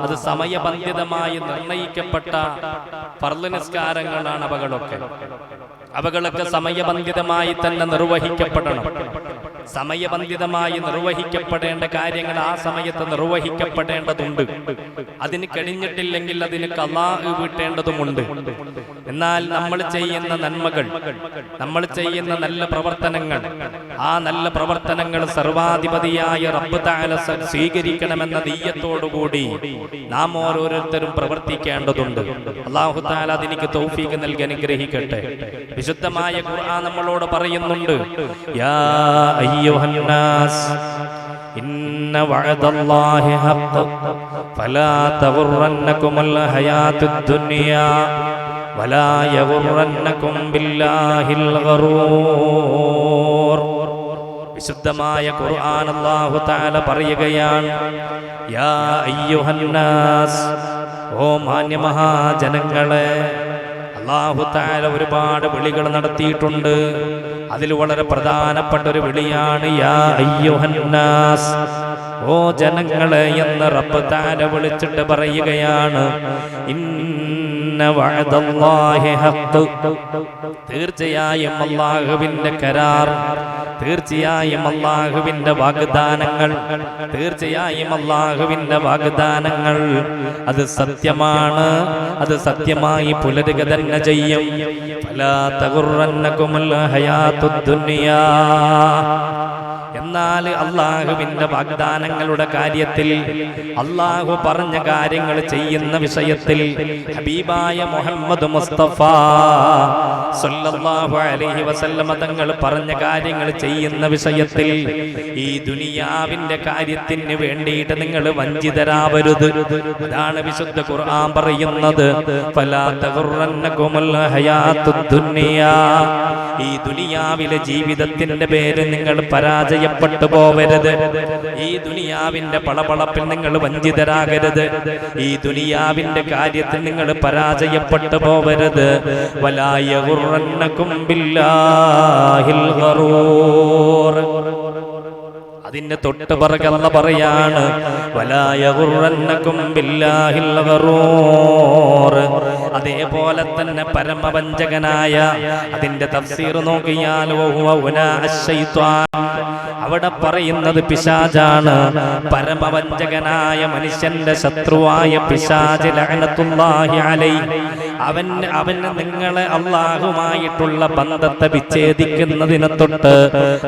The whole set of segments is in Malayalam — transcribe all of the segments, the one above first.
അത് സമയബന്ധിതമായി നിർണയിക്കപ്പെട്ട ഫർള് നിസ്കാരങ്ങളാണ് അവകളൊക്കെ സമയബന്ധിതമായി തന്നെ നിർവഹിക്കപ്പെടണം. സമയബന്ധിതമായി നിർവഹിക്കപ്പെടേണ്ട കാര്യങ്ങൾ ആ സമയത്ത് നിർവഹിക്കപ്പെടേണ്ടതുണ്ട്. അതിന് കഴിഞ്ഞിട്ടില്ലെങ്കിൽ അതിന് ഖളാ വീട്ടേണ്ടതുമുണ്ട്. എന്നാൽ നമ്മൾ ചെയ്യുന്ന നന്മകൾ, നമ്മൾ ചെയ്യുന്ന നല്ല പ്രവർത്തനങ്ങൾ, ആ നല്ല പ്രവർത്തനങ്ങൾ സർവാധിപതിയായ റബ്ബ് തആല സ്വീകരിക്കണമെന്ന നിയ്യത്തോടുകൂടി നാം ഓരോരുത്തരും പ്രവർത്തിക്കേണ്ടതുണ്ട്. അല്ലാഹു തആല അതിന് തൗഫീഖ് നൽകി അനുഗ്രഹിക്കട്ടെ. വിശുദ്ധമായ ഖുർആൻ നമ്മളോട് പറയുന്നുണ്ട്, യാ അയ്യുഹന്നാസ് ഇന്ന വഅദല്ലാഹി ഹഖ് ഫലാ തഗുറന്നകുമുൽ ഹയാത്തുദ് ദുനിയാ വലാ യഗുറന്നകും ബില്ലാഹിൽ ഗറൂർ. വിശുദ്ധമായ ഖുർആൻ അല്ലാഹു തആല പറയുകയാണ്, യാ അയ്യുഹന്നാസ്, ഓ മാന്യമഹാജനങ്ങളെ. അല്ലാഹു തആല ഒരുപാട് വിളികൾ നടത്തിയിട്ടുണ്ട്. അതിൽ വളരെ പ്രധാനപ്പെട്ട ഒരു വിളിയാണ് യാ അയ്യുഹന്നാസ്, ഓ ജനങ്ങളെ എന്ന് റബ്ബ് തആല വിളിച്ചിട്ട് പറയുകയാണ്, ഇന്ന വഅദല്ലാഹി ഹഖ്, തീർച്ചയായും അല്ലാഹുവിന്റെ കരാർ, തീർച്ചയായും അല്ലാഹുവിന്റെ വാഗ്ദാനങ്ങൾ, തീർച്ചയായും അല്ലാഹുവിന്റെ വാഗ്ദാനങ്ങൾ അത് സത്യമാണ്, അത് സത്യമായി പുലരുക തന്നെ ചെയ്യും. ഫലാ തഗുറന്നകുമുൽ ഹയാത്തുദ് ദുനിയാ. എന്നാൽ അല്ലാഹുവിന്റെ വാഗ്ദാനങ്ങളുടെ കാര്യത്തിൽ, അല്ലാഹു പറഞ്ഞ കാര്യങ്ങൾ ചെയ്യുന്ന വിഷയത്തിൽ, ഹബീബായ മുഹമ്മദ് മുസ്തഫ സല്ലല്ലാഹു അലൈഹി വസല്ലമ തങ്ങൾ പറഞ്ഞ കാര്യങ്ങൾ ചെയ്യുന്ന വിഷയത്തിൽ, ഈ ദുനിയാവിന്റെ കാര്യത്തിന് വേണ്ടിയിട്ട് നിങ്ങൾ വഞ്ചിതരാവരുത്. അതാണ് വിശുദ്ധ ഖുർആൻ പറയുന്നത്, ഫലാ തഗുറന്നകുമുൽ ഹയാത്തുദ് ദുനിയാ. ഈ ദുനിയാവിലെ ജീവിതത്തിന്റെ പേര് നിങ്ങൾ പരാജയപ്പെട്ടു പോവരുത്. ഈ ദുനിയാവിന്റെ പളപളപ്പിൽ നിങ്ങൾ വഞ്ചിതരാകരുത്. ഈ ദുനിയാവിന്റെ കാര്യത്തിൽ നിങ്ങൾ പരാജയപ്പെട്ടു പോവരുത്. വലാ യഗുറന്നകും ബില്ലാഹിൽ ഗറൂർ. അതിന്റെ തൊട്ട് പിറകെ അല്ലാഹു പറയാണ്, വലാ യഗുറന്നകും ബില്ലാഹിൽ ഗറൂർ. അതേപോലെ തന്നെ പരമവഞ്ചകനായ, അതിന്റെ തഫ്സീർ നോക്കിയാൽ വഹുവ ഉനാ അശ്ശൈത്വാൻ, അവിടെ പറയുന്നത് പിശാചാണ്. പരമവഞ്ചകനായ മനുഷ്യന്റെ ശത്രുവായ പിശാച് ലഅനത്തുല്ലാഹി അലൈഹി, അവന് നിങ്ങളെ അല്ലാഹുമായിട്ടുള്ള ബന്ധത്തെ വിച്ഛേദിക്കുന്നതിനെ തൊട്ട്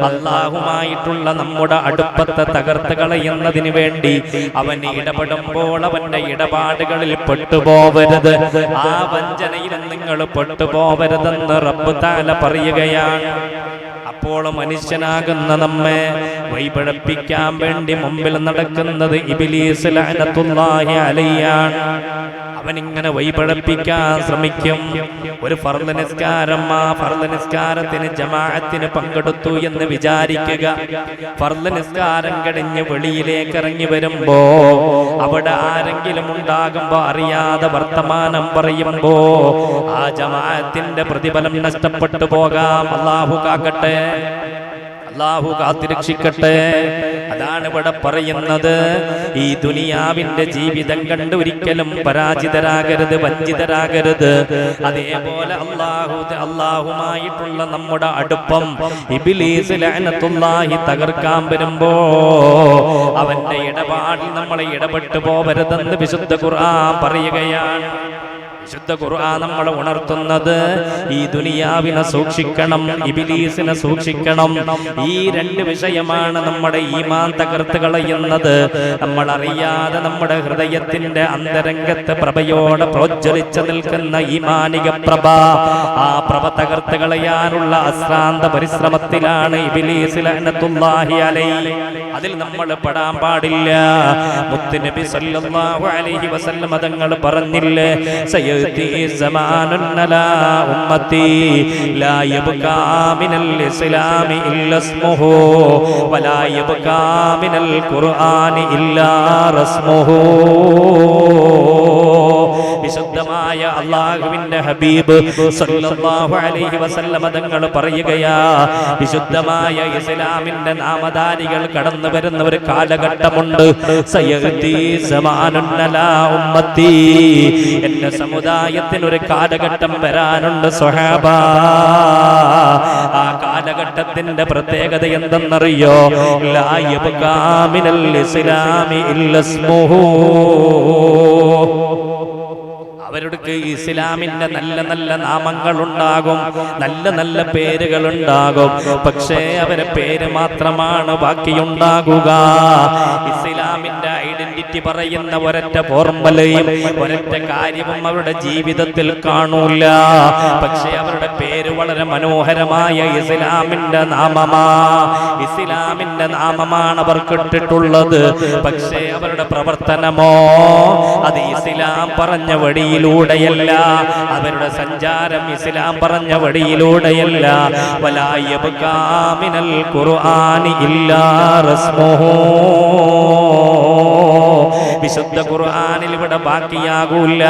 അല്ലാഹുമായിട്ടുള്ള നമ്മുടെ അടുപ്പത്തെ തകർത്ത് കളയുന്നതിന് വേണ്ടി അവൻ ഇടപെടുമ്പോൾ അവന്റെ ഇടപാടുകളിൽ പെട്ടുപോവരുത്. ആ വഞ്ചനയിൽ നിങ്ങൾ പെട്ടുപോവരുതെന്ന് റബ്ബ് തആല പറയുകയാണ്. അപ്പോൾ മനുഷ്യനാകുന്ന നമ്മെ വഴിപഴപ്പിക്കാൻ വേണ്ടി മുമ്പിൽ നടക്കുന്നത് ഇബ്ലീസ് ലഅനത്തുല്ലാഹി അലൈഹിയാണ്. അവനിങ്ങനെ വഴിപഴപ്പിക്കാൻ ശ്രമിക്കും. ഒരു ഫർള് നിസ്കാരം, ആ ഫർള് നിസ്കാരത്തിന് ജമാഅത്തിന് പങ്കെടുത്തു എന്ന് വിചാരിക്കുക. ഫർള് നിസ്കാരം കഴിഞ്ഞ് വെളിയിലേക്ക് ഇറങ്ങി വരുമ്പോ അവിടെ ആരെങ്കിലും ഉണ്ടാകുമ്പോ അറിയാതെ വർത്തമാനം പറയുമ്പോ ആ ജമാഅത്തിന്റെ പ്രതിഫലം നഷ്ടപ്പെട്ടു പോകാം. അല്ലാഹു കാക്കട്ടെ, അല്ലാഹു കാത്തിരക്ഷിക്കട്ടെ. അതാണ് ഇവിടെ പറയുന്നത്, ഈ ദുനിയാവിന്റെ ജീവിതം കണ്ട് ഒരിക്കലും പരാജിതരാകരുത്, വഞ്ചിതരാകരുത്. അതേപോലെ അല്ലാഹുമായിട്ടുള്ള നമ്മുടെ അടുപ്പം ഇബ്ലീസ് ലഅനത്തുല്ലാഹി തകർക്കാൻ വരുമ്പോ അവന്റെ ഇടപാടിൽ നമ്മളെ ഇടപെട്ടു പോവരുതെന്ന് വിശുദ്ധ ഖുർആൻ പറയുകയാണ്. വിശുദ്ധ ഖുർആൻ നമ്മളെ ഉണർത്തുന്നത്, ഈ ദുനിയാവിനെ സൂക്ഷിക്കണം, ഇബ്ലീസിനെ സൂക്ഷിക്കണം. ഈ രണ്ട് വിഷയമാണ് നമ്മുടെ ഈമാൻ തകർത്ത് കളയുന്നത്. നമ്മൾ അറിയാതെ നമ്മുടെ ഹൃദയത്തിന്റെ അന്തരംഗത്ത് പ്രഭയോടെ പ്രോജ്വലിച്ചു നിൽക്കുന്ന ഈമാനിക പ്രഭ, ആ പ്രഭ തകർത്ത് കളയാനുള്ള അശ്രാന്ത പരിശ്രമത്തിലാണ് ഇബ്ലീസ് ലഅനത്തുല്ലാഹി അലൈഹി. അതിൽ നമ്മൾ പെടാൻ പാടില്ല. മുത്തുനബി സല്ലല്ലാഹു അലൈഹി വസല്ലം തങ്ങൾ പറഞ്ഞില്ലേ, സമാനുൻ അലാ ഉമ്മത്തി ലാ യബ്കാ മിനൽ ഇസ്ലാമി ഇല്ലാ ഇസ്മുഹു വലാ യബ്കാ മിനൽ ഖുർആനി ഇല്ലാ റസ്മുഹു. വിശുദ്ധ വിശുദ്ധമായ അല്ലാഹുവിന്റെ ഹബീബ് സല്ലല്ലാഹു അലൈഹി വസല്ലമ തങ്ങൾ പറയുകയാ, വിശുദ്ധമായ ഇസ്ലാമിന്റെ നാമധാരികൾ കടന്നു വരുന്ന ഒരു കാലഘട്ടമുണ്ട്. സയഅതി സമാനുൻ അലാ ഉമ്മത്തി, എന്റെ സമുദായത്തിന് ഒരു കാലഘട്ടം വരാനുണ്ട് സ്വഹാബ. ആ കാലഘട്ടത്തിന്റെ പ്രത്യേകത എന്തെന്നറിയോ? ലാ യബ്കാ മിനൽ ഇസ്ലാമി ഇല്ലാ ഇസ്മുഹു. അവരുടെ ഇസ്ലാമിന്റെ നല്ല നല്ല നാമങ്ങൾ ഉണ്ടാകും, നല്ല നല്ല പേരുകൾ ഉണ്ടാകും. പക്ഷേ അവരെ പേര് മാത്രമാണ് ബാക്കിയുണ്ടാകുക. ഇസ്ലാമിന്റെ ഐഡന്റിറ്റി പറയുന്ന ഒരൊറ്റ ഫോർമുലയും ഒരൊറ്റ കാര്യവും അവരുടെ ജീവിതത്തിൽ കാണൂല. പക്ഷേ അവരുടെ പേര് വളരെ മനോഹരമായ ഇസ്ലാമിന്റെ നാമമാ, ഇസ്ലാമിന്റെ നാമമാണ് അവർക്ക് ഇട്ടിട്ടുള്ളത്. പക്ഷേ അവരുടെ പ്രവർത്തനമോ അത് ഇസ്ലാം പറഞ്ഞ വഴിയിലൂടെയല്ല, അവരുടെ സഞ്ചാരം ഇസ്ലാം പറഞ്ഞ വഴിയിലൂടെയല്ല. വലാ യബ്കാ മിനൽ ഖുർആനി ഇല്ലാ റസ്മുഹു. വിശുദ്ധ ഖുർആനിൽ ഇവിടെ ബാക്കിയാകൂല.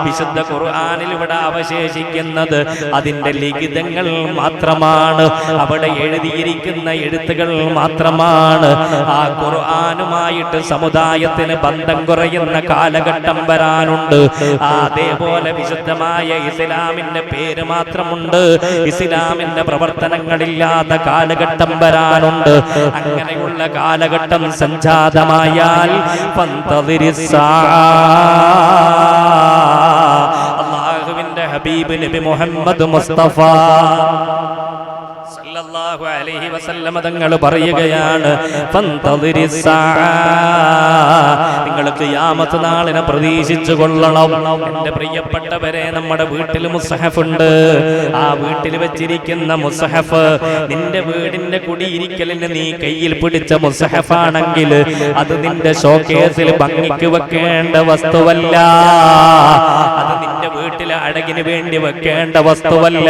വിശുദ്ധ ഖുർആനിൽ ഇവിടെ അവശേഷിക്കുന്നത് അതിന്റെ ലിഖിതങ്ങൾ മാത്രമാണ്, അവിടെ എഴുതിയിരിക്കുന്ന എഴുത്തുകൾ മാത്രമാണ്. ആ ഖുർആനുമായിട്ട് സമുദായത്തിന് ബന്ധം കുറയുന്ന കാലഘട്ടം വരാനുണ്ട്. അതേപോലെ വിശുദ്ധമായ ഇസ്ലാമിന്റെ പേര് മാത്രമുണ്ട്, ഇസ്ലാമിന്റെ പ്രവർത്തനങ്ങളില്ലാത്ത കാലഘട്ടം വരാനുണ്ട്. അങ്ങനെയുള്ള കാലഘട്ടം സംജാതമായാൽ അല്ലാഹുവിന്റെ ഹബീബ് നബി മുഹമ്മദ് മുസ്തഫ സല്ലല്ലാഹു അലൈഹി വസല്ലം തങ്ങൾ പറയുകയാണ്, നിങ്ങൾ ഖിയാമത്ത് നാളിനെ പ്രതീക്ഷിച്ചു കൊള്ളണം. എന്റെ പ്രിയപ്പെട്ടവരെ, നമ്മുടെ വീട്ടിൽ മുസ്ഹഫ് ഉണ്ട്. ആ വീട്ടിൽ വെച്ചിരിക്കുന്ന മുസ്ഹഫ് നിന്റെ വീടിന്റെ കുടിയിരിക്കലിന് നീ കയ്യിൽ പിടിച്ച മുസ്ഹഫ് ആണെങ്കിൽ അത് നിന്റെ ഷോക്കേസിൽ ഭംഗിക്ക് വെക്കേണ്ട വസ്തുവല്ല, അത് നിന്റെ വീട്ടിലെ അഴകിന് വേണ്ടി വെക്കേണ്ട വസ്തുവല്ല.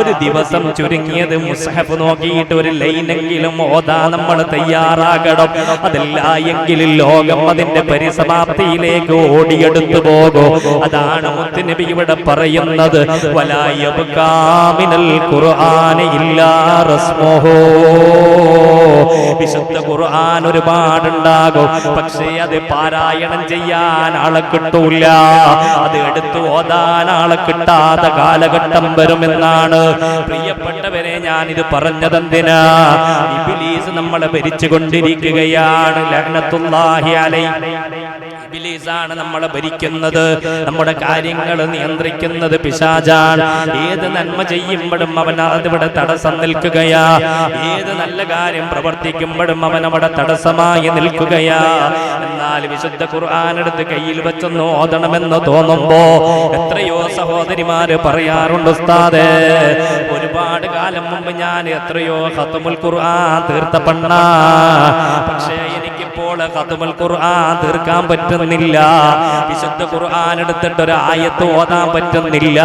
ഒരു ദിവസം ചുരുങ്ങിയത് മുസ്ഹഫ് നോക്കിയിട്ട് ഒരു ലൈനെങ്കിലും ഓതാൻ നമ്മൾ തയ്യാറാകണം. അതല്ല എങ്കിൽ ലോകം അതിന്റെ പരിസമാപ്തിയിലേക്ക് ഓടിയെടുത്തു പോകും. അതാണ് മുത്തുനബി ഇവിടെ പറയുന്നത്, വലാ യബ്കാ മിനൽ ഖുർആനി ഇല്ലാ റസ്മുഹു. വിശുദ്ധ ഖുർആൻ ഒരുപാടുണ്ടാകും, പക്ഷേ അത് പാരായണം ചെയ്യാൻ ആളെ കിട്ടൂല, അത് എടുത്തു ഓതാൻ ആളെ കിട്ടാത്ത കാലഘട്ടം വരുമെന്നാണ്. പ്രിയപ്പെട്ടവരെ, ഞാനിത് പറഞ്ഞതെന്തിനാ? ഇബ്ലീസ് നമ്മളെ ഭരിച്ചുകൊണ്ടിരിക്കുകയാണ്. ലഅ്നത്തുല്ലാഹി അലൈഹി. ഇബ്ലീസാണ് നമ്മളെ ഭരിക്കുന്നത്, നമ്മുടെ കാര്യങ്ങൾ നിയന്ത്രിക്കുന്നത് പിശാചാണ്. ഏത് നന്മ ചെയ്യുമ്പോഴും അവൻ അതിവിടെ തടസ്സം നിൽക്കുകയാ, ഏത് നല്ല കാര്യം പ്രവർത്തിക്കുമ്പോഴും അവൻ അവിടെ തടസ്സമായി നിൽക്കുകയാ. എന്നാൽ വിശുദ്ധ ഖുർആൻ എടുത്ത് കയ്യിൽ വെച്ചൊന്ന് ഓതണമെന്ന് തോന്നുമ്പോ എത്രയോ സഹോദരിമാര് പറയാറുണ്ട്, ഉസ്താദേ ഒരുപാട് കാലം മുമ്പ് ഞാൻ എത്രയോ ഖത്മുൽ ഖുർആൻ തീർത്ത പെണ്ണാ, പക്ഷേ എനിക്കിപ്പോൾ ഖത്മുൽ ഖുർആൻ തീർക്കാൻ പറ്റുന്നില്ല. വിശുദ്ധ ഖുർആൻ എടുത്തിട്ട് ഒരു ആയത്ത് ഓതാൻ പറ്റുന്നില്ല.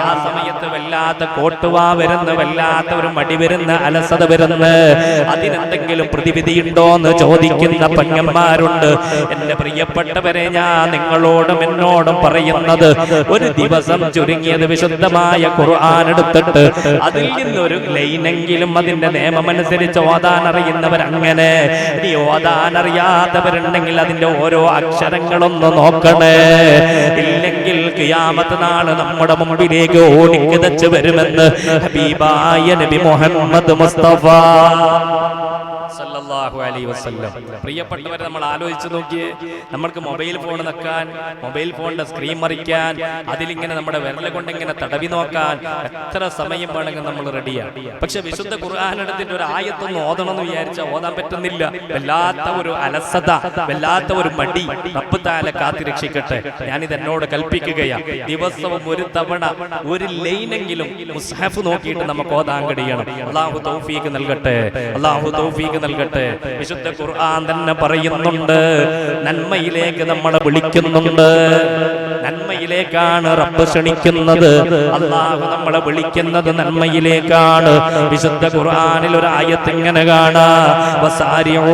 ആ സമയത്ത് വല്ലാത്ത കോട്ടുവാ വരുന്ന, വല്ലാത്ത ഒരു മടി വരുന്ന, അലസത വരുന്ന, അതിനെന്തെങ്കിലും പ്രതിവിധിയുണ്ടോ എന്ന് ചോദിക്കുന്ന പെങ്ങന്മാരുണ്ട്. എന്റെ പ്രിയപ്പെട്ടവരെ, ഞാൻ നിങ്ങളോടും എന്നോടും പറയുന്നത്, ഒരു ദിവസം ചുരുങ്ങിയത് വിശുദ്ധമായ ഖുർആൻ എടുത്തിട്ട് അതിൽ നിന്നൊരു ലൈനെങ്കിലും അതിന്റെ നിയമമനുസരിച്ച് ഓതാൻ അറിയുന്നവരങ്ങനെ, ഇനി ഓതാൻ അറിയാത്തവരുണ്ടെങ്കിൽ അതിന്റെ ഓരോ അക്ഷരങ്ങളൊന്ന് നോക്കണേ. ഇല്ലെങ്കിൽ ഖിയാമത്ത് നാള് നമ്മുടെ മുമ്പിലേക്ക് ഓടിക്കിതച്ച് വരുമെന്ന് ഹബീബായ നബി മുഹമ്മദ് മുസ്തഫ സല്ലല്ലാഹു അലൈഹി വസല്ലം. പ്രിയപ്പെട്ടവരെ, നമ്മൾ ആലോചിച്ച് നോക്കിയേ, നമ്മൾക്ക് മൊബൈൽ ഫോൺ വെക്കാൻ, മൊബൈൽ ഫോണിന്റെ സ്ക്രീൻ മറിക്കാൻ, അതിലിങ്ങനെ നമ്മുടെ വിരൽ കൊണ്ട് ഇങ്ങനെ തടവി നോക്കാൻ എത്ര സമയം വേണമെങ്കിൽ നമ്മൾ റെഡിയാണ്. പക്ഷെ വിശുദ്ധ ഖുർആൻ എടുത്തിട്ട് ഒരു ആയത്തൊന്ന് ഓതണം എന്ന് വിചാരിച്ചാൽ ഓതാൻ പറ്റുന്നില്ല. വല്ലാത്ത ഒരു അലസത, വല്ലാത്ത ഒരു മടി. റബ്ബ് തആല കാത്തിരക്ഷിക്കട്ടെ. ഞാനിത് എന്നോട് കൽപ്പിക്കുകയാണ്, ദിവസവും ഒരു തവണ ഒരു ലൈനെങ്കിലും മുസ്ഹഫ് നോക്കിയിട്ട് നമുക്ക് ഓതാൻ കഴിയണം. അല്ലാഹു തൗഫീഖ് നൽകട്ടെ, അല്ലാഹു തൗഫീഖ് നൽകട്ടെ. വിശുദ്ധ ഖുർആൻ തന്നെ പറയുന്നുണ്ട്, നന്മയിലേക്ക് നമ്മളെ വിളിക്കുന്നുണ്ട്, നന്മ നന്മയിലേക്കാണ് റബ്ബ് ക്ഷണിക്കുന്നത്. അല്ലാഹു നമ്മളെ വിളിക്കുന്നത് നന്മയിലേക്കാണ്. വിശുദ്ധ ഖുർആനിൽ ഒരു ആയത്ത് ഇങ്ങനെ കാണാം, വസാരിഊ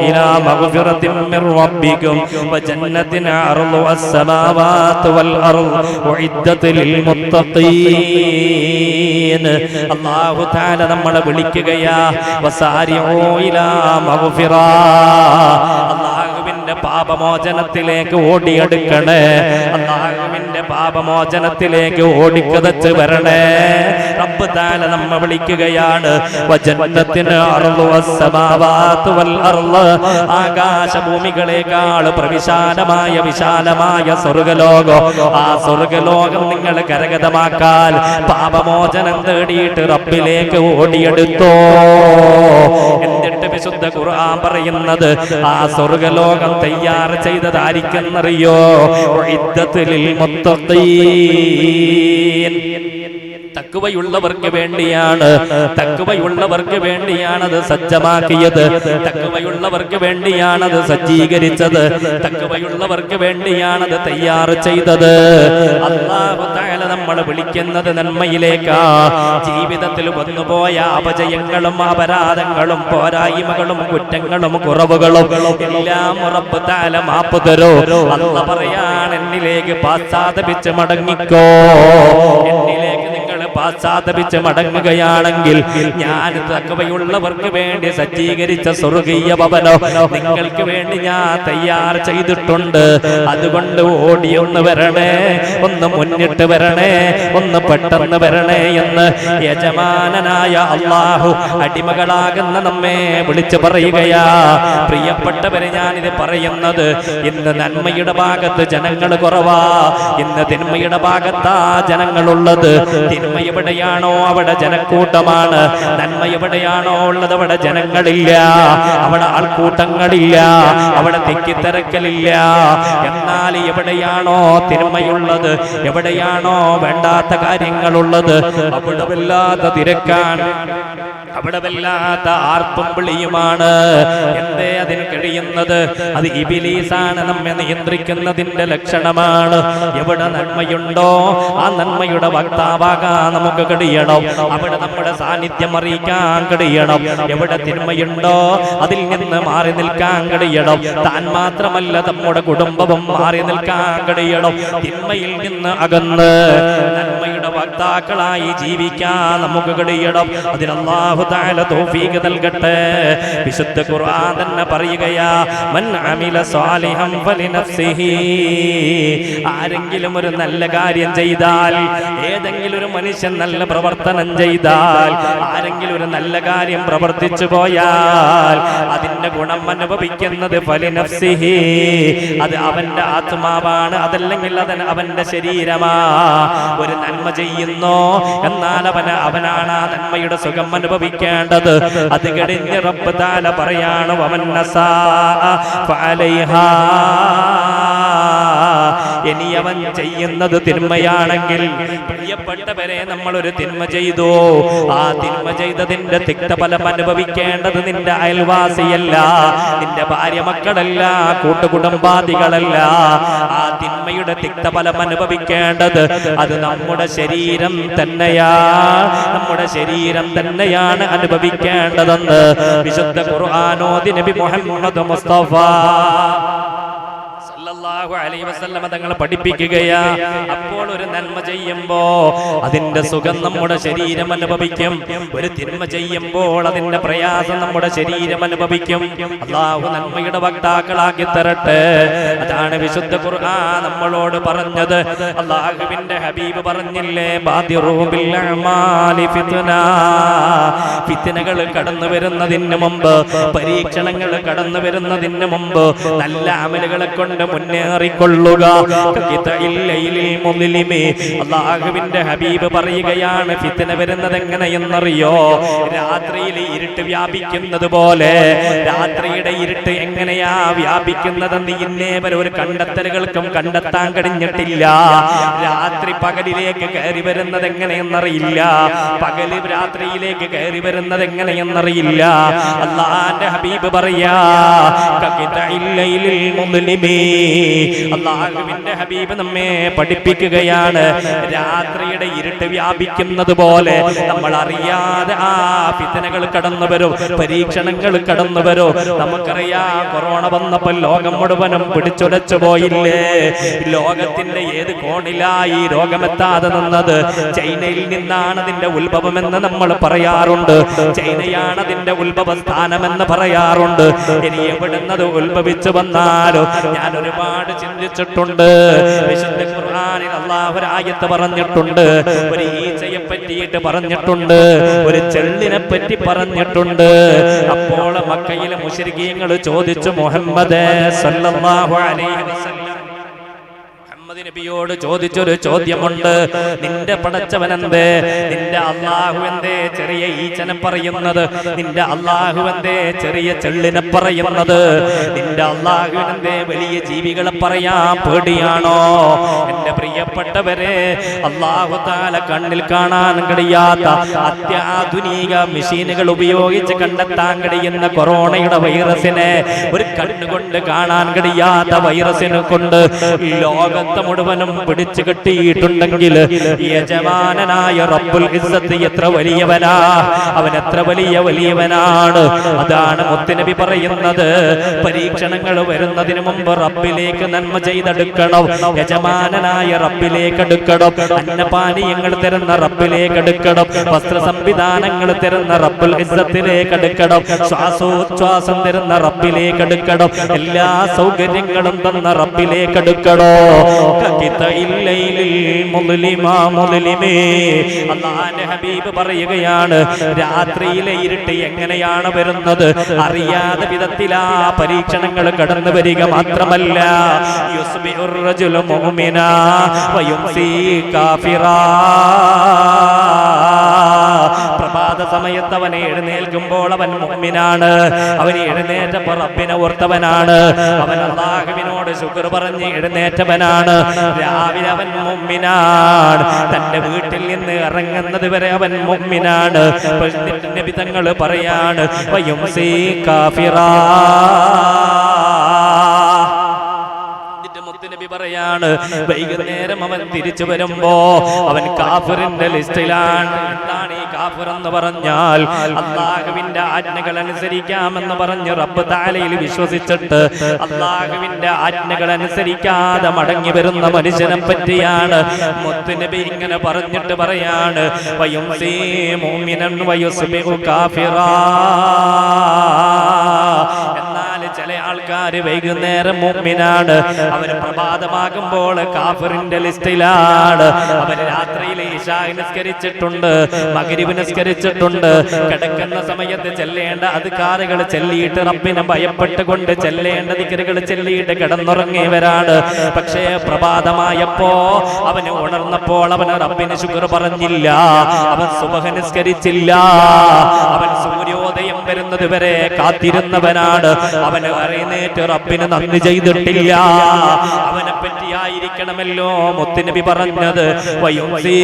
ഇലാ മഗ്ഫിറത്തിൻ മിർ റബ്ബികും വജന്നത്തിൻ അർളുഹാ അസ്സമാവാതു വൽ അർള് ഉഇദ്ദത് ലിൽ മുത്തഖീൻ. അല്ലാഹു തആല നമ്മളെ വിളിക്കുകയാ, വസാരിഊ ഇലാ മഗ്ഫിറ, അല്ലാഹുവിന്റെ പാപമോചനത്തിലേക്ക് ഓടിയെടുക്കണേ, അല്ലാഹുവിന്റെ പാപമോചനത്തിലേക്ക് ഓടിക്കതച്ച് വരണേ. റബ്ബ് തആല നമ്മെ വിളിക്കുകയാണ്. വജന്നത്തിൻ അർളുഹാ അസ്സമാവാതു വൽ അർള്, ആകാശഭൂമികളെക്കാൾ പ്രവിശാലമായ വിശാലമായ സ്വർഗ്ഗലോകം. ആ സ്വർഗ്ഗലോകം നിങ്ങൾ കരഗതമാക്കാൻ പാപമോചനം തേടിയിട്ട് റബ്ബിലേക്ക് ഓടിയെടുത്തോ. എന്നിട്ട് വിശുദ്ധ ഖുർആൻ പറയുന്നത്, ആ സ്വർഗ്ഗലോകം തയ്യാർ ചെയ്തതായിരിക്കുന്നറിയോ? ഉഇദ്ദത് ലിൽ മുത്തഖീൻ. തഖ്വയുള്ളവർക്ക് വേണ്ടിയാണ്, തഖ്വയുള്ളവർക്ക് വേണ്ടിയാണത് സജ്ജമാക്കിയത്, തഖ്വയുള്ളവർക്ക് വേണ്ടിയാണത് സജ്ജീകരിച്ചത്, തഖ്വയുള്ളവർക്ക് വേണ്ടിയാണത് തയ്യാർ ചെയ്തത്. അല്ലാഹു തആല നമ്മളെ വിളിക്കുന്നത് നന്മയിലേക്കാ. ജീവിതത്തിൽ വന്നുപോയ അപജയങ്ങളും അപരാധങ്ങളും പോരായ്മകളും കുറ്റങ്ങളും കുറവുകളും എല്ലാം റബ്ബ് തആല മാപ്പ് തരോ. അല്ലാഹു പറയാണ്, എന്നിലേക്ക് പശ്ചാത്തപിച്ച് മടങ്ങിക്കോ, എന്നിലേക്ക് പാശ്ചാത്തപിച്ച് മടങ്ങുകയാണെങ്കിൽ ഞാൻ തഖ്വയുള്ളവർക്ക് വേണ്ടി സജ്ജീകരിച്ച സ്വർഗീയ ഭവനം നിങ്ങൾക്ക് വേണ്ടി ഞാൻ തയ്യാർ ചെയ്തിട്ടുണ്ട്. അതുകൊണ്ട് ഓടിയൊന്ന് വരണേ, ഒന്ന് മുന്നിട്ട് വരണേ, ഒന്ന് പെട്ടെന്ന് വരണേ എന്ന് യജമാനനായ അല്ലാഹു അടിമകളാകുന്ന നമ്മെ വിളിച്ചു പറയുകയാ. പ്രിയപ്പെട്ടവരെ, ഞാനിത് പറയുന്നത് ഇന്ന് നന്മയുടെ ഭാഗത്ത് ജനങ്ങൾ കുറവാ, ഇന്ന് തിന്മയുടെ ഭാഗത്താ ജനങ്ങളുള്ളത്. തിന്മ എവിടെയാണോ അവിടെ ജനക്കൂട്ടമാണ്, നന്മ എവിടെയാണോ ഉള്ളത് അവിടെ ജനങ്ങളില്ല, അവിടെ ആൾക്കൂട്ടങ്ങളില്ല, അവിടെ തിക്കിത്തിരക്കലില്ല. എന്നാൽ എവിടെയാണോ തിന്മയുള്ളത്, എവിടെയാണോ വേണ്ടാത്ത കാര്യങ്ങളുള്ളത്, അവിടെ വല്ലാത്ത തിരക്കാണ്, അവിടെ വല്ലാത്ത ആർപ്പും വിളിയുമാണ്. എന്തേ അതിന് കഴിയുന്നത്? അത് ഇബ്ലീസാണ് നമ്മെ നിയന്ത്രിക്കുന്നതിന്റെ ലക്ഷണമാണ്. എവിടെ നന്മയുണ്ടോ ആ നന്മയുടെ വക്താവാകാൻ നമുക്ക് കഴിയണം, അവിടെ നമ്മുടെ സാന്നിധ്യം അറിയിക്കാൻ കഴിയണം. എവിടെ തിന്മയുണ്ടോ അതിൽ നിന്ന് മാറി നിൽക്കാൻ കഴിയണം. താൻ മാത്രമല്ല നമ്മുടെ കുടുംബവും മാറി നിൽക്കാൻ കഴിയണം. തിന്മയിൽ നിന്ന് അകന്ന് നന്മയുടെ വക്താക്കളായി ജീവിക്കാൻ നമുക്ക് കഴിയണം. അതിന് അല്ലാഹു തആല തൗഫീഖ് നൽകട്ടെ. വിശുദ്ധ ഖുർആൻ തന്നെ പറയുകയാ, മൻ അമില സ്വാലിഹൻ ഫലിനഫ്സിഹി. ആരെങ്കിലും ഒരു നല്ല കാര്യം ചെയ്താൽ, ഏതെങ്കിലും ഒരു മനുഷ്യൻ നല്ല പ്രവർത്തനം ചെയ്താൽ, ആരെങ്കിലും ഒരു നല്ല കാര്യം പ്രവർത്തിച്ചു പോയാൽ അതിന്റെ ഗുണം അനുഭവിക്കുന്നത് ഫലിനഫ്സിഹി, അത് അവന്റെ ആത്മാവാണ്, അതല്ലെങ്കിൽ അവന്റെ ശരീരമാ. ഒരു നന്മ ചെയ്യുന്നോ എന്നാൽ അവനാണ് ആ നന്മയുടെ സുഖം അനുഭവിക്കേണ്ടത്. അത് കഴിഞ്ഞ് റബ്ബ് തആല പറയാണ്, വമൻ നസാ ഫഅലൈഹാ. ഇനി അവൻ ചെയ്യുന്നത് തിന്മയാണെങ്കിൽ, പ്രിയപ്പെട്ടവരെ, നമ്മളൊരു തിന്മ ചെയ്തു, ആ തിന്മ ചെയ്തതിന്റെ തിക്തഫലം അനുഭവിക്കേണ്ടത് നിന്റെ അയൽവാസിയല്ല, നിന്റെ ഭാര്യ മക്കളല്ല, കൂട്ടുകുടുംബാദികളല്ല. ആ തിന്മയുടെ തിക്തഫലം അനുഭവിക്കേണ്ടത് അത് നമ്മുടെ ശരീരം തന്നെയാണ്, നമ്മുടെ ശരീരം തന്നെയാണ് അനുഭവിക്കേണ്ടതെന്ന് വിശുദ്ധ ഖുർആനോദി നബി മുഹമ്മദ് മുസ്തഫ സല്ലല്ലാഹു അലൈഹി വസല്ലം തങ്ങൾ പഠിപ്പിക്കുകയാ. അപ്പോൾ ഒരു നന്മ ചെയ്യുമ്പോ അതിന്റെ സുഖം നമ്മുടെ ശരീരം അനുഭവിക്കും, ഒരു തിന്മ ചെയ്യുമ്പോൾ അതിന്റെ പ്രയാസം നമ്മുടെ ശരീരം അനുഭവിക്കും. അല്ലാഹു നന്മയുടെ വക്താക്കളാക്കി തരട്ടെ. അതാണ് വിശുദ്ധ ഖുർആൻ നമ്മളോട് പറഞ്ഞത്. അല്ലാഹുവിന്റെ ഹബീബ് പറഞ്ഞില്ലേ, ബാദിറൂ ബിൽ അഅമാലി ഫിത്ന. ഫിത്നകൾ കടന്നു വരുന്നതിന് മുമ്പ്, പരീക്ഷണങ്ങൾ കടന്നു വരുന്നതിന് മുമ്പ് നല്ല അമലുകളെ കൊണ്ട് മുന്നേറിക്കൊള്ളുക. അല്ലാഹുവിന്റെ ഹബീബ് പറയുകയാണ്, ഫിത്ന വരുന്നത് എങ്ങനെയെന്നറിയോ? രാത്രിയിൽ ഇരുട്ട് വ്യാപിക്കുന്നത് പോലെ. രാത്രിയുടെ ഇരുട്ട് എങ്ങനെയാ വ്യാപിക്കുന്നതെന്ന് ഇന്നേ വരെ ഒരു കണ്ടെത്തലുകൾക്കും കണ്ടെത്താൻ കഴിഞ്ഞിട്ടില്ല. രാത്രി പകലിലേക്ക് കയറി വരുന്നത് എങ്ങനെയെന്നറിയില്ല, പകല് രാത്രിയിലേക്ക് കയറി വരുന്നത് എങ്ങനെയെന്നറിയില്ല. അല്ലാഹുവിന്റെ ഹബീബ് പറയാ, അല്ലാഹുവിന്റെ ഹബീബ് നമ്മെ പഠിപ്പിക്കുകയാണ്, രാത്രിയുടെ ഇരുട്ട് വ്യാപിക്കുന്നത് പോലെ നമ്മൾ അറിയാതെ ആ ഫിത്നകൾ കടന്നു വരും, പരീക്ഷണങ്ങൾ കടന്നു വരും. നമുക്കറിയാം, കൊറോണ വന്നപ്പോൾ ലോകം മുഴുവനും പിടിച്ചുലച്ചു പോയില്ലേ? ലോകത്തിന്റെ ഏത് കോണിലായി രോഗമെത്താതെ നിന്നത്? ചൈനയിൽ നിന്നാണ് അതിന്റെ ഉത്ഭവമെന്ന് നമ്മൾ പറയാറുണ്ട്. ചൈനയാണ് അതിന്റെ ഉത്ഭവ സ്ഥാനമെന്ന് പറയാറുണ്ട്. ഇനി എവിടുന്നത് ഉത്ഭവിച്ചു വന്നാലോ ഞാൻ ഒരുപാട് ചിന്തിച്ചിട്ടുണ്ട്. വിശുദ്ധ ഖുർആനിൽ അല്ലാഹു ഒരു ആയത്ത് പറഞ്ഞിട്ടുണ്ട്, ഒരു ഈച്ചയെ പറ്റിയിട്ട് പറഞ്ഞിട്ടുണ്ട്, ഒരു ചെള്ളിനെ പറ്റി പറഞ്ഞിട്ടുണ്ട്. അപ്പോൾ മക്കയിലെ മുശ്രിക്കീങ്ങൾ ചോദിച്ചു, മുഹമ്മദേ സല്ലല്ലാഹു അലൈഹി വസല്ലം നബിയോട് ചോദിച്ചൊരു ചോദ്യമുണ്ട്, നിന്റെ പടച്ചവനെന്തേ, നിന്റെ അല്ലാഹു എന്തേ ചെറിയ ഈച്ചനെ പറയുന്നത്? നിന്റെ അല്ലാഹു എന്തേ ചെറിയ ചെള്ളിനെ പറയുന്നത്? നിന്റെ അല്ലാഹുവിനെന്തേ വലിയ ജീവികളെ പറയാൻ പേടിയാണോ? എന്റെ പ്രിയപ്പെട്ടവരെ, അല്ലാഹു തആല കണ്ണിൽ കാണാൻ കഴിയാത്ത അത്യാധുനിക മെഷീനുകൾ ഉപയോഗിച്ച് കണ്ടെത്താൻ കഴിയുന്ന കൊറോണയുടെ വൈറസിനെ, ഒരു കണ്ണുകൊണ്ട് കാണാൻ കഴിയാത്ത വൈറസിനെ കൊണ്ട് ലോകത്തെ മുഴുവനും പിടിച്ചു കെട്ടിയിട്ടുണ്ടെങ്കിൽ യജമാനനായ റബ്ബുൽ ഇസ്സത്ത് എത്ര വലിയവനാ, അവൻ എത്ര വലിയവനാണ്. അതാണ് മുത്തുനബി പറയുന്നത്, പരീക്ഷണങ്ങൾ വരുന്നതിന് മുമ്പ് റബ്ബിലേക്ക് നന്മ ചെയ്തെടുക്കണം, യജമാനനായ റബ്ബിലേക്ക് എടുക്കണം, അന്നപാനീയങ്ങൾ തരുന്ന റബ്ബിലേക്ക് എടുക്കണം, വസ്ത്ര സംവിധാനങ്ങൾ തരുന്ന റബ്ബുൽ ഇസ്സത്തിലേക്ക് എടുക്കണം, ശ്വാസോച്ഛ്വാസം തരുന്ന റബ്ബിലേക്ക് എടുക്കണം, എല്ലാ സൗകര്യങ്ങളും തന്ന റബ്ബിലേക്ക് എടുക്കണോ. അല്ലാഹുവിന്റെ ഹബീബ് പറയുകയാണ്, രാത്രിയിലെ ഇരുട്ട് എങ്ങനെയാണ് വരുന്നത്? അറിയാതെ വിധത്തിലാ പരീക്ഷണങ്ങൾ കടന്നു വരിക മാത്രമല്ല, യുസ്ബിഹുർ റജുലു മുഅ്മിനാ വയുംസി കാഫിറാ. പ്രഭാത സമയത്ത് അവൻ എഴുന്നേൽക്കുമ്പോൾ അവൻ മുഅ്മിനാണ്, അവൻ എഴുന്നേറ്റപ്പോൾ റബ്ബിനെ ഓർത്തവനാണ്, അവൻ അല്ലാഹുവിനോട് ശുക്ർ പറഞ്ഞ് എഴുന്നേറ്റവനാണ്. രാവിലെ അവൻ മുഅ്മിനാണ്, തന്റെ വീട്ടിൽ നിന്ന് ഇറങ്ങുന്നത് വരെ അവൻ മുഅ്മിനാണ്. നബി തങ്ങൾ പറയാണ്, വയുംസി കാഫിറാ. നബി പറയാണ്, വൈകുന്നേരം അവൻ തിരിച്ചു വരുമ്പോ അവൻ കാഫിറിന്റെ ലിസ്റ്റിലാണ്. എന്താണ് ഈ കാഫിർ എന്ന് പറഞ്ഞാൽ? അല്ലാഹുവിന്റെ ആജ്ഞകൾ അനുസരിക്കാമെന്ന് പറഞ്ഞ് റബ്ബ് തആലയിൽ വിശ്വസിച്ചിട്ട് അല്ലാഹുവിന്റെ ആജ്ഞകൾ അനുസരിക്കാതെ മടങ്ങി വരുന്ന മനുഷ്യനെ പറ്റിയാണ് മുത്തുനബി ഇങ്ങനെ പറഞ്ഞിട്ട് പറയാണ്, വയുംസി മുഅ്മിനൻ വയുസ്ബിഹു കാഫിറാ. ചില ആൾക്കാർ വൈകുന്നേരം മുഅ്മിനാണ്, അവർ പ്രഭാതമാകുമ്പോൾ കാഫിറിന്റെ ലിസ്റ്റിലാണ്. അവർ രാത്രിയിൽ ഇശാ നിസ്കരിച്ചിട്ടുണ്ട്, മഗ്രിബ് നിസ്കരിച്ചിട്ടുണ്ട്, കിടക്കുന്ന സമയത്ത് ചെല്ലേണ്ട അദ്കാറുകൾ ചെല്ലിയിട്ട് റബ്ബിനെ ഭയപ്പെട്ടുകൊണ്ട് ചെല്ലേണ്ട ദിക്റുകൾ ചെല്ലിയിട്ട് കിടന്നുറങ്ങിയവരാണ്. പക്ഷേ പ്രഭാതമായപ്പോ അവന് ഉണർന്നപ്പോൾ അവന് റബ്ബിന് ശുക്ർ പറഞ്ഞില്ല, അവൻ സുബ്ഹ് നിസ്കരിച്ചില്ല, അവൻ സൂര്യോദയം വരുന്നത് വരെ കാത്തിരുന്നവനാണ്. അവൻ എഴുന്നേറ്റ് റബ്ബിന് നന്ദി ചെയ്തിട്ടില്ല. അവനെ പറ്റിയായിരിക്കണമല്ലോ മുത്തുനബി പറഞ്ഞത്, വയുംസി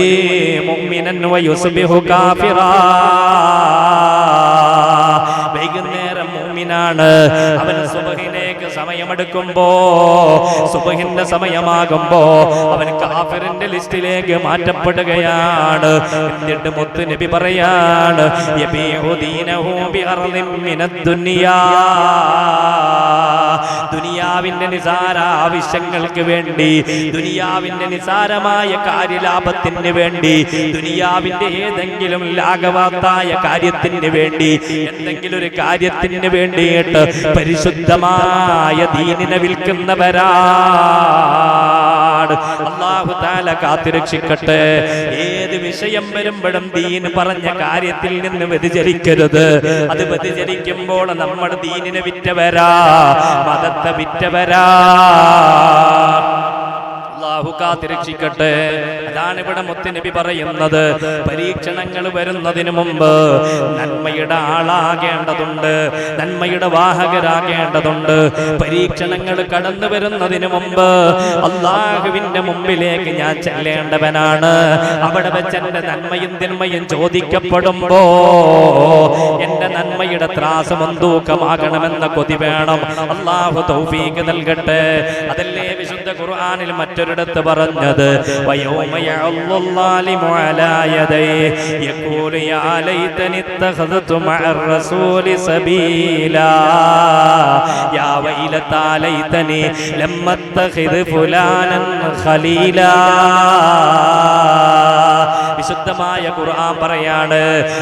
മുഅ്മിനൻ വയുസ്ബിഹു കാഫിറാ. വൈകുന്നേരം മുഅ്മിനാണ്, അവൻ സുബ്ഹിലേക്ക് സമയമെടുക്കുമ്പോ, സുബ്ഹിന്റെ സമയമാകുമ്പോ അവൻ കാഫിറിന്റെ ലിസ്റ്റിലേക്ക് മാറ്റപ്പെടുകയാണ്. എന്നിട്ട് മുത്തുനബി പറയാണ്, യബീഉ ദീനഹു ബിഅർദിൻ മിനദ് ദുനിയാ. ദുനിയാവിന്റെ നിസാര ആവശ്യങ്ങൾക്ക് വേണ്ടി, ദുനിയാവിന്റെ നിസാരമായ കാര്യലാഭത്തിന് വേണ്ടി, ദുനിയാവിന്റെ ഏതെങ്കിലും ലാഘവത്തായ കാര്യത്തിന് വേണ്ടി, എന്തെങ്കിലും ഒരു കാര്യത്തിന് വേണ്ടിയിട്ട് പരിശുദ്ധമായ ദീനിനെ വിൽക്കുന്നവരാണ്. അല്ലാഹു തആല കാത്തുരക്ഷിക്കട്ടെ. ഏത് വിഷയം വരുമ്പോഴും ദീൻ പറഞ്ഞ കാര്യത്തിൽ നിന്ന് വ്യതിചലിക്കരുത്. അത് വ്യതിചലിക്കുമ്പോൾ നമ്മൾ ദീനിനെ വിറ്റവരാ, മതത്തെ വിറ്റവരാ. അല്ലാഹു കാത്തുരക്ഷിക്കട്ടെ. അതാണ് ഇവിടെ മുത്തുനബി പറയുന്നത്, പരീക്ഷണങ്ങൾ വരുന്നതിന് മുമ്പ് നന്മയുടെ ആളാകേണ്ടതുണ്ട്, നന്മയുടെ വാഹകരാകേണ്ടതുണ്ട്. പരീക്ഷണങ്ങൾ കടന്നു വരുന്നതിന് മുമ്പ് അല്ലാഹുവിന്റെ മുമ്പിലേക്ക് ഞാൻ ചെല്ലേണ്ടവനാണ്. അവിടെ വെച്ച് എന്റെ നന്മയും തിന്മയും ചോദിക്കപ്പെടുമ്പോ എന്റെ നന്മയുടെ ത്രാസ് മുൻതൂക്കമാകണമെന്ന കൊതി വേണം. അല്ലാഹു തൗഫീഖ് നൽകട്ടെ. അതല്ലേ വിശുദ്ധ ഖുർആനിൽ മറ്റൊരിടത്ത് പറഞ്ഞത്, വയൗമ യഅല്ലാഹു അലാ യദൈഹി യഖൂലു യാ ലൈതനി ഇത്തഖദതു മഅർ റസൂലി സബീലാ യാ വൈലതാ ലൈതനി ലം അത്തഖിദ് ഫുലാനൻ ഖലീലാ. വിശുദ്ധമായ ഖുർആൻ പറയാണ്,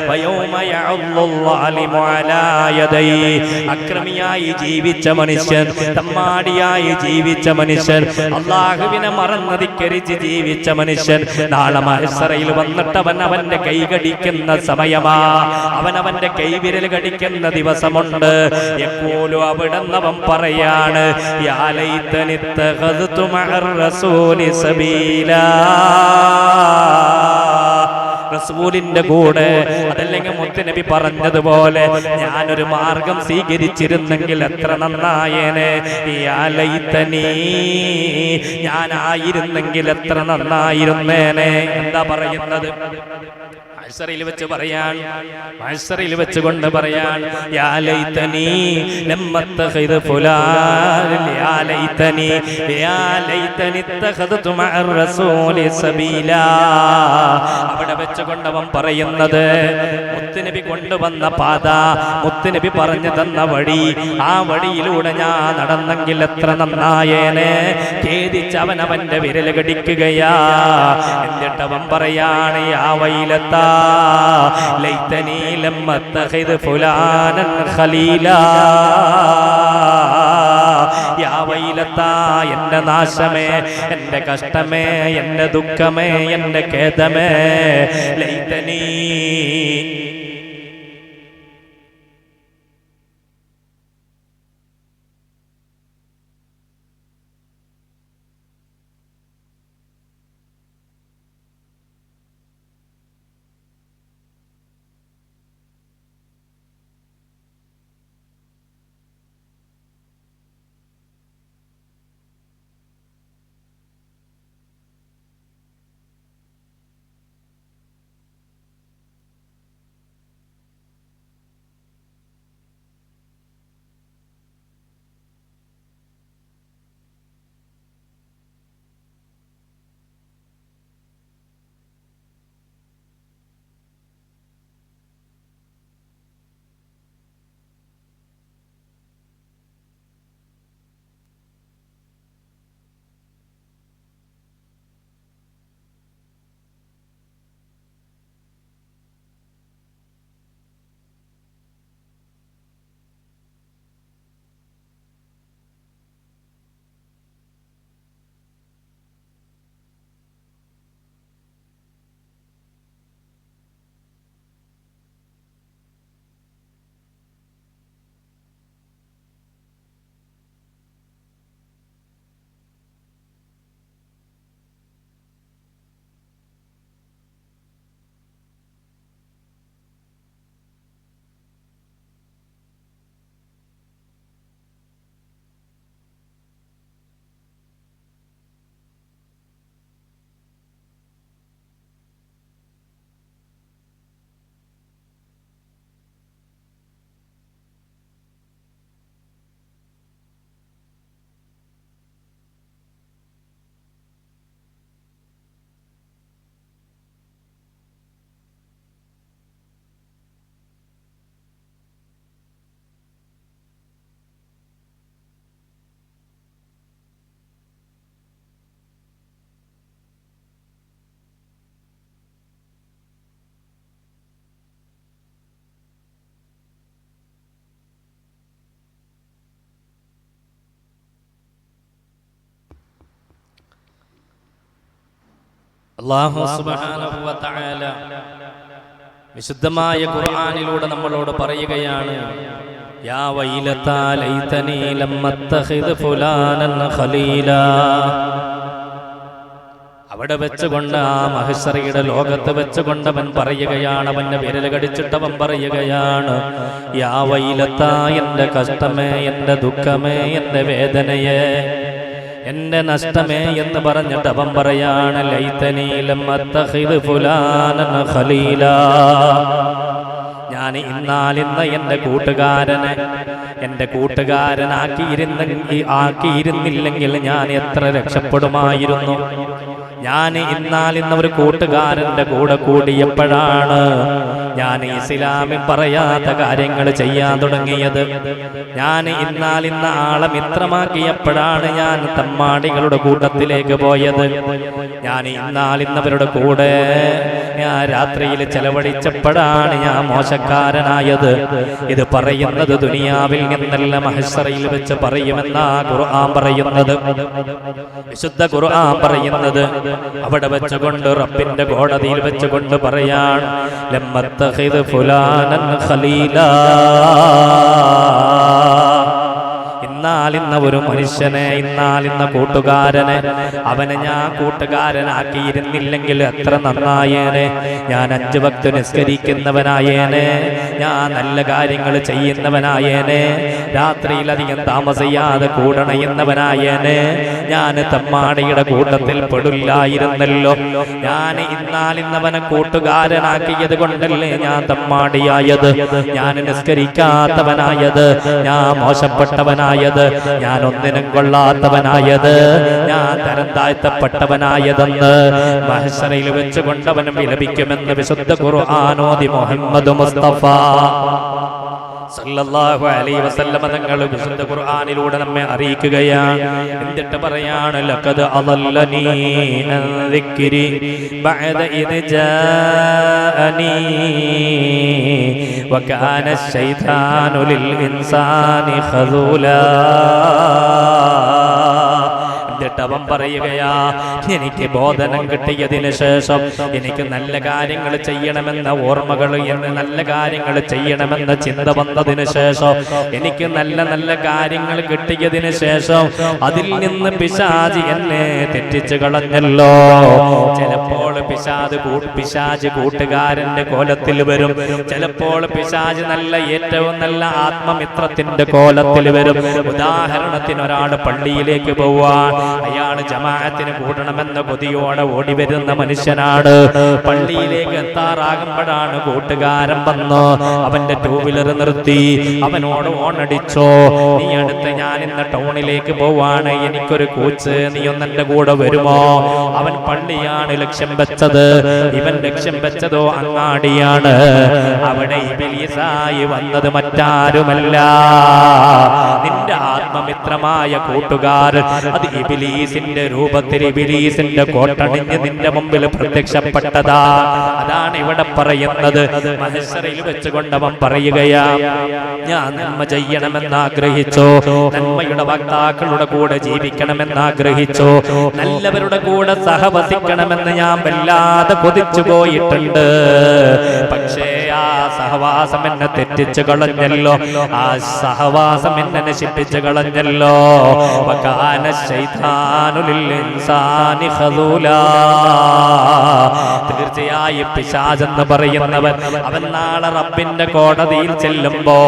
വയൗമ യഅല്ലാഹു അലാ യദൈഹി, അക്രമിയായി ജീവിച്ച മനുഷ്യൻ, തമ്മാടിയായി ജീവിച്ച മനുഷ്യൻ, അല്ലാഹുവിനെ മറന്നധിക്കരിച്ച് ജീവിച്ച മനുഷ്യൻ നാളെ മഹ്ശറയിൽ വന്നിട്ട് അവന്റെ കൈ കടിക്കുന്ന സമയമാ, അവന്റെ കൈവിരൽ കടിക്കുന്ന ദിവസമുണ്ട്. യഖൂലു, അവിടുന്നവൻ പറയാണ്, യാ ലൈതനി ഇത്തഖദതു മഅർ റസൂലി സബീലാ, റസൂലിന്റെ കൂടെ, അതല്ലെങ്കിൽ മുത്തുനബി പറഞ്ഞതുപോലെ ഞാനൊരു മാർഗം സ്വീകരിച്ചിരുന്നെങ്കിൽ എത്ര നന്നായേനെ. യാ ലൈതനി, ഞാനായിരുന്നെങ്കിൽ എത്ര നന്നായിരുന്നേനെ. എന്താ പറയുന്നത്? മഹ്ശറിൽ വെച്ച് പറയാൻ, മഹ്ശറിൽ വെച്ചുകൊണ്ട് പറയാൻ, യാ ലൈതനി ലം അത്തഖിദ് ഫുലാൻ, യാ ലൈതനി ഇത്തഖദതു മഅർ റസൂലി സബീലാ. അവിടെ വെച്ചുകൊണ്ട് അവൻ പറയുന്നത്, മുത്തുനബി കൊണ്ടുവന്ന പാത, മുത്തുനബി പറഞ്ഞു തന്ന വഴി, ആ വഴിയിലൂടെ ഞാൻ നടന്നെങ്കിൽ എത്ര നന്നായേനെ. ഖേദിച്ച് അവന്റെ വിരൽ കടിക്കുകയാ. എന്നിട്ട് അവൻ പറയാണ്, യാ വൈലത്താ ലൈതനി ലം അത്തഖിദ് ഫുലാനൻ ഖലീലാ, യാ വൈലത്താ, എന്റെ നാശമേ, എന്റെ കഷ്ടമേ, എന്റെ ദുഃഖമേ, എന്റെ ഖേദമേ, ലൈതനി. അല്ലാഹു സുബ്ഹാനഹു വ തആല വിശുദ്ധമായ ഖുർആനിലൂടെ നമ്മളോട് പറയുകയാണ്, യാ വൈലതാ ലൈതനി ലം അത്തഖിദ് ഫുലാനൻ ഖലീലാ. അവിടെ വെച്ചുകൊണ്ട് ആ മഹ്ശറിയുടെ ലോകത്ത് വെച്ചുകൊണ്ട് അവൻ പറയുകയാണ്, അവന്റെ വിരൽ കടിച്ചിട്ടവൻ പറയുകയാണ്, യാ വൈലത്താ, എന്റെ കഷ്ടമേ, എന്റെ ദുഃഖമേ, എന്റെ വേദനയെ, എന്റെ നഷ്ടമേ എന്ന് പറഞ്ഞിട്ട് അവൻ പറയാണ്, ലൈതനി ലം അത്തഖിദ് ഫുലാനൻ ഖലീലാ. ഞാൻ ഇന്നാലിന്ന് എൻ്റെ കൂട്ടുകാരനാക്കിയിരുന്നില്ലെങ്കിൽ ഞാൻ എത്ര രക്ഷപ്പെടുമായിരുന്നു. ഞാൻ ഇന്നാലിന്ന് ഒരു കൂട്ടുകാരന്റെ കൂടെ കൂടിയപ്പോഴാണ് ഞാൻ ഇസ്ലാമിൽ പറയാത്ത കാര്യങ്ങൾ ചെയ്യാൻ തുടങ്ങിയത്. ഞാൻ ഇന്നാലിന്ന ആളെ മിത്രമാക്കിയപ്പോഴാണ് ഞാൻ തമ്മാടികളുടെ കൂട്ടത്തിലേക്ക് പോയത്. ഞാൻ ഇന്നാലിന്നവരുടെ കൂടെ ഞാൻ രാത്രിയിൽ ചെലവഴിച്ചപ്പോഴാണ് ഞാൻ മോശക്കാരനായത്. ഇത് പറയുന്നത് ദുനിയാവിൽ നിന്നല്ല, മഹ്ശറയിൽ വെച്ച് പറയുമെന്നാ ഖുർആൻ പറയുന്നത്. വിശുദ്ധ ഖുർആൻ പറയുന്നത് അവിടെ വെച്ചുകൊണ്ട് റബ്ബിന്റെ കോടതിയിൽ വെച്ചുകൊണ്ട് പറയാൻ ലമ്മത്തഖിദ് ഫുലാനൻ ഖലീലാ. ഇന്നാലിന്ന ഒരു മനുഷ്യനെ, ഇന്നാലിന്ന കൂട്ടുകാരനെ, അവനെ ഞാൻ കൂട്ടുകാരനാക്കിയിരുന്നില്ലെങ്കിൽ എത്ര നന്നായേനെ. ഞാൻ 5 വക്ത് നിസ്കരിക്കുന്നവനായേനെ, ഞാൻ നല്ല കാര്യങ്ങൾ ചെയ്യുന്നവനായേനെ, രാത്രിയിലധികം താമസിയാതെ കൂടണയുന്നവനായേനെ. ഞാൻ തമ്മാടിയുടെ കൂട്ടത്തിൽ പെടില്ലായിരുന്നല്ലോ. ഞാൻ ഇന്നാലിന്നവനെ കൂട്ടുകാരനാക്കിയത് കൊണ്ടല്ലേ ഞാൻ തമ്മാടിയായത്, ഞാൻ നിസ്കരിക്കാത്തവനായത്, ഞാൻ മോശപ്പെട്ടവനായത്, ഞാൻ ഒന്നിനും കൊള്ളാത്തവനായത്, ഞാൻ തരം താഴ്ത്തപ്പെട്ടവനായതെന്ന് മഹ്ശറയിൽ വെച്ചുകൊണ്ടവനും വിലപിക്കുമെന്ന് വിശുദ്ധ ഖുർആൻ ഓതി മുഹമ്മദ് മുസ്തഫ സല്ലല്ലാഹു അലൈഹി വസല്ലം തങ്ങൾ വിശുദ്ധ ഖുർആനിലൂടെ നമ്മെ അറിയിക്കുകയാണ്. എന്നിട്ട് പറയാണ് ലഖദ് അളല്ലനി അൻ ദിക്രി ബഅദ ഇദ് ജാഅനി വകാന ശൈതാനു ലിൽ ഇൻസാനി ഖദൂലാ. അവൻ പറയുകയാ, എനിക്ക് ബോധനം കിട്ടിയതിന് ശേഷം, എനിക്ക് നല്ല കാര്യങ്ങൾ ചെയ്യണമെന്ന ഓർമ്മകൾ, നല്ല കാര്യങ്ങൾ ചെയ്യണമെന്ന ചിന്ത വന്നതിന് ശേഷം, എനിക്ക് നല്ല നല്ല കാര്യങ്ങൾ കിട്ടിയതിന് ശേഷം അതിൽ നിന്ന് പിശാച് എന്നെ തെറ്റിച്ചു കളഞ്ഞല്ലോ. ചിലപ്പോൾ പിശാച് കൂട്ടുകാരന്റെ കോലത്തിൽ വരും, ചിലപ്പോൾ പിശാച് നല്ല ഏറ്റവും നല്ല ആത്മമിത്രത്തിന്റെ കോലത്തിൽ വരും. ഉദാഹരണത്തിന് ഒരാൾ പള്ളിയിലേക്ക് പോവാൻ, അയാൾ ജമാഅത്തിന് കൂടണമെന്ന കൊതിയോടെ ഓടി വരുന്ന മനുഷ്യനാണ്. പള്ളിയിലേക്ക് എത്താറാകുമ്പോഴാണ് കൂട്ടുകാരൻ വന്ന് അവന്റെ 2 വീലർ നിർത്തി അവനോട് ഓണടിച്ചോ, നീ അടുത്ത് ഞാൻ ഇന്ന് ടൗണിലേക്ക് പോവാണ്, എനിക്കൊരു കോച്ച്, നീ ഒന്ന് എന്റെ കൂടെ വരുമോ? അവൻ പള്ളിയാണ് ലക്ഷ്യം വെച്ചത്, ഇവൻ ലക്ഷ്യം വെച്ചതോ അങ്ങാടിയാണ്. അവിടെ ഇബ്ലീസായി വന്നത് മറ്റാരുമല്ല, നിന്റെ ആത്മമിത്രമായ കൂട്ടുകാരൻ. അത് ഇബ്ലീസിന്റെ രൂപത്തിൽ, ഇബ്ലീസിന്റെ കോട്ടണിഞ്ഞ് നിന്റെ മുമ്പിൽ പ്രത്യക്ഷപ്പെട്ടതാ. അതാണ് ഇവിടെ പറയുന്നത്. മഹ്ശറയിൽ വെച്ചുകൊണ്ട് അവൻ പറയുകയാ, ഞാൻ നന്മ ചെയ്യണമെന്ന് ആഗ്രഹിച്ചു, നന്മയുടെ വക്താക്കളുടെ കൂടെ ജീവിക്കണമെന്ന് ആഗ്രഹിച്ചു, നല്ലവരുടെ കൂടെ സഹവസിക്കണമെന്ന് ഞാൻ വല്ലാതെ കൊതിച്ചു പോയിട്ടുണ്ട്. പക്ഷേ ആ സഹവാസം എന്നെ തെറ്റിച്ചു കളഞ്ഞല്ലോ, ആ സഹവാസം എന്നെ നശിപ്പിച്ചു കളഞ്ഞല്ലോ. വകാന ശൈതാനു ലിൽ ഇൻസാനി ഖദൂലാ. തീർച്ചയായും പിശാചെന്ന് പറയുന്നവൻ അവൻ നാളെ റബ്ബിന്റെ കോടതിയിൽ ചെല്ലുമ്പോ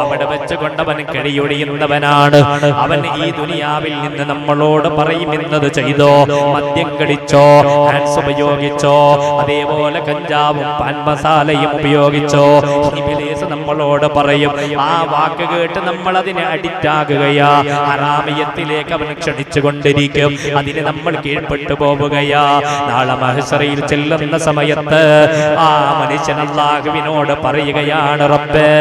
അവിടെ വെച്ചുകൊണ്ടവൻ കഴിയൊഴിയുന്നവനാണ്. അവൻ ഈ ദുനിയാവിൽ നിന്ന് നമ്മളോട് പറയും, ഇന്നത് ചെയ്തോ, മദ്യം കഴിച്ചോ, ഹാൻസ് ഉപയോഗിച്ചോ, അതേപോലെ കഞ്ചാവും പാൻ മസാലയും ഉപയോഗിച്ചോ. ഇബ്ലീസ് നമ്മളോട് പറയും. ആ വാക്ക് കേട്ട് നമ്മൾ അതിനെ അഡിക്റ്റ് ആകുകയാ, ഹറാമിയത്തിലേക്ക് അവൻ ക്ഷണിച്ചു കൊണ്ടിരിക്കും. അതിന് നമ്മൾ കീഴ്പ്പെട്ടു പോവുകയാ. നാളെ മഹ്ശറയിൽ ചെല്ലുന്ന സമയത്ത് ആ മനുഷ്യൻ അല്ലാഹുവിനോട് പറയുകയാണ്, റബ്ബേ,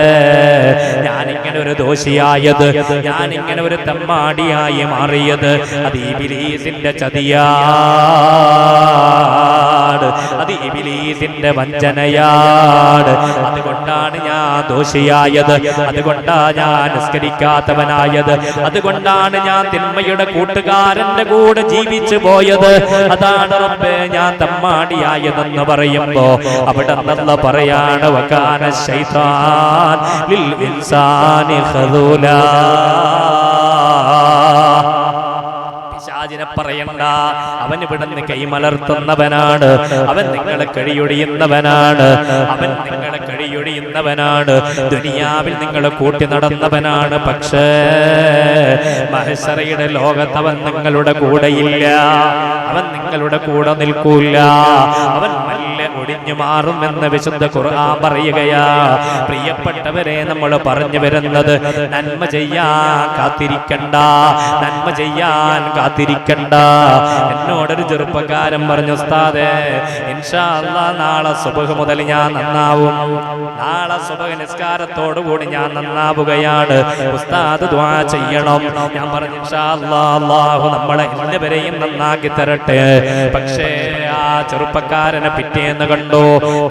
ഞാനിങ്ങനെ ഒരു ദോഷിയായത്, ഞാനിങ്ങനെ ഒരു തമ്മാടിയായി മാറിയത് അത് ഇബ്ലീസിന്റെ ചതിയാണ്, അത് ഇബ്ലീസിന്റെ വഞ്ചനയാണ്. അതുകൊണ്ടാണ് ഞാൻ ദോഷിയായത്, അതുകൊണ്ടാണ് ഞാൻ നിസ്കരിക്കാത്തവനായത്, അതുകൊണ്ടാണ് ഞാൻ തിന്മയുടെ കൂട്ടുകാരന്റെ കൂടെ ജീവിച്ചു പോയത്. അതാണ് റബ്ബേ ഞാൻ തമ്മാടിയായതെന്ന് പറയുമ്പോ അവിടെ അല്ലാഹു പറയാണ്, വകാന ശൈത്താൻ ലിൽ ഇൻസാനി ഖദൂലാ. പിശാചിനെ പറയണ്ട, അവൻ ഇവിടുന്ന് കൈമലർത്തുന്നവനാണ്, അവൻ നിങ്ങളെ കഴിയൊഴിയുന്നവനാണ്, അവൻ നിങ്ങളെ കഴിയൊഴിയുന്നവനാണ്, ദുനിയാവിൽ നിങ്ങളെ കൂട്ടി നടന്നവനാണ്. പക്ഷേ മഹ്ശറയുടെ ലോകത്ത് അവൻ നിങ്ങളുടെ കൂടെയില്ല, അവൻ നിങ്ങളുടെ കൂടെ നിൽക്കൂല. അവൻ ഒടിഞ്ഞു മാറുമെന്ന് വിശുദ്ധ ഖുർആൻ പറയുകയാ. പ്രിയപ്പെട്ടവരെ, നമ്മൾ പറഞ്ഞു വരുന്നത് നന്മ ചെയ്യാൻ കാത്തിരിക്കണ്ട, നന്മ ചെയ്യാൻ കാത്തിരിക്കണ്ട. എന്നോടൊരു ചെറുപ്പക്കാരൻ പറഞ്ഞു, ഉസ്താദേ ഇൻഷാ അല്ലാഹ് നാളെ സുബ്ഹ് മുതൽ ഞാൻ നന്നാവും, നാളെ സുബ്ഹ് നിസ്കാരത്തോടുകൂടി ഞാൻ നന്നാവുകയാണ്, ഉസ്താദ് ദുആ ചെയ്യണം. ഞാൻ പറഞ്ഞു ഇൻഷാ അല്ലാഹ് അല്ലാഹു നമ്മളെ എല്ലാവരെയും നന്നാക്കി തരട്ടെ. പക്ഷേ ആ ചെറുപ്പക്കാരനെ പിറ്റേന്ന്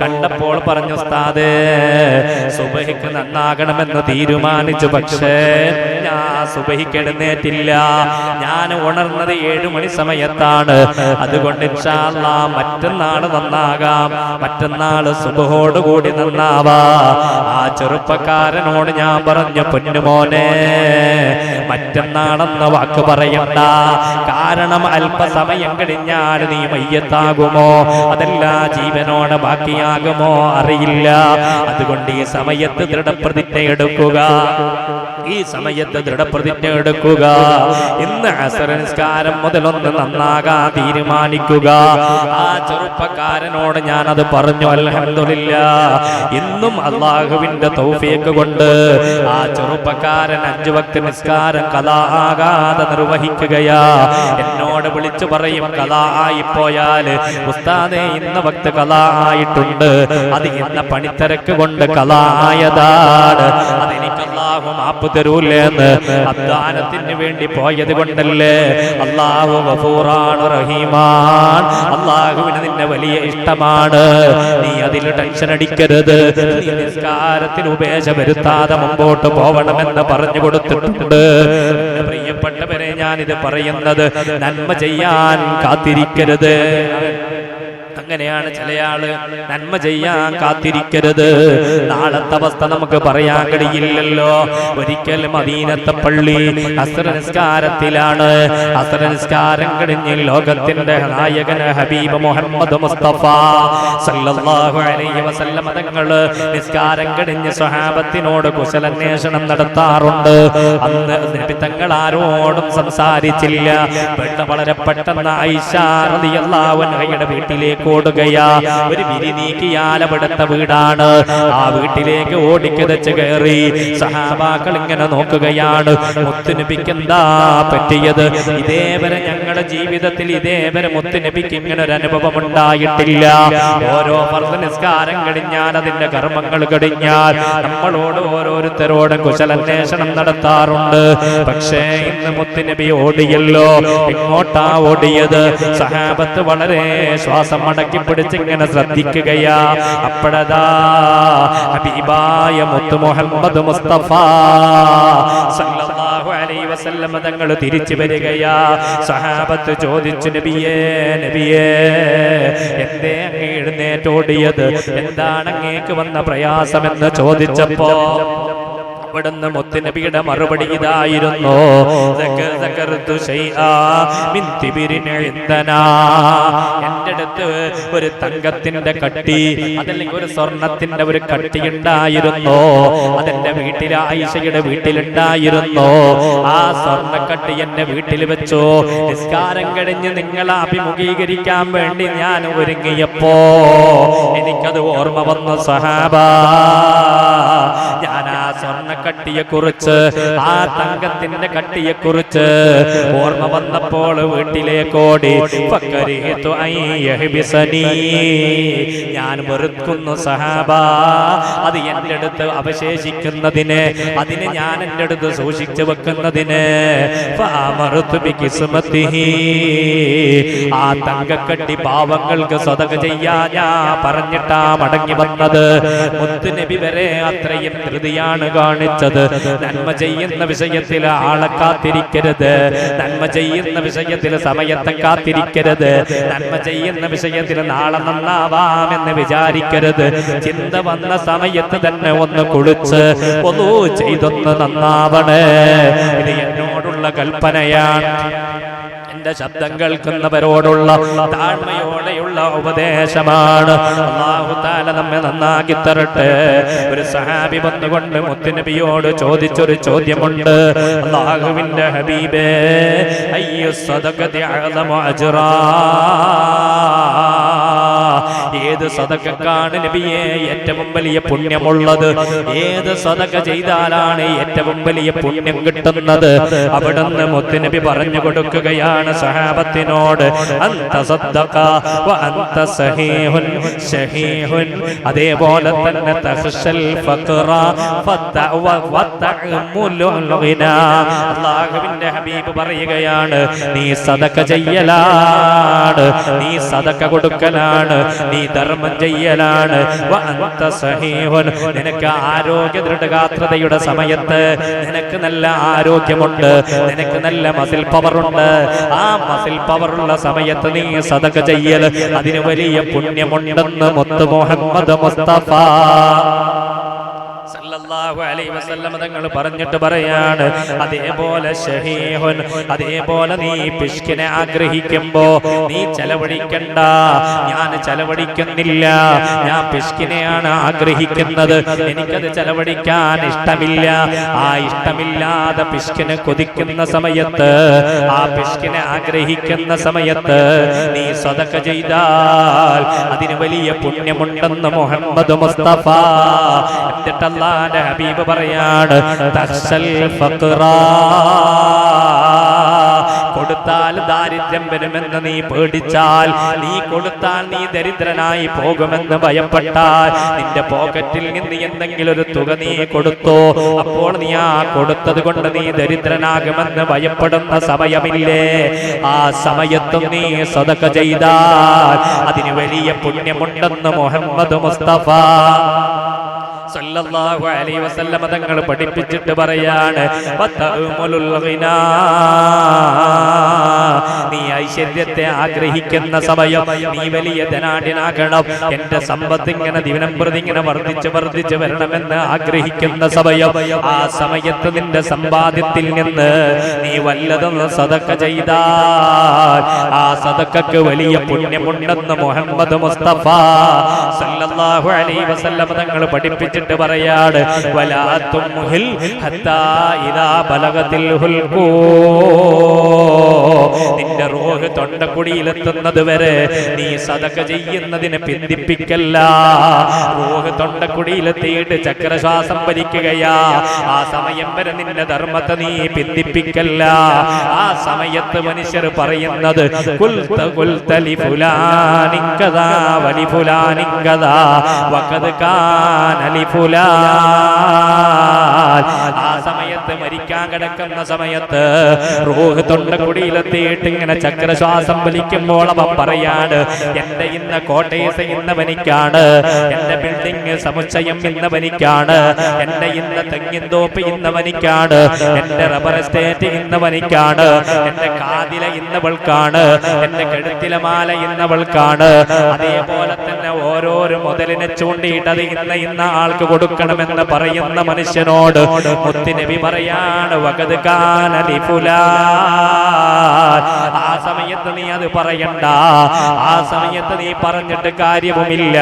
കണ്ടപ്പോൾ പറഞ്ഞു, ഉസ്താദേ സുബ്ഹിക്ക് നന്നാകണമെന്ന് തീരുമാനിച്ചു, പക്ഷേ ഞാൻ സുബ്ഹിക്ക് എഴുന്നേറ്റില്ല. ഞാൻ ഉണർന്നത് 7 മണി സമയത്താണ്. അതുകൊണ്ട് ഇൻഷാ അല്ലാഹ് മറ്റന്നാൾ നന്നാകാം, മറ്റന്നാൾ സുബ്ഹോടുകൂടി നന്നാവാ. ആ ചെറുപ്പക്കാരനോട് ഞാൻ പറഞ്ഞു, പൊന്നുമോനെ മറ്റന്നാളെന്ന വാക്ക് പറയണ്ട. കാരണം അല്പസമയം കഴിഞ്ഞാൽ നീ മയ്യത്താകുമോ, അതല്ല ജീവനോടെ ബാക്കിയാകുമോ അറിയില്ല. അതുകൊണ്ട് ഈ സമയത്ത് ദൃഢപ്രതിജ്ഞ എടുക്കുക, ഈ സമയത്ത് ദൃഢപ്രതിജ്ഞ എടുക്കുക. ഇന്ന് അസ്ർ നിസ്കാരം മുതലൊന്ന് നന്നാകാൻ തീരുമാനിക്കുക. ആ ചെറുപ്പക്കാരനോട് ഞാനത് പറഞ്ഞു. അൽഹംദുലില്ലാഹ്, ഇന്നും അല്ലാഹുവിന്റെ തൗഫീഖ് കൊണ്ട് ആ ചെറുപ്പക്കാരൻ 5 വക്ത് നിസ്കാരം ഖലാ ആകാതെ നിർവഹിക്കുകയാ. എന്നോട് വിളിച്ചു പറയും, ഖലാ ആയിപ്പോയാൽ ഉസ്താദേ ഇന്ന വക്ത് ഖലാ ആയിട്ടുണ്ട്, അത് ഇന്ന പണിത്തിരക്ക് കൊണ്ട് ഖലാ ആയതാണ്, അതെനിക്ക് അല്ലാഹു മാപ്പ് തരൂലെന്ന്. അദ്ദാനത്തിന് വേണ്ടി പോയത് കൊണ്ടല്ലേ. അല്ലാഹു ഗഫൂറാണ്, റഹീമാൻ. അല്ലാഹുവിന് നിന്നെ വലിയ ഇഷ്ടമാണ്. നീ അതിൽ ടെൻഷൻ അടിക്കരുത്. നീ നിസ്കാരത്തിൽ ഉപേക്ഷ വരുത്താതെ മുമ്പോട്ട് പോവണമെന്ന് പറഞ്ഞു കൊടുത്തിട്ടുണ്ട്. പ്രിയപ്പെട്ടവരെ, ഞാനിത് പറയുന്നത് നന്മ ചെയ്യാൻ കാത്തിരിക്കരുത്. അങ്ങനെയാണ് ചിലയാള്, നന്മ ചെയ്യാൻ കാത്തിരിക്കരുത്. നാളത്തെ അവസ്ഥ നമുക്ക് പറയാൻ കഴിയില്ലല്ലോ. ഒരിക്കൽ മദീനത്തെ പള്ളി അസ്ർ നിസ്കാരത്തിലാണ്. അസ്ർ നിസ്കാരം കഴിഞ്ഞ് ലോകത്തിന്റെ നായകൻ ഹബീബ് മുഹമ്മദ് മുസ്തഫ സല്ലല്ലാഹു അലൈഹി വസല്ലം തങ്ങള് നിസ്കാരം കഴിഞ്ഞ് സ്വഹാബത്തിനോട് കുശലാന്വേഷണം നടത്താറുണ്ട്. അന്ന് നബി തങ്ങൾ ആരോടും സംസാരിച്ചില്ല. വളരെ പെട്ടെന്ന് ആയിഷ റളിയല്ലാഹു അൻഹയുടെ വീട്ടിലേക്ക് ഓടുകയാ. ഒരു വിരി നീക്കിയാൽ അവിടുത്തെ വീടാണ്. ആ വീട്ടിലേക്ക് ഓടിക്കതച്ച് കയറി സഹാബാക്കൾ ഇങ്ങനെ നോക്കുകയാണ്. മുത്തുനബിക്ക് എന്താ പറ്റിയത്? ഇതേവരെ ഞങ്ങളുടെ ജീവിതത്തിൽ ഇതേവരെ മുത്തുനബിക്ക് ഇങ്ങനെ ഒരു അനുഭവം ഉണ്ടായിട്ടില്ല. ഓരോ ഫർദ് നിസ്കാരം കഴിഞ്ഞാൽ, അതിന്റെ കർമ്മങ്ങൾ കഴിഞ്ഞാൽ നമ്മളോട് ഓരോരുത്തരോടും കുശലാന്വേഷണം നടത്താറുണ്ട്. പക്ഷേ ഇന്ന് മുത്തുനബി ഓടിയല്ലോ. ഇങ്ങോട്ടാ ഓടിയത്? സഹാബത്ത് വളരെ ശ്വാസം മടക്കി പിടിച്ച് ഇങ്ങനെ ശ്രദ്ധിക്കുകയാ. അപ്പോഴതാ ഹബീബായ മുത്ത് മുഹമ്മദ് മുസ്തഫ സല്ലല്ലാഹു അലൈഹി വസല്ലം തങ്ങൾ തിരിച്ചു വരികയാ. സഹാബത്ത് ചോദിച്ചു, നബിയേ നബിയേ എന്തേ അങ്ങ് എഴുന്നേറ്റോടിയത്? എന്താണ് അങ്ങേക്ക് വന്ന പ്രയാസമെന്ന് ചോദിച്ചപ്പോ അവിടുന്ന് മുത്തുനബിയുടെ മറുപടി ഇതായിരുന്നു, എന്റെ അടുത്ത് ഒരു തങ്കത്തിന്റെ കട്ടി, അതല്ലെങ്കിൽ ഒരു സ്വർണത്തിന്റെ ഒരു കട്ടി ഉണ്ടായിരുന്നു. അതെന്റെ വീട്ടിൽ, ആയിഷയുടെ വീട്ടിലുണ്ടായിരുന്നു. ആ സ്വർണ്ണക്കട്ടി എന്റെ വീട്ടിൽ വെച്ചു. നിസ്കാരം കഴിഞ്ഞ് നിങ്ങളെ അഭിമുഖീകരിക്കാൻ വേണ്ടി ഞാൻ ഒരുങ്ങിയപ്പോ എനിക്കത് ഓർമ്മ വന്നു. സഹാബാ, ഞാൻ ആ സ്വർണ്ണക്കട്ടിയെ കുറിച്ച്, ആ തങ്കത്തിന്റെ കട്ടിയെ കുറിച്ച് ഓർമ്മ വന്നപ്പോൾ വീട്ടിലേക്ക് ഓടി. ഞാൻ വെറുക്കുന്നു സഹാബാ, അത് എന്റെ അടുത്ത് അവശേഷിക്കുന്നതിന്, അതിനെ ഞാൻ എന്റെ അടുത്ത് സൂക്ഷിച്ചു വെക്കുന്നതിന്. ആ തങ്കക്കട്ടി പാവങ്ങൾക്ക് സ്വതക ചെയ്യാൻ ഞാൻ പറഞ്ഞിട്ടാ മടങ്ങി വന്നത്. മുത്തുനബി വരെ അത്രയും ധൃതിയാണ് കാണിച്ചത്. നന്മ ചെയ്യുന്ന വിഷയത്തിൽ ആളെ കാത്തിരിക്കരുത്, നന്മ ചെയ്യുന്ന വിഷയത്തിൽ സമയത്തെ കാത്തിരിക്കരുത്, നന്മ ചെയ്യുന്ന വിഷയത്തിൽ നാളെ നന്നാവാമെന്ന് വിചാരിക്കരുത്. ചിന്ത വന്ന സമയത്ത് തന്നെ ഒന്ന് കുളിച്ച് ഒന്നു ചെയ്തൊന്ന് നന്നാവണേ. ഇത് എന്നോടുള്ള കൽപ്പനയാണ്. എന്റെ ശബ്ദം കേൾക്കുന്നവരോടുള്ള താഴ്മയോടെയുള്ള ഉപദേശമാണ്. അല്ലാഹു തആല നമ്മെ നന്നാക്കി തരട്ടെ. ഒരു സഹാബി വന്നുകൊണ്ട് മുത്തുനബിയോട് ചോദിച്ചൊരു ചോദ്യമുണ്ട്. അല്ലാഹുവിന്റെ ഹബീബേ, അയ്യു സദഖതി അഅ്ലമു അജ്റാ, ഏത് സദഖക്കാണ് നബിയെ ഏറ്റവും വലിയ പുണ്യമുള്ളത്? ഏത് സദഖ ചെയ്താലാണ് ഏറ്റവും വലിയ പുണ്യം കിട്ടുന്നത്? അവിടുന്ന് മുത്തുനബി പറഞ്ഞു കൊടുക്കുകയാണ് സഹാബത്തിനോട്, അന്ത സദ്ദഖ വ അന്ത സഹീഹുൻ ശഹീഹുൻ. അതേപോലെ തന്നെ തഖ്ശൽ ഫഖറ അല്ലാഹുവിന്റെ ഹബീബ് പറയുകയാണ്, നീ സദഖ ചെയ്യലാണ്, നീ സദഖ കൊടുക്കലാണ്, നീ ധർമ്മം ചെയ്യലാണ്. വ അന്ത സഹീഹുൻ, നിനക്ക് ആരോഗ്യ ദൃഢഗാത്രതയുടെ സമയത്ത് നിനക്ക് നല്ല ആരോഗ്യമുണ്ട്, നിനക്ക് നല്ല മസിൽ പവറുണ്ട്. ആ മസിൽ പവറുള്ള സമയത്ത് നീ സദഖ ചെയ്യൽ, അതിന് വലിയ പുണ്യമുണ്ടെന്ന് മുത്ത് മുഹമ്മദ് മുസ്തഫ സല്ലല്ലാഹു അലൈഹി വസല്ലം തങ്ങൾ പറഞ്ഞിട്ട് പറയാണ്, അതേപോലെ ശഹീഹുൻ, അതേപോലെ നീ പിശ്കിനെ ആഗ്രഹിക്കുമ്പോ നീ ചെലവഴിക്കണ്ട. ഞാൻ ചെലവഴിക്കുന്നില്ല, ഞാൻ പിശ്കിനെയാണ് ആഗ്രഹിക്കുന്നത്, എനിക്കത് ചെലവഴിക്കാൻ ഇഷ്ടമില്ല. ആ ഇഷ്ടമില്ലാതെ പിശ്കിനെ കൊതിക്കുന്ന സമയത്ത്, ആ പിശ്കിനെ ആഗ്രഹിക്കുന്ന സമയത്ത് നീ സദഖ ചെയ്താൽ അതിന് വലിയ പുണ്യമുണ്ടെന്ന് മുഹമ്മദ് മുസ്തഫ. എന്നിട്ട് അല്ലാഹുവിന്റെ ഹബീബ് പറയാണ്, തഖ്ശൽ ഫഖറ, കൊടുത്താൽ ദാരിദ്ര്യം വരുമെന്ന് നീ പേടിച്ചാൽ, നീ കൊടുത്താൽ നീ ദരിദ്രനായി പോകുമെന്ന് ഭയപ്പെട്ടാൽ, നിന്റെ പോക്കറ്റിൽ നിന്ന് എന്തെങ്കിലും ഒരു തുക നീ കൊടുത്തോ, അപ്പോൾ നീ ആ കൊടുത്തത് കൊണ്ട് നീ ദരിദ്രനാകുമെന്ന് ഭയപ്പെടുന്ന സമയമില്ലേ, ആ സമയത്തും നീ സദഖ ചെയ്താൽ അതിന് വലിയ പുണ്യമുണ്ടെന്ന് മുഹമ്മദ് മുസ്തഫ സല്ലല്ലാഹു അലൈഹി വസല്ലം തങ്ങൾ പഠിപ്പിച്ചിട്ട് പറയാണ്, വതഅമുലുൽ ഗിനാ, നീ ഐശ്വര്യത്തെ ആഗ്രഹിക്കുന്ന സമയം, നീ വലിയ ധനാഢ്യനാകണം, എന്റെ സമ്പത്ത് ഇങ്ങനെ ദിനം പ്രതി ഇങ്ങനെ വർദ്ധിച്ച് വർദ്ധിച്ച് വരണമെന്ന് ആഗ്രഹിക്കുന്ന സമയം, ആ സമയത്ത് നിന്റെ സമ്പാദ്യത്തിൽ നിന്ന് നീ വല്ലതും സദഖ ചെയ്താൽ ആ സദഖക്ക് വലിയ പുണ്യമുണ്ടെന്ന് മുഹമ്മദ് മുസ്തഫ സല്ലല്ലാഹു അലൈഹി വസല്ലം തങ്ങൾ പഠിപ്പിച്ചിട്ട് പറയാണ്, വലാ തുംഹിൽ ഹത്താ ഇദാ ബലഗതിൽ ഹുൽഖൂ, നിന്റെ റൂഹ് തൊണ്ടക്കുടിയിലെത്തുന്നത് വരെ നീ സദഖ ചെയ്യുന്നതിനെ പിന്തിപ്പിക്കല്ല. റൂഹ് തൊണ്ടക്കുടിയിലെത്തിയിട്ട് ചക്രശ്വാസം വലിക്കുകയാ, ആ സമയം വരെ നിന്റെ ധർമ്മത്തെ നീ പിന്തിപ്പിക്കല്ല. ആ സമയത്ത് മനുഷ്യർ പറയുന്നത്, ഖുൽത ഖുൽത ലിഫുലാനിൻ കദാ വലിഫുലാനിൻ കദാ വഖദ് കാന ലിഫുലാൻ. ആ സമയത്ത് മരിക്കാൻ കിടക്കുന്ന സമയത്ത് റൂഹ് തൊണ്ടക്കുടിയിലെത്തിയിട്ട് ഇങ്ങനെ ചക്രശ്വാസം വലിക്കുമ്പോൾ അവൻ പറയാണ്, എന്റെ ഇന്ന കോട്ടേഴ്സ് ഇന്നവനിക്കാണ്, എന്റെ ബിൽഡിംഗ് സമുച്ചയം ഇന്നവനിക്കാണ്, എന്റെ ഇന്ന തെങ്ങിൻതോപ്പ് ഇന്നവനിക്കാണ്, എന്റെ റബ്ബർ എസ്റ്റേറ്റ് ഇന്നവനിക്കാണ്, എന്റെ കാതില ഇന്നവൾക്കാണ്, എന്റെ കഴുത്തിലെ മാല ഇന്നവൾക്കാണ്. അതേപോലെ തന്നെ ഓരോരോ മുതലിനെ ചൂണ്ടിയിട്ടത് ഇന്ന ആൾക്ക് കൊടുക്കണമെന്ന് പറയുന്ന മനുഷ്യനോട് മുത്തുനബി പറയാണ്, വഖദ് കാന ലിഫുലാൻ. ആ സമയത്ത് നീ അത് പറയണ്ട, ആ സമയത്ത് നീ പറഞ്ഞിട്ട് കാര്യവുമില്ല.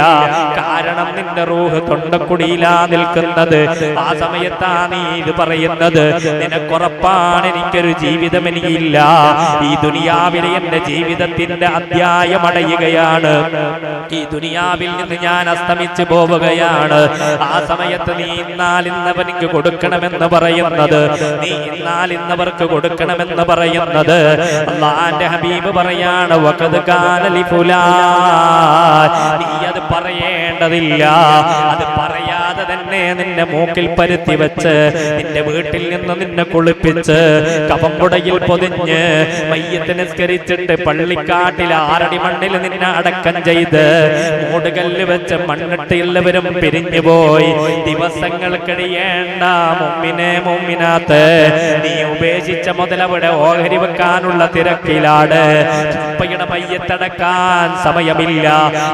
കാരണം നിന്റെ റൂഹ് തൊണ്ടക്കുടിയിലാ നിൽക്കുന്നത്. ആ സമയത്താ നീ ഇത് പറയുന്നത്. നിനക്കുറപ്പാണ് എനിക്കൊരു ജീവിതം എനിക്കില്ല, ഈ ദുനിയാവിലെ എന്റെ ജീവിതത്തിന്റെ അധ്യായം അടയുകയാണ്, ഈ ദുനിയാവിൽ നിന്ന് ഞാൻ അസ്തമിച്ചു പോവുകയാണ്. ആ സമയത്ത് നീ ഇന്നാൽ ഇന്നവനിക്ക് കൊടുക്കണമെന്ന് പറയുന്നത്, നീ ഇന്നാൽ ഇന്നവർക്ക് കൊടുക്കണമെന്ന് പറയുന്നത്, അല്ലാഹുവിന്റെ ഹബീബ് പറയാണ്, വഖദ് കാന ലിഫുലാൻ. നീ അത് പറയേണ്ടതില്ല, അത് പറയാതെ തന്നെ നിന്റെ മൂക്കിൽ പരുത്തി വെച്ച്, നിന്റെ വീട്ടിൽ നിന്ന് നിന്നെ കുളിപ്പിച്ച്, കഫംകുടയിൽ പൊതിഞ്ഞ്, മയ്യത്ത് നിസ്കരിച്ചിട്ട് പള്ളിക്കാട്ടിൽ 6 അടി മണ്ണിൽ നിന്നെ അടക്കം ചെയ്ത്, മൂടുകല്ല് വെച്ച് മണ്ണിട്ട് എല്ലാവരും പിരിഞ്ഞുപോയി. ദിവസങ്ങൾ കഴിയേണ്ട മുഅ്മിനേ മുഅ്മിനാത്ത്, നീ ഉപേക്ഷിച്ച മുതലവിടെ ഓഹരി വെക്കാനുള്ള തിരക്കിലാണ്. ഉപ്പയുടെ മയ്യത്തടക്കാൻ സമയമില്ല.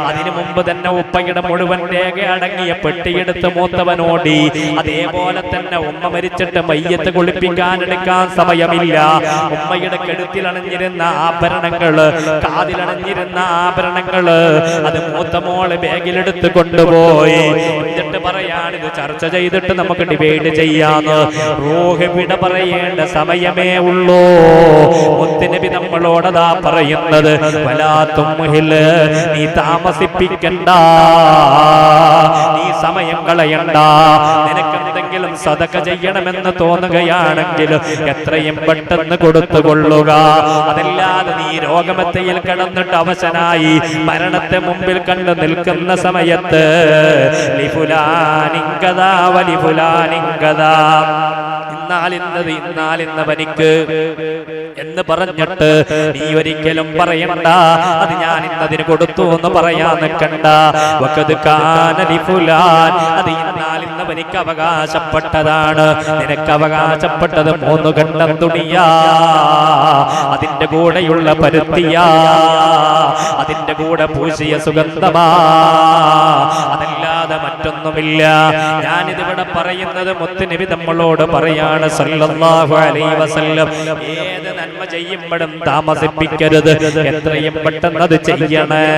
അതിനു മുമ്പ് തന്നെ ഉപ്പയുടെ മുഴുവൻ രേഖ അടങ്ങിയ പെട്ടിയെടുത്ത് മൂത്ത മൂത്തവനോടി. അതേപോലെ തന്നെ ഉമ്മ മരിച്ചിട്ട് മയ്യത്ത് കുളിപ്പിക്കാൻ എടുക്കാൻ സമയമില്ല. ഉമ്മയുടെ കഴുത്തിലണിഞ്ഞിരുന്ന ആഭരണങ്ങള്, കാതിലണിഞ്ഞിരുന്ന ആഭരണങ്ങള് അത് മൂത്ത മോള് ബാഗിലെടുത്ത് കൊണ്ടുപോയി. എന്നിട്ട് പറയാണ്, ഇത് ചർച്ച ചെയ്തിട്ട് നമുക്ക് ഡിബേറ്റ് ചെയ്യാന്ന്. റൂഹ് വിട പറയേണ്ട സമയമേ ഉള്ളൂ. മുത്തുനബി നമ്മളോടതാ പറയുന്നത്, വലാത്തുംഹില്, നീ താമസിപ്പിക്കണ്ട, നീ സമയം കളയണ്ട. നിനക്കെന്തെങ്കിലും സദഖ ചെയ്യണമെന്ന് തോന്നുകയാണെങ്കിൽ എത്രയും പെട്ടെന്ന് കൊടുത്തുകൊള്ളുക. അതല്ലാതെ നീ രോഗമെത്തയിൽ കിടന്നിട്ട് അവശനായി മരണത്തെ മുമ്പിൽ കണ്ടു നിൽക്കുന്ന സമയത്ത് ലിഫുലാനിങ്കദാ വലിഫുലാനിങ്കദാ, ഇന്നാലിന്ന പനിക്ക് എന്ന് പറഞ്ഞിട്ട് നീ ഒരിക്കലും പറയണ്ട അത് ഞാൻ ഇന്നതിന് കൊടുത്തു എന്ന് പറയാൻ നിൽക്കണ്ട. വഖദ് കാന ലിഫുലാൻ, അത് ഇന്നാലിന്ന പനിക്ക് അവകാശപ്പെട്ടതാണ്. നിനക്ക് അവകാശപ്പെട്ടത് 3 ഖണ്ഡം തുണിയാ, അതിന്റെ കൂടെയുള്ള പരുത്തിയാ, അതിന്റെ കൂടെ പൂശിയ സുഗന്ധമാ, അതല്ലാതെ മറ്റൊന്നുമില്ല. ഞാനിതിവിടെ പറയുന്നത് മുത്തുനബി നമ്മളോട് പറയാണ് സല്ലല്ലാഹു അലൈഹി വസല്ലം, ഏത് നന്മ ചെയ്യുമ്പോഴും താമസിപ്പിക്കരുത്, എത്രയും പെട്ടെന്ന് അത് ചെയ്യണേ.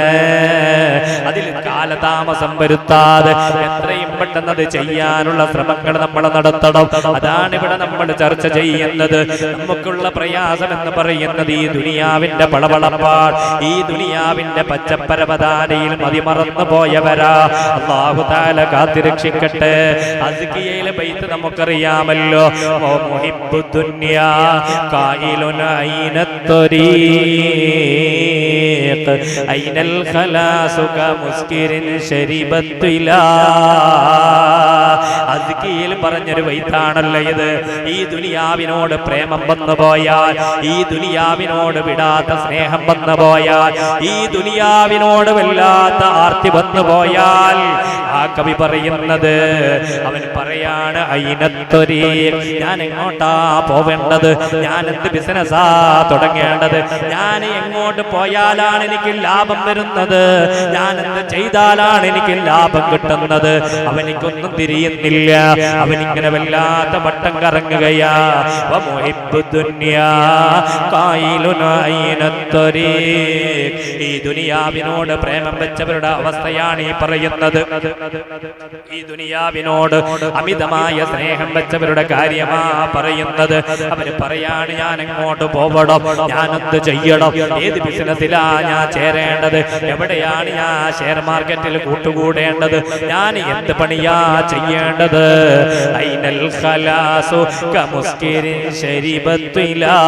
അതിൽ കാലതാമസം വരുത്താതെ എത്രയും പെട്ടെന്ന് അത് ചെയ്യാനുള്ള ശ്രമങ്ങൾ നമ്മൾ നടത്തണം. അതാണ് ഇവിടെ നമ്മൾ ചർച്ച ചെയ്യുന്നത്. നമുക്കുള്ള പ്രയാസം എന്ന് പറയുന്നത് ഈ ദുനിയാവിന്റെ പളപളപ്പാട്, ഈ ദുനിയാവിന്റെ പച്ചപ്പരപതാനയിൽ മതിമറന്നു പോയവരാ. അല്ലാഹു തആല കാത്തിരക്ഷിക്കട്ടെ. അസ്കിയയിലെ ബൈത്ത് നമുക്കറിയാമല്ലോ, ഓ മുഹിബ്ബു ദുനിയാ ഖായിലുൻ ഐനത്തൊരീഖ് ഐനൽ ഖലാസു കമുസ്കിരിൻ ശരിബത്തുലാ. അസ്കിയയിൽ പറഞ്ഞൊരു ബൈത്താണല്ലോ ഇത്. ഈ ദുനിയാവിനോട് പ്രേമം വന്നു പോയാൽ, ഈ ദുനിയാവിനോട് വിടാത്ത സ്നേഹം വന്നു പോയാൽ, ഈ ദുനിയാവിനോട് വല്ലാത്ത ആർത്തി വന്നു പോയാൽ, ആ കവി പറയുന്നത്, അവൻ പറയാണ്, ഐനത്തൊരീഖ്, ഞാൻ എങ്ങോട്ടാ പോവേണ്ടത്, ഞാൻ എന്ത് ബിസിനസ്സാ തുടങ്ങേണ്ടത്, ഞാൻ എങ്ങോട്ട് പോയാലാണ് എനിക്ക് ലാഭം വരുന്നത്, ഞാൻ എന്ത് ചെയ്താലാണ് എനിക്ക് ലാഭം കിട്ടുന്നത്, അവനിക്കൊന്നും തിരിയുന്നില്ല. അവനിങ്ങനെ വല്ലാത്ത വട്ടം കറങ്ങുകയാ. വമുഹിബ്ബു ദുനിയാ ഖായിലുൻ ഐനത്തൊരീഖ്, ഈ ദുനിയാവിനോട് പ്രേമം വെച്ചവരുടെ അവസ്ഥയാണ് ഈ പറയുന്നത്. ഈ ദുനിയാവിനോട് അമിതമായ സ്നേഹം വെച്ചവരുടെ കാര്യമാ പറയുന്നത്. അവര് പറയാണ്, ഞാൻ എങ്ങോട്ട് പോവണം, ഞാൻ എന്ത് ചെയ്യണം, ഏത് ബിസിനസ്സിലാ ഞാൻ ചേരേണ്ടത്, എവിടെയാണ് ഞാൻ ഷെയർ മാർക്കറ്റിൽ കൂട്ടുകൂടേണ്ടത്, ഞാൻ എന്ത് പണിയാ ചെയ്യേണ്ടത്. ഐനൽ ഖലാസു കമുസ്കിരിൻ ശരിബത്തുലാ,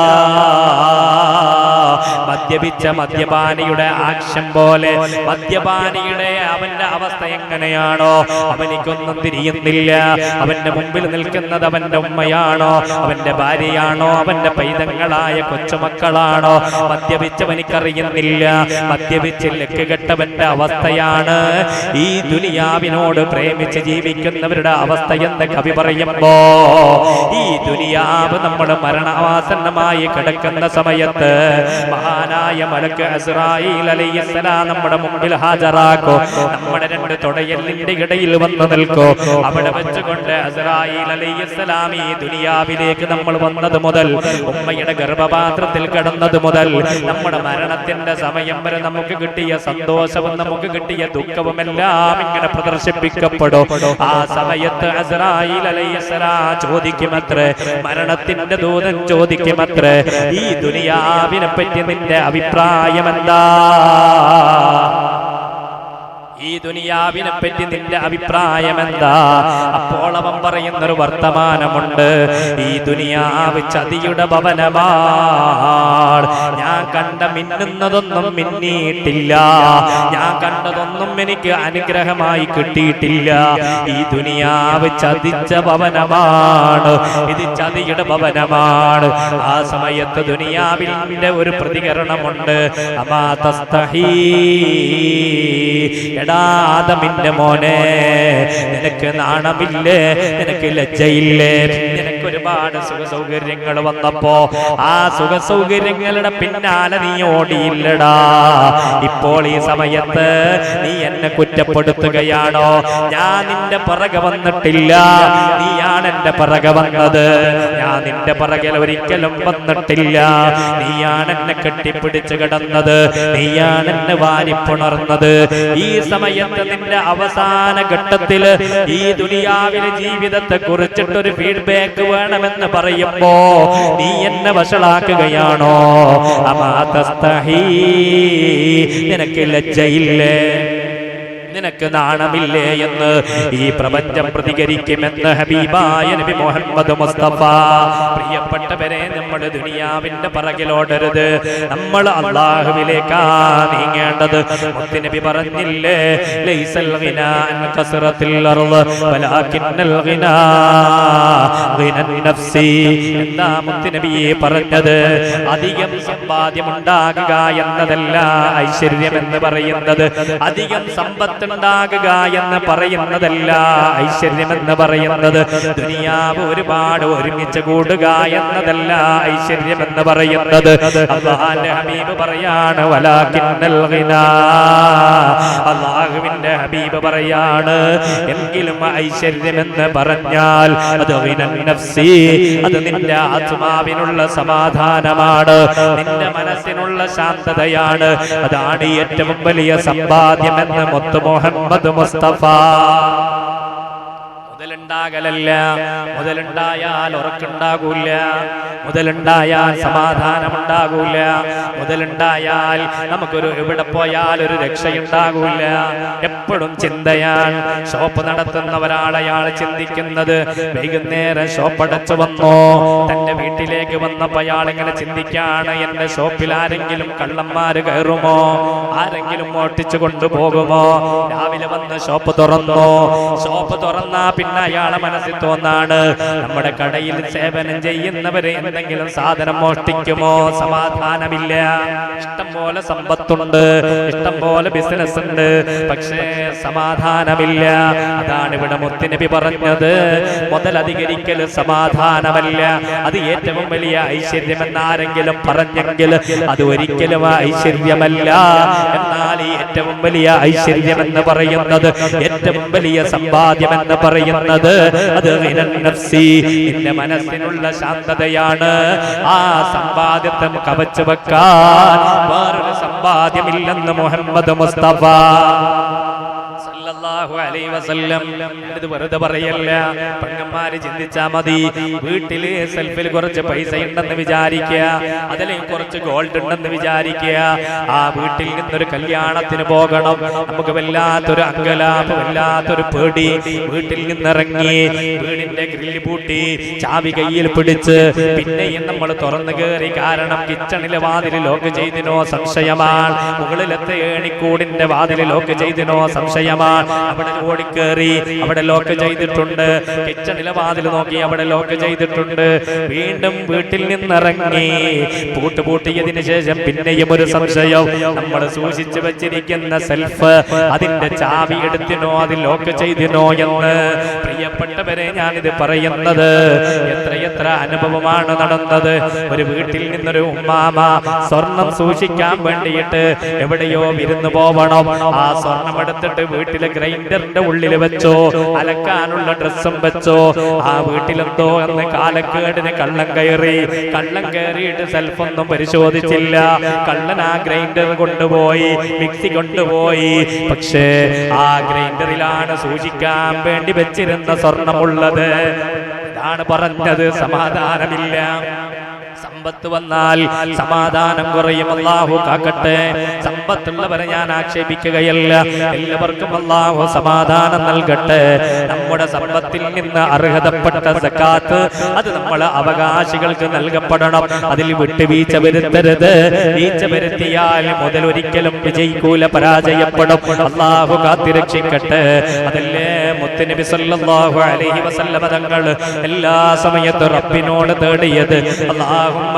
മദ്യപിച്ച മദ്യപാനിയുടെ ആക്ഷം പോലെ, മദ്യപാനിയുടെ അവന്റെ അവസ്ഥ എങ്ങനെയാണോ, അവനിക്കൊന്നും തിരിയുന്നില്ല. അവന്റെ മുമ്പിൽ നിൽക്കുന്നത് അവന്റെ ഉമ്മയാണോ, അവന്റെ ഭാര്യയാണോ, അവന്റെ പൈതങ്ങളായ കൊച്ചുമക്കളാണോ, മദ്യപിച്ചവനിക്കറിയുന്നില്ല. മദ്യപിച്ച് ലക്കുകെട്ടവന്റെ അവസ്ഥയാണ് ഈ ദുനിയാവിനോട് പ്രേമിച്ച് ജീവിക്കുന്നവരുടെ അവസ്ഥ എന്ന് കവി പറയുമ്പോ, ഈ ദുനിയാവ് നമ്മൾ മരണാസന്നമായി കിടക്കുന്ന സമയത്ത് മഹാനായ മലക്ക് അസ്രായീൽ അലൈഹിസ്സലാം നമ്മുടെ മുമ്പിൽ ഹാജരാക്കോ. നമ്മുടെ 2 തുടയലിന്റെ ഇടയിൽ വന്നു നിൽക്കോ. അവിടെ വെച്ചുകൊണ്ട് അസ്രായീൽ അലൈഹിസ്സലാം ഈ ദുനിയാവിലേക്ക് നമ്മൾ വന്നത് മുതൽ, ഉമ്മയുടെ ഗർഭപാത്രത്തിൽ കിടന്നത് മുതൽ, നമ്മുടെ മരണത്തിന്റെ സമയം വരെ നമുക്ക് കിട്ടിയ സന്തോഷവും നമുക്ക് കിട്ടിയ ദുഃഖവും എല്ലാം ഇങ്ങനെ പ്രദർശിപ്പിക്കപ്പെടും. ആ സമയത്ത് അസ്രായീൽ അലൈഹിസ്സലാം ചോദിക്കുമത്രേ, മരണത്തിന്റെ ദൂതൻ ചോദിക്കുമത്രേ, ഈ ദുനിയാവിനെ പറ്റി നിന്റെ അഭിപ്രായം എന്താ, ഈ ദുനിയാവിനെ പറ്റി നിന്റെ അഭിപ്രായം എന്താ? അപ്പോൾ അവൻ പറയുന്നൊരു വർത്തമാനമുണ്ട്, ഈ ദുനിയാവ് ചതിയുടെ ഭവനമാണ്. ഞാൻ കണ്ട മിന്നുന്നതൊന്നും മിന്നിയിട്ടില്ല, ഞാൻ കണ്ടതൊന്നും എനിക്ക് അനുഗ്രഹമായി കിട്ടിയിട്ടില്ല. ഈ ദുനിയാവ് ചതിച്ച ഭവനമാണ്, ഇത് ചതിയുടെ ഭവനമാണ്. ആ സമയത്ത് ദുനിയാവിന്റെ ഒരു പ്രതികരണമുണ്ട്, അമാ തസ്തഹീ, ആദമിന്റെ മോനെ, നിനക്ക് നാണമില്ലേ, നിനക്ക് ലജ്ജയില്ലേ, നിനക്ക് നിനക്ക് ഒരുപാട് സുഖസൗകര്യങ്ങൾ വന്നപ്പോ ആ സുഖസൗകര്യങ്ങളുടെ പിന്നാലെ നീ ഓടിയില്ലടാ. ഇപ്പോൾ ഈ സമയത്ത് നീ എന്നെ കുറ്റപ്പെടുത്തുകയാണോ? ഞാൻ നിന്റെ പിറകെ വന്നിട്ടില്ല, നീയാണ് എന്റെ പിറകെ വന്നത്. ഞാൻ നിന്റെ പിറകിൽ ഒരിക്കലും വന്നിട്ടില്ല. നീയാണ് എന്നെ കെട്ടിപ്പിടിച്ച് കിടന്നത്, നീയാണ് എന്നെ വാരിപ്പുണർന്നത്. ഈ സമയത്ത് നിന്റെ അവസാന ഘട്ടത്തിൽ ഈ ദുനിയാവിലെ ജീവിതത്തെ കുറിച്ചിട്ടൊരു ഫീഡ്ബാക്ക് വേണമെന്ന് പറയുമ്പോ നീ എന്നെ വഷളാക്കുകയാണോ? അമാ തസ്തഹീ, നിനക്ക് ലജ്ജയില്ലേ, നിനക്ക് നാണമില്ലേ എന്ന് ഈ പ്രപഞ്ചം പ്രതികരിക്കുമെന്ന് ഹബീബായ നബി മുഹമ്മദ് മുസ്തഫ. പ്രിയപ്പെട്ടവരെ, നമ്മൾ ദുനിയാവിന്റെ പിറകിലോടരുത്, നമ്മൾ അല്ലാഹുവിലേക്കാ നീങ്ങേണ്ടത്. മുത്തുനബി പറഞ്ഞില്ലേ, ലൈസൽ ഗിനാ അൻ കസ്റത്തിൽ അർള് വലാകിന്നൽ ഗിനാ ഗിനൻ നഫ്സി. എന്താ മുത്തുനബിയെ പറഞ്ഞത്? അധികം സമ്പാദ്യം ഉണ്ടാകുക എന്നതല്ല ഐശ്വര്യം എന്ന് പറയുന്നത്, അധികം സമ്പത്ത് ഉണ്ടാകുക എന്ന് പറയുന്നതല്ല ഐശ്വര്യം എന്ന് പറയുന്നത്, ദുനിയാവ് ഒരുപാട് ഒരുമിച്ച് കൂടുക എന്നതല്ല ഐശ്വര്യം എന്ന് പറയുന്നത്. അല്ലാഹുവിന്റെ ഹബീബ് പറയാണ് വലാകിന്നൽ ഗിനാ, അല്ലാഹുവിന്റെ ഹബീബ് പറയാണ് എങ്കിലും ഐശ്വര്യം എന്ന് പറഞ്ഞാൽ അത് ഗിനൻ നഫ്സി, അത് നിന്റെ ആത്മാവിനുള്ള സമാധാനമാണ്, നിന്റെ മനസ്സിനുള്ള ശാന്തതയാണ്. അതാണ് ഏറ്റവും വലിയ സമ്പാദ്യം എന്ന് മുത്ത് മുഹമ്മദ് മുസ്തഫ. മുതലുണ്ടാകലല്ല, മുതലുണ്ടായാൽ ഉറക്കുണ്ടാകൂല, മുതലുണ്ടായാൽ സമാധാനം ഉണ്ടാകൂല, മുതലുണ്ടായാൽ നമുക്കൊരു എവിടെ പോയാൽ ഒരു രക്ഷയുണ്ടാകൂല. എപ്പോഴും ചിന്തയാണ്. ഷോപ്പ് നടത്തുന്ന ഒരാളയാൾ ചിന്തിക്കുന്നത് വൈകുന്നേരം ഷോപ്പ് അടച്ചു വന്നോ, തന്റെ വീട്ടിലേക്ക് വന്നപ്പോ അയാൾ ഇങ്ങനെ ചിന്തിക്കാണ്, എന്റെ ഷോപ്പിൽ ആരെങ്കിലും കള്ളന്മാര് കയറുമോ, ആരെങ്കിലും മോഷ്ടിച്ചു കൊണ്ടുപോകുമോ. രാവിലെ വന്ന് ഷോപ്പ് തുറന്നോ, ഷോപ്പ് തുറന്നാ പിന്നെ അയാളെ മനസ്സിൽ തോന്നാണ്, നമ്മുടെ കടയിൽ സേവനം ചെയ്യുന്നവര് എന്തെങ്കിലും സാധനം മോഷ്ടിക്കുമോ. സമാധാനമില്ല. ഇഷ്ടം പോലെ സമ്പത്തുണ്ട്, ഇഷ്ടം പോലെ ബിസിനസ് ഉണ്ട്, പക്ഷേ സമാധാനമില്ല. അതാണ് ഇവിടെ മുത്തുനബി പറഞ്ഞത്, മുതലധികരിക്കൽ സമാധാനമല്ല, അത് ഏറ്റവും വലിയ ഐശ്വര്യമെന്ന് ആരെങ്കിലും പറഞ്ഞെങ്കിൽ അത് ഒരിക്കലും ഐശ്വര്യമല്ല. എന്നാൽ ഈ ഏറ്റവും വലിയ ഐശ്വര്യമെന്ന് പറയുന്നത്, ഏറ്റവും വലിയ സമ്പാദ്യമെന്ന് പറയുന്നത് അത് ഗിനൻ നഫ്സി, നിന്റെ മനസ്സിനുള്ള ശാന്തതയാണ്. ആ സമ്പാദ്യത്തെ കവച്ചു വെക്കാൻ വേറൊരു സമ്പാദ്യമില്ലെന്ന് മുഹമ്മദ് മുസ്തഫ സല്ലല്ലാഹു അലൈഹി വസല്ലം. ഇത് വെറുതെ പറയല്ല, പെങ്ങന്മാര് ചിന്തിച്ചാ മതി. വീട്ടില് സെൽഫിൽ കുറച്ച് പൈസ ഉണ്ടെന്ന് വിചാരിക്കുക, അതിലേക്ക് കുറച്ച് ഗോൾഡ് ഉണ്ടെന്ന് വിചാരിക്കുക. ആ വീട്ടിൽ നിന്നൊരു കല്യാണത്തിന് പോകണം, നമുക്ക് വല്ലാത്തൊരു അങ്കലാപ്പ്, വല്ലാത്തൊരു പേടി. വീട്ടിൽ നിന്നിറങ്ങി വീടിന്റെ ഗ്രില്ല് പൂട്ടി ചാവി കയ്യിൽ പിടിച്ച് പിന്നെയും നമ്മൾ തുറന്നു കയറി. കാരണം കിച്ചണിലെ വാതിൽ ലോക്ക് ചെയ്തിനോ സംശയമാണ്, മുകളിലത്തെ ഏണിക്കൂടിന്റെ വാതിൽ ലോക്ക് ചെയ്തിനോ സംശയമാണ്. അവിടെ ഓടിക്കേറി, അവിടെ ലോക്ക് ചെയ്തിട്ടുണ്ട്. കിച്ചണിലെ വാതിൽ നോക്കി, അവിടെ ലോക്ക് ചെയ്തിട്ടുണ്ട്. വീണ്ടും വീട്ടിൽ നിന്നിറങ്ങി പൂട്ടിയതിനു ശേഷം പിന്നെയും ഒരു സംശയം, നമ്മൾ സൂക്ഷിച്ചു വെച്ചിരിക്കുന്ന സെൽഫ് അതിന്റെ ചാവി എടുത്തിനോ, അതിൽ ലോക്ക് ചെയ്തിനോ എന്ന്. പ്രിയപ്പെട്ടവരെ, ഞാനിത് പറയുന്നത് എത്രയെത്ര അനുഭവമാണ് നടന്നത്. ഒരു വീട്ടിൽ നിന്നൊരു ഉമ്മാമ സ്വർണം സൂക്ഷിക്കാൻ വേണ്ടിയിട്ട് എവിടെയോ വിരുന്ന് പോവണം. ആ സ്വർണം എടുത്തിട്ട് വീട്ടിലെ ഗ്രൈൻഡറിന്റെ ഉള്ളിൽ വെച്ചോ, അലക്കാനുള്ള ഡ്രസ്സും വെച്ചോ. ആ വീട്ടിലെന്തോ എന്ന് കാലക്കേടിന് കള്ളം കയറിയിട്ട് സെൽഫൊന്നും പരിശോധിച്ചില്ല. കള്ളൻ ആ ഗ്രൈൻഡർ കൊണ്ടുപോയി, മിക്സി കൊണ്ടുപോയി. പക്ഷേ ആ ഗ്രൈൻഡറിലാണ് സൂക്ഷിക്കാൻ വേണ്ടി വെച്ചിരുന്ന സ്വർണമുള്ളത്. ഇതാണ് പറഞ്ഞത്, സമാധാനമില്ല. സമ്പത്ത് വന്നാൽ സമാധാനം കുറയും. അല്ലാഹു കാക്കട്ടെ. സമ്പത്തുള്ളവരെ ഞാൻ ആക്ഷേപിക്കുകയല്ല, എല്ലാവർക്കും അല്ലാഹു സമാധാനം നൽകട്ടെ. നമ്മുടെ സമ്പത്തിൽ നിന്ന് അർഹതപ്പെട്ട സക്കാത്ത് അത് നമ്മളെ അവകാശികൾക്ക് നൽകപ്പെടണം. അതിൽ വിട്ടുവീഴ്ച വരുത്തരുത്. വീഴ്ച വരുത്തിയാൽ മുതൽ ഒരിക്കലും വിജയിക്കൂല, പരാജയപ്പെടും. അല്ലാഹു കാത്തിരക്ഷിക്കട്ടെ. അതല്ലേ മുത്തുനബി സല്ലല്ലാഹു അലൈഹി വസല്ലം തങ്ങൾ എല്ലാ സമയത്തും റബ്ബിനോട് തേടിയത്, അല്ലാഹുമ്മ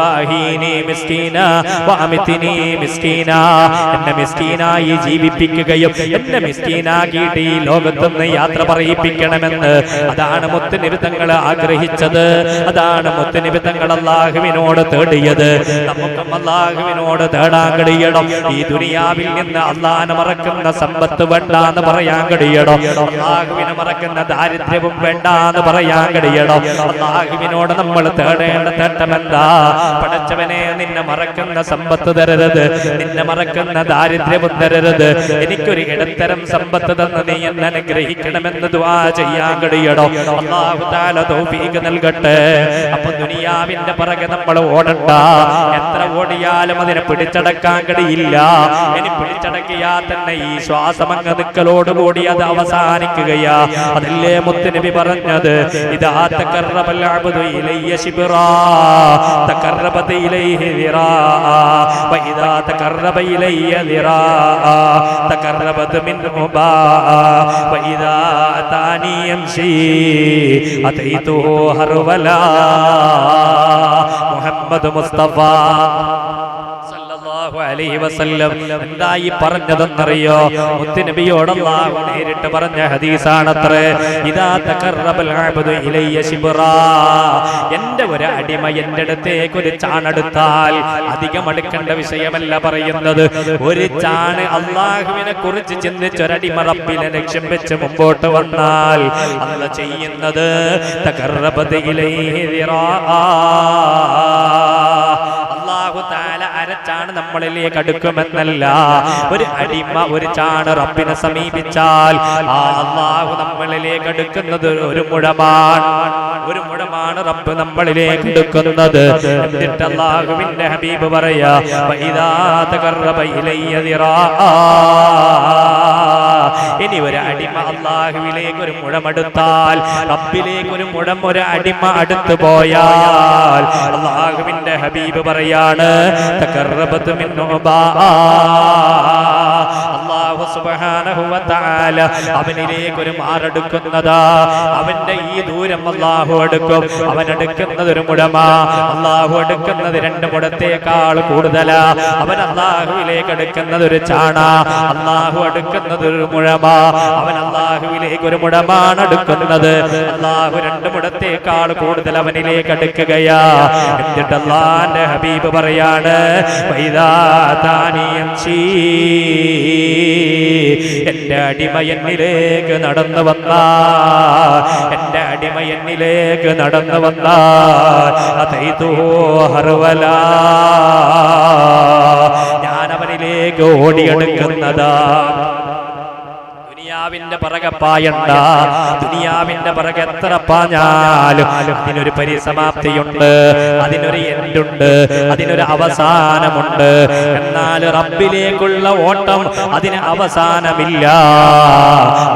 എന്നെ മിസ്കീനായി ജീവിപ്പിക്കുകയും എന്നെ മിസ്കീനാക്കിയിട്ട് ഈ ലോകത്തുനിന്ന് യാത്ര പറയിപ്പിക്കണമെന്ന് അതാണ് മുത്തുനബി തങ്ങൾ ആഗ്രഹിച്ചത്. അതാണ് മുത്തുനബി തങ്ങൾ അല്ലാഹുവിനോട് തേടിയത്. നമുക്കും അല്ലാഹുവിനോട് തേടാൻ കഴിയണം. ഈ ദുനിയാവിൽ നിന്ന് അല്ലാഹുവിനെ മറക്കുന്ന സമ്പത്ത് വേണ്ടാന്ന് പറയാൻ കഴിയണം. അല്ലാഹുവിനെ മറക്കുന്ന ദാരിദ്ര്യവും വേണ്ടാന്ന് പറയാൻ കഴിയണം. അല്ലാഹുവിനോട് നമ്മൾ തേടേണ്ട തേട്ടമെന്താ? പടച്ചവനെ, നിന്നെ മറക്കുന്ന സമ്പത്ത് തരരുത്, നിന്നെ മറക്കുന്ന ദാരിദ്ര്യവും തരരുത്, എനിക്കൊരു ഇടത്തരം സമ്പത്ത് തന്ന് നീ എന്നെ അനുഗ്രഹിക്കണമെന്ന് ദുആ ചെയ്യാൻ കഴിയണം. അല്ലാഹു തആല തൗഫീഖ് നൽകട്ടെ. അപ്പൊ ദുനിയാവിന്റെ പുറകെ നമ്മൾ ഓടണ്ട. എത്ര ഓടിയാലും അതിനെ പിടിച്ചടക്കാൻ കഴിയില്ല. ഇനി പിടിച്ചടക്കിയാൽ തന്നെ ഈ ശ്വാസമങ്ങ് നിക്കലോടുകൂടി അത് അവസാനിക്കുകയാ. അതല്ലേ മുത്തുനബി പറഞ്ഞത്, ഇദാ തഖറബൽ അബ്ദു ഇലയ്യ ശിബ്റാ തഖറബത ഇലൈഹി ദിറാ വഇദാ തഖറബ ഇലയ്യ ദിറാ തഖറബത മിൻഹു ബാ വഇദാ അതാനി യംശി അതൈതുഹു ഹർവലാ. മുഹമ്മദ് മുസ്തഫ അലൈഹി വസല്ലം എന്തായി പറഞ്ഞതെന്നറിയോ? മുത്തുനബിയോട് അല്ലാഹു നേരിട്ട് പറഞ്ഞ ഹദീസാണത്രേ. ഇദാ തഖറബൽ അബ്ദു ഇലയ്യ ശിബ്റാ, എന്റെ ഒരു അടിമ എന്റെ അടുത്തേക്ക് ഒരു ചാണെടുത്താൽ, അധികം അടുക്കേണ്ട വിഷയമല്ല പറയുന്നത്, ഒരു ചാണ് അല്ലാഹുവിനെ കുറിച്ച് ചിന്തിച്ചൊരടിമ റബ്ബിനെ ലക്ഷ്യം വെച്ച് മുമ്പോട്ട് വന്നാൽ അല്ലാഹു ചെയ്യുന്നത് തഖറബത ഇലൈഹി ദിറാ. അല്ലാഹു തആല അരച്ചാണ് നമ്മളിലേക്ക് അടുക്കുമെന്നല്ല, ഒരു അടിമ ഒരു ചാണ് റബ്ബിനെ സമീപിച്ചാൽ ആ അല്ലാഹു നമ്മളിലേക്ക് അടുക്കുന്നത് ഒരു മുഴമാണ്. ഒരു മുഴമാണ് റബ്ബ് നമ്മളിലേക്ക് അടുക്കുന്നത്. എന്നിട്ട് അല്ലാഹുവിന്റെ ഹബീബ് പറയാ, വഇദാ തഖറബ ഇലയ്യ ദിറാ. ഇനി ഒരു അടിമ അല്ലാഹുവിലേക്ക് ഒരു മുഴമെടുത്താൽ, റബ്ബിലേക്ക് ഒരു മുഴം ഒരു അടിമ അടുത്തു പോയാൽ അല്ലാഹുവിന്റെ ഹബീബ് പറയാണ്, തഖറബത മിൻഹു ബാ. അല്ലാഹു സുബ്ഹാനഹു വ തആല അവനിലേക്ക് ഒരു മാറെടുക്കുന്നതാ. അവന്റെ ഈ ദൂരം അല്ലാഹു അടുക്കും. അവൻ അടുക്കുന്നത് ഒരു മുഴമാ, അല്ലാഹു അടുക്കുന്നത് 2 മുഴത്തേക്കാൾ കൂടുതലാ. അവൻ അല്ലാഹുവിലേക്ക് അടുക്കുന്നത് ഒരു ചാണാ, അല്ലാഹു അടുക്കുന്നത് ഒരു മുഴമാ. അവൻ അല്ലാഹുവിലേക്ക് ഒരു മുഴമാണ് അടുക്കുന്നത്, അല്ലാഹു 2 മുഴത്തേക്കാൾ കൂടുതൽ അവനിലേക്ക് അടുക്കുകയാ. എന്നിട്ട് അല്ലാഹുവിന്റെ ഹബീബ് പറയാണ്, വഇദാ താനി യംശി, എന്റെ അടിമ എന്നിലേക്ക് നടന്നു വന്നാൽ, എന്റെ അടിമ എന്നിലേക്ക് നടന്നു വന്നാൽ അതൈതുഹു ഹർവലാ, ഞാൻ അവനിലേക്ക് ഓടിയെടുക്കുന്നതാ. ദുനിയാവിന്റെ പുറകെ പായണ്ട. ദുനിയാവിന്റെ പുറകെ എത്ര പാഞ്ഞാലും അതിനൊരു പരിസമാപ്തിയുണ്ട്, അതിനൊരു എൻഡുണ്ട്, അതിനൊരു അവസാനമുണ്ട്. എന്നാൽ റബ്ബിലേക്കുള്ള ഓട്ടം അതിന് അവസാനമില്ല.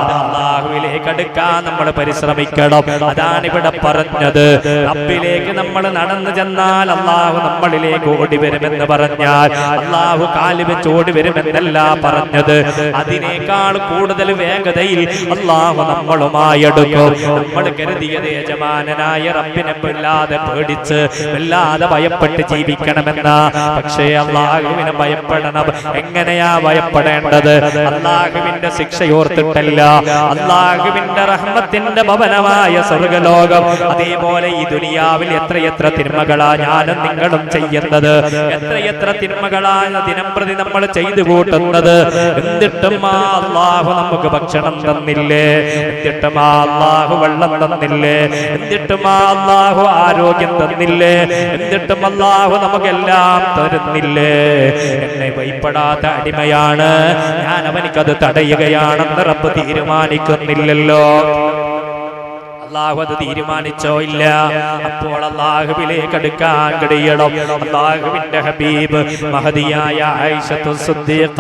അത് അല്ലാഹുവിലേക്ക് അടുക്കാൻ നമ്മൾ പരിശ്രമിക്കണം. അതാണ് ഇവിടെ പറഞ്ഞത്. റബ്ബിലേക്ക് നമ്മൾ നടന്നു ചെന്നാൽ അല്ലാഹു നമ്മളിലേക്ക് ഓടി വരുമെന്ന് പറഞ്ഞാൽ അല്ലാഹു കാല് വെച്ച് ഓടി വരുമെന്നല്ല പറഞ്ഞത്. അതിനേക്കാൾ കൂടുതൽ വേഗതയിൽ അല്ലാഹു നമ്മളുമായി അടുക്കും. നമ്മൾ കരുതിയത് യജമാനനായ റബ്ബിനെ വല്ലാതെ പേടിച്ച് വല്ലാതെ ഭയപ്പെട്ട് ജീവിക്കണമെന്ന, പക്ഷേ അല്ലാഹുവിനെ ഭയപ്പെടണം. എങ്ങനെയാ ഭയപ്പെടേണ്ടത്? അല്ലാഹുവിന്റെ ശിക്ഷയോർത്തിട്ടല്ല, അല്ലാഹുവിന്റെ റഹ്മത്തിന്റെ ഭവനമായ സ്വർഗ്ഗലോകം. അതേപോലെ ഈ ദുനിയാവിൽ എത്രയെത്ര തിന്മകളാ ഞാനും നിങ്ങളും ചെയ്യുന്നത്, എത്രയെത്ര തിന്മകളാണ് ദിനംപ്രതി നമ്മൾ ചെയ്തു കൂട്ടുന്നത്. എന്നിട്ടും അല്ലാഹു നമുക്ക് ഭക്ഷണം തന്നില്ലേ? എന്നിട്ടും അല്ലാഹു വെള്ളം തന്നില്ലേ? എന്നിട്ടും അല്ലാഹു ആരോഗ്യം തന്നില്ലേ? എന്നിട്ടും അല്ലാഹു നമുക്കെല്ലാം തരുന്നില്ലേ? എന്നെ ഭയപ്പെടാത്ത അടിമയാണ് ഞാൻ, അവനിക്കത് തടയുകയാണെന്ന് റബ്ബ് തീരുമാനിക്കുന്നില്ലല്ലോ. അല്ലാഹു അത് തീരുമാനിച്ചോ? ഇല്ല. അപ്പോൾ അല്ലാഹുവിലേക്ക് അടുക്കാൻ കഴിയണം. അല്ലാഹുവിന്റെ ഹബീബ് മഹദിയായ ആയിഷത്തു സിദ്ദീഖ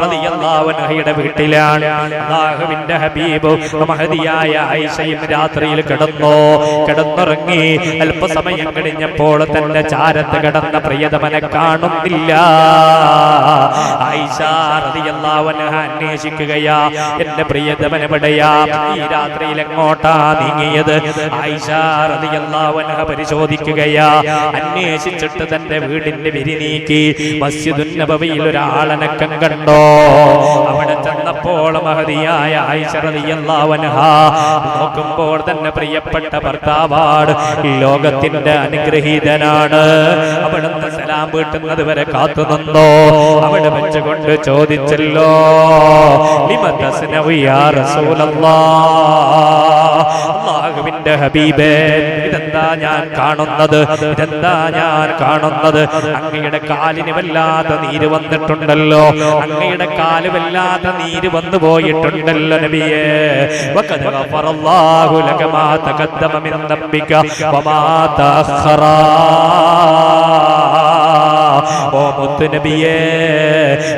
റളിയല്ലാഹു അൻഹയുടെ വീട്ടിലാണ്. അല്ലാഹുവിന്റെ ഹബീബ് മഹദിയായ ആയിഷയും രാത്രിയിൽ കിടന്നുറങ്ങി. അല്പസമയം കഴിഞ്ഞപ്പോൾ തന്റെ ചാരത്ത് കിടന്ന പ്രിയതമനെ കാണുന്നില്ല. ആയിഷ റളിയല്ലാഹു അൻഹ അന്വേഷിക്കുകയാ, എന്റെ പ്രിയതമൻ എവിടെയാ? ഈ രാത്രിയിൽ എങ്ങോട്ടാ നീ വാങ്ങിയത്. ആയിഷ റളിയല്ലാഹു അൻഹ പരിശോധിക്കുകയാ. അന്വേഷിച്ചിട്ട് തന്റെ വീടിന്റെ വിരി നീക്കി മസ്ജിദുൻ നബവിയിൽ ഒരാളനക്കം കണ്ടോ. അവിടെ ചെന്നപ്പോൾ മഹദിയായ ആയിഷ റളിയല്ലാഹു അൻഹ നോക്കുമ്പോൾ തന്നെ പ്രിയപ്പെട്ട ഭർത്താവാണ്, ലോകത്തിന്റെ അനുഗ്രഹീതനാണ്. അവിടുന്ന് സലാം വീട്ടുന്നത് വരെ കാത്തു നിന്നോ. അവിടെ വെച്ചുകൊണ്ട് ചോദിച്ചല്ലോ, ലിമ തസ്നഉ യാ റസൂലല്ലാഹ്, അല്ലാഹുവിന്റെ ഹബീബേ, ഇതെന്താ ഞാൻ കാണുന്നത്, ഇതെന്താ ഞാൻ കാണുന്നത്? അങ്ങയുടെ കാലിന് വല്ലാത്ത നീര് വന്നിട്ടുണ്ടല്ലോ, അങ്ങയുടെ കാല് വല്ലാത്ത നീര് വന്നു പോയിട്ടുണ്ടല്ലോ നബിയേ. വഖദ് ഗഫറല്ലാഹു ലക മാ തഖദ്ദമ മിൻ ദംബിക വമാ തഅഖറ. ഓ മുത്തുനബിയേ,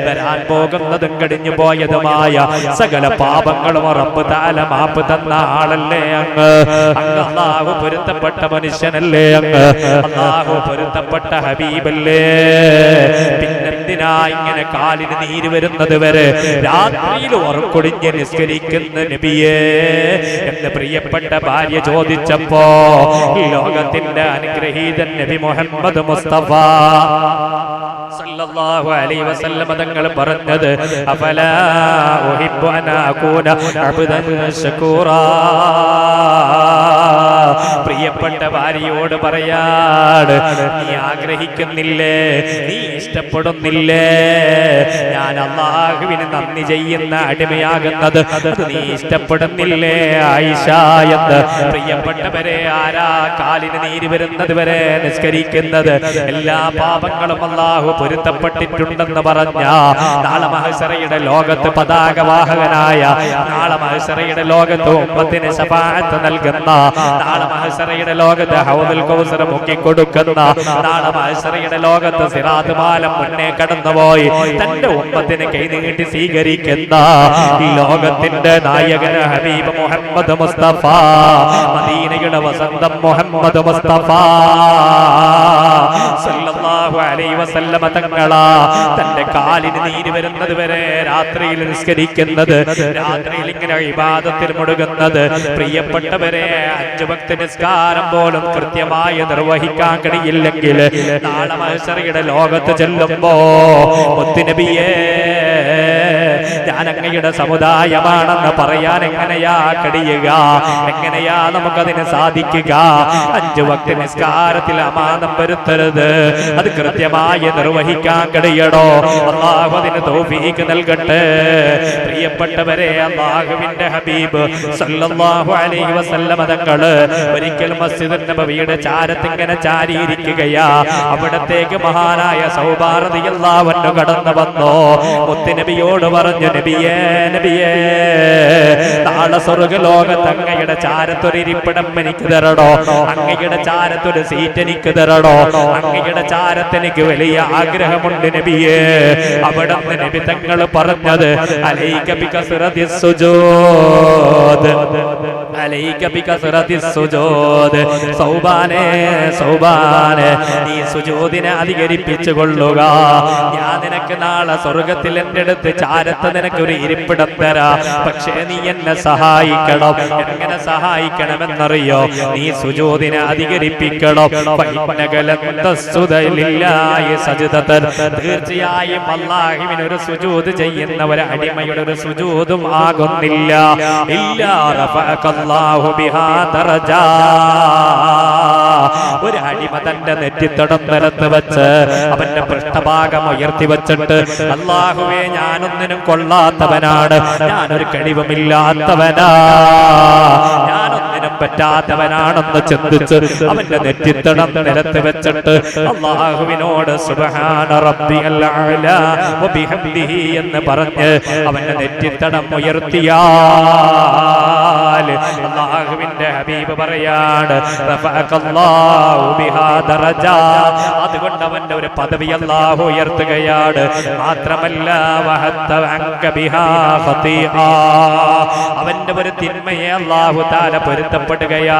വരാൻ പോകുന്നതും കഴിഞ്ഞു പോയതുമായ സകല പാപങ്ങളും റബ്ബ് തആല മാപ്പ് തന്ന ആളല്ലേ അങ്ങ്. അങ്ങ് അല്ലാഹു പൊരുത്തപ്പെട്ട മനുഷ്യനല്ലേ അങ്ങ്, അല്ലാഹു പൊരുത്തപ്പെട്ട ഹബീബല്ലേ. പിന്നെന്തിനാ ഇങ്ങനെ കാലിന് നീര് വരുന്നത് വരെ രാത്രിയിൽ ഉറക്കൊടിഞ്ഞ് നിസ്കരിക്കുന്ന നബിയേ എന്ന് പ്രിയപ്പെട്ട ഭാര്യ ചോദിച്ചപ്പോ ലോകത്തിന്റെ അനുഗ്രഹീതൻ നബി മുഹമ്മദ് മുസ്തഫ സല്ലല്ലാഹു അലൈഹി വസല്ലം തങ്ങൾ പറഞ്ഞത്, അഫലാ ഉഹിബ്ബു അൻ അകൂന അബ്ദൻ ശകൂറാ. പ്രിയപ്പെട്ട ഭാര്യയോട് പറയാണ്, നീ ആഗ്രഹിക്കുന്നില്ലേ, നീ ഇഷ്ടപ്പെടുന്നില്ലേ ഞാൻ അല്ലാഹുവിന് നന്ദി ചെയ്യുന്ന അടിമയാകുന്നത്? നീ ഇഷ്ടപ്പെടുന്നില്ലേ ആയിഷ എന്ന്? പ്രിയപ്പെട്ടവരെ, ആരാ കാലിന് നീര് വരുന്നത് വരെ നിസ്കരിക്കുന്നത്? എല്ലാ പാപങ്ങളും അല്ലാഹു പൊരുത്തപ്പെട്ടിട്ടുണ്ടെന്ന് പറഞ്ഞ നാളെ മഹ്ശറയുടെ ലോകത്ത് പതാകവാഹകനായ, നാളെ മഹ്ശറയുടെ ലോകത്ത് ഉമ്മത്തിന് ശഫാഅത്ത് നൽകുന്ന, നാളെ മഹ്ശറയുടെ ലോകത്ത് ഹൗദുൽ കൗസർ മുക്കിക്കൊടുക്കുന്ന, നാളെ മഹ്ശറയുടെ ലോകത്ത് സിറാത്ത് പാലം മുന്നേ കടന്നുപോയി തന്റെ ഉമ്മത്തിന് കൈനീട്ടി സ്വീകരിക്കുന്ന ലോകത്തിന്റെ നായകൻ ഹബീബ് മുഹമ്മദ് മുസ്തഫ, മദീനയുടെ വസന്തം മുഹമ്മദ് മുസ്തഫ സല്ലല്ലാഹു അലൈഹി വസല്ലം തങ്ങളാ തന്റെ കാലിന് നീര് വരുന്നത് വരെ രാത്രിയിൽ നിസ്കരിക്കുന്നത്, രാത്രിയിൽ ഇങ്ങനെ ഇബാദത്തിൽ മുഴുകുന്നത്. പ്രിയപ്പെട്ടവരെ, 5 വക്ത് നിസ്കാരം പോലും കൃത്യമായി നിർവഹിക്കാൻ കഴിയില്ലെങ്കിൽ നാളെ മഹ്ശറയുടെ ലോകത്ത് ചെല്ലുമ്പോ മുത്തുനബിയേ, ഞാൻ അങ്ങയുടെ സമുദായമാണെന്ന് പറയാൻ എങ്ങനെയാ കഴിയുക? എങ്ങനെയാ നമുക്കതിന് സാധിക്കുക? 5 വക്ത് നിസ്കാരത്തിൽ അമാനം വരുത്തരുത്, അത് കൃത്യമായി നിർവഹിക്കാൻ കഴിയണോ? അല്ലാഹു അതിന് തൗഫീഖ് നൽകട്ടെ. പ്രിയപ്പെട്ടവരെ, അല്ലാഹുവിന്റെ ഹബീബ് സല്ലല്ലാഹു അലൈഹി വസല്ലം തങ്ങൾ ഒരിക്കൽ മസ്ജിദുൻ നബവിയുടെ ചാരത്ത് ഇങ്ങനെ ചാരിയിരിക്കുകയാ. അവിടത്തേക്ക് മഹാനായ സൗബാൻ റളിയല്ലാഹു അൻഹു കടന്നു വന്നു. മുത്തുനബിയോട് പറഞ്ഞു, നബിയേ, നബിയേ, നാളെ സ്വർഗ്ഗലോകത്ത് അങ്ങയുടെ ചാരത്തൊരു ഇരിപ്പിടം എനിക്ക് തരണോ, അങ്ങയുടെ ചാരത്തൊരു സീറ്റ് എനിക്ക് തരണോ, അങ്ങയുടെ ചാരത്ത് എനിക്ക് വലിയ ആഗ്രഹമുണ്ട് നബിയേ. അവിടെ നബി തങ്ങൾ പറഞ്ഞത്, അലൈക ബികസ്റതിസ് സുജൂദ്, അലൈക ബികസ്റതിസ് സുജൂദ്. സൗബാനേ, സൗബാനേ, നീ സുജൂദിനെ അധികരിപ്പിച്ചു കൊള്ളുക. ഞാൻ നിനക്ക് നാളെ സ്വർഗത്തിൽ എൻ്റെ അടുത്ത് ചാരത്ത് നിനക്കൊരു ഇരിപ്പിടം തരാം. പക്ഷേ നീ എന്നെ സഹായിക്കണം. എങ്ങനെ സഹായിക്കണമെന്നറിയോ? നീ സുജൂദിനെ അധികരിപ്പിക്കണം. തീർച്ചയായും അല്ലാഹുവിന് ഒരു സുജൂദ് ചെയ്യുന്ന ഒരു അടിമയുടെ ഒരു സുജൂദും ആകുന്നില്ല. ഇല്ലാ റഫഅകല്ലാഹു ബിഹാ ദറജാ. ഒരു അടിമ തന്റെ നെറ്റിത്തടം നിലത്ത് വെച്ച് അവന്റെ പൃഷ്ഠഭാഗം ഉയർത്തി വെച്ചിട്ട്, അല്ലാഹുവേ, ഞാനൊന്നിനും കൊള്ളാത്തവനാണ്, ഞാനൊരു കഴിവുമില്ലാത്തവനാ, ഞാനൊന്നിനും പറ്റാത്തവനാണെന്ന് ചിന്തിച്ച് അവന്റെ നെറ്റിത്തടം നിലത്ത് വെച്ചിട്ട് അല്ലാഹുവിനോട് സുബ്ഹാന റബ്ബിയൽ അഅ്ലാ വബിഹംദിഹി എന്ന് പറഞ്ഞ് അവന്റെ നെറ്റിത്തടം ഉയർത്തിയാൽ അല്ലാഹുവിന്റെ ഹബീബ് പറയാണ്, റഫഅകല്ലാഹു ബിഹാ ദറജാ. അതുകൊണ്ട് അവന്റെ ഒരു പദവി അല്ലാഹു ഉയർത്തുകയാണ്. മാത്രമല്ല, വഹത്ത അൻക ബിഹാ ഖതീആ, അവന്റെ ഒരു തിന്മയെ അല്ലാഹു തആല പൊരുത്തപ്പെടുകയാ.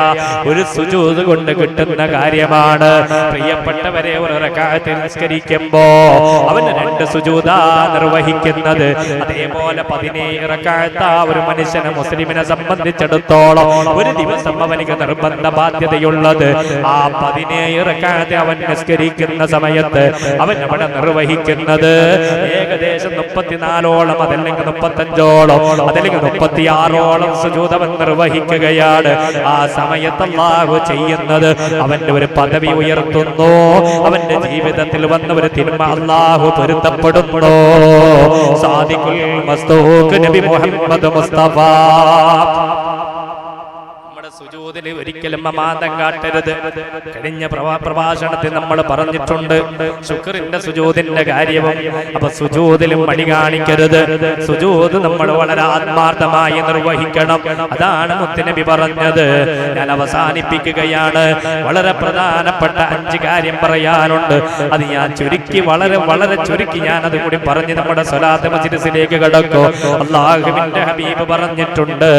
ഒരു സുജൂദ് കൊണ്ട് കിട്ടുന്ന കാര്യമാണ്. പ്രിയപ്പെട്ടവരെ, ഒരു റക്അത്ത് നിസ്കരിക്കുമ്പോ അവന് 2 സുജൂദാ നിർവഹിക്കുന്നത്. അതേപോലെ 17 റക്അത്ത് ഒരു മനുഷ്യനെ, മുസ്ലിമിനെ സംബന്ധിച്ചിടത്തോളം ഒരു ദിവസം അവനിക്ക് നിർബന്ധ ബാധ്യതയുള്ളത് ആ 17 റക്അത്ത് അവൻ നിസ്കരിക്കുന്ന സമയത്ത് അവൻ അവിടെ നിർവഹിക്കുന്നത് ഏകദേശം 34ഓളം, അതല്ലെങ്കിൽ 35ഓളം, അതല്ലെങ്കിൽ 36ഓളം സുജൂദ് അവൻ നിർവഹിക്കുകയാണ്. ആ സമയത്ത് അല്ലാഹു ചെയ്യുന്നത് അവന്റെ ഒരു പദവി ഉയർത്തുന്നു. അവന്റെ ജീവിതത്തിൽ വന്ന ഒരു തിന്മ അല്ലാഹു പൊരുത്തപ്പെടുന്നു. സാദിഖുൽ മസ്തൂഖ് നബി മുഹമ്മദ് മുസ്തഫ സുജൂദിൽ ഒരിക്കലും അമാന്തം കാട്ടരുത്. കഴിഞ്ഞ പ്രഭാഷണത്തിൽ നമ്മൾ പറഞ്ഞിട്ടുണ്ട് ശുക്രിന്റെ സുജൂദിന്റെ കാര്യവും. അപ്പൊ സുജൂദിലും മടി കാണിക്കരുത്. സുജൂദ് നമ്മൾ വളരെ ആത്മാർത്ഥമായി നിർവഹിക്കണം. അതാണ് മുത്തുനബി പറഞ്ഞത്. ഞാൻ അവസാനിപ്പിക്കുകയാണ്. വളരെ പ്രധാനപ്പെട്ട 5 കാര്യം പറയാനുണ്ട്. അത് ഞാൻ ചുരുക്കി, വളരെ ചുരുക്കി ഞാൻ അത് കൂടി പറഞ്ഞ് നമ്മുടെ സ്വലാത്ത് മജ്ലിസിലേക്ക് കടക്കും. അല്ലാഹുവിന്റെ ഹബീബ് പറഞ്ഞിട്ടുണ്ട്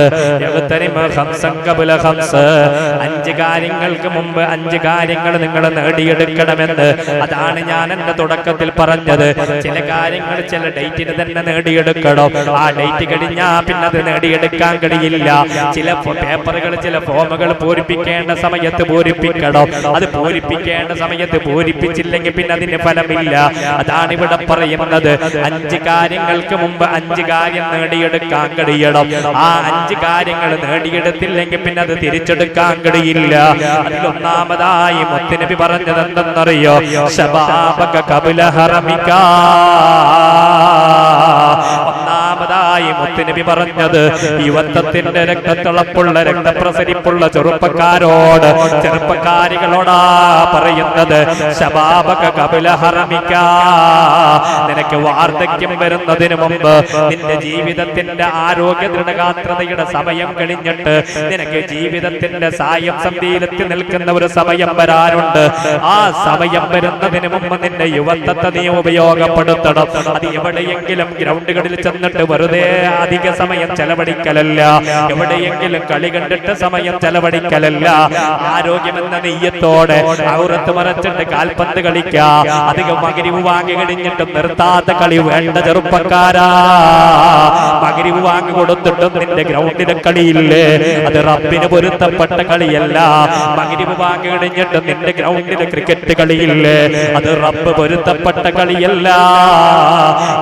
5 കാര്യങ്ങൾക്ക് മുമ്പ് 5 കാര്യങ്ങൾ നിങ്ങൾ നേടിയെടുക്കണമെന്ന്. അതാണ് ഞാൻ എന്റെ തുടക്കത്തിൽ പറഞ്ഞത്. ചില കാര്യങ്ങൾ ചില ഡേറ്റിന് തന്നെ നേടിയെടുക്കണം. ആ ഡേറ്റ് കഴിഞ്ഞാൽ പിന്നെ അത് നേടിയെടുക്കാൻ കഴിയില്ല. ചില പേപ്പറുകൾ, ചില ഫോമുകൾ പൂരിപ്പിക്കേണ്ട സമയത്ത് പൂരിപ്പിക്കണം. അത് പൂരിപ്പിക്കേണ്ട സമയത്ത് പൂരിപ്പിച്ചില്ലെങ്കിൽ പിന്നെ അതിന് ഫലമില്ല. അതാണ് ഇവിടെ പറയുന്നത്. 5 കാര്യങ്ങൾക്ക് മുമ്പ് 5 കാര്യം നേടിയെടുക്കാൻ കഴിയണം. ആ 5 കാര്യങ്ങൾ നേടിയെടുത്തില്ലെങ്കിൽ പിന്നെ അത് തിരിച്ചെടുക്കാൻ കഴിയില്ല. അതിലൊന്നാമതായി മുത്തുനബി പറഞ്ഞത് എന്തെന്നറിയോ? ശബാബക ഖബ്ല ഹറമിക. ഒന്നാമതായി മുത്തുനബി പറഞ്ഞത് യുവത്വത്തിന്റെ രക്തത്തിളപ്പുള്ള, രക്തപ്രസരിപ്പുള്ള ചെറുപ്പക്കാരികളോടാ പറയുന്നത്. ശബാബക ഖബ്ല ഹറമിക. നിനക്ക് വാർദ്ധക്യം വരുന്നതിന് മുമ്പ്, നിന്റെ ജീവിതത്തിന്റെ ആരോഗ്യ ദൃഢഗാത്രതയുടെ സമയം കഴിഞ്ഞിട്ട് നിനക്ക് ജീവിതത്തിന്റെ സായം സന്ധിയിലെത്തി നിൽക്കുന്ന ഒരു സമയം വരാനുണ്ട്. ആ സമയം വരുന്നതിന് മുമ്പ് നിന്റെ യുവത്വത്തെ നീ ഉപയോഗപ്പെടുത്തണം. അത് എവിടെയെങ്കിലും ഗ്രൗണ്ടുകളിൽ ചെന്നിട്ട് വെറുതെ അധിക സമയം ചെലവഴിക്കലല്ല, എവിടെയെങ്കിലും കളി കണ്ടിട്ട് സമയം ചെലവഴിക്കലല്ല. ആരോഗ്യമെന്ന നെയ്യത്തോടെ ഔറത്ത് മറച്ചിട്ട് കാൽപന്ത് കളിക്കാം. അധികം മഗ്‌രിബ് വാങ്ങി കഴിഞ്ഞിട്ട് നിർത്താത്ത കളി വേണ്ട ചെറുപ്പക്കാരാ. മഗ്‌രിബ് വാങ്ങി കൊടുത്തിട്ടും നിന്റെ ഗ്രൗണ്ടിലെ കളിയില്ലേ, അത് റബ്ബിന് പൊരുത്തപ്പെട്ട കളിയല്ല. മഗ്‌രിബ് വാങ്ങി കഴിഞ്ഞിട്ട് നിന്റെ ഗ്രൗണ്ടിലെ ക്രിക്കറ്റ് കളിയില്ലേ, അത് റബ്ബ് പൊരുത്തപ്പെട്ട കളിയല്ല.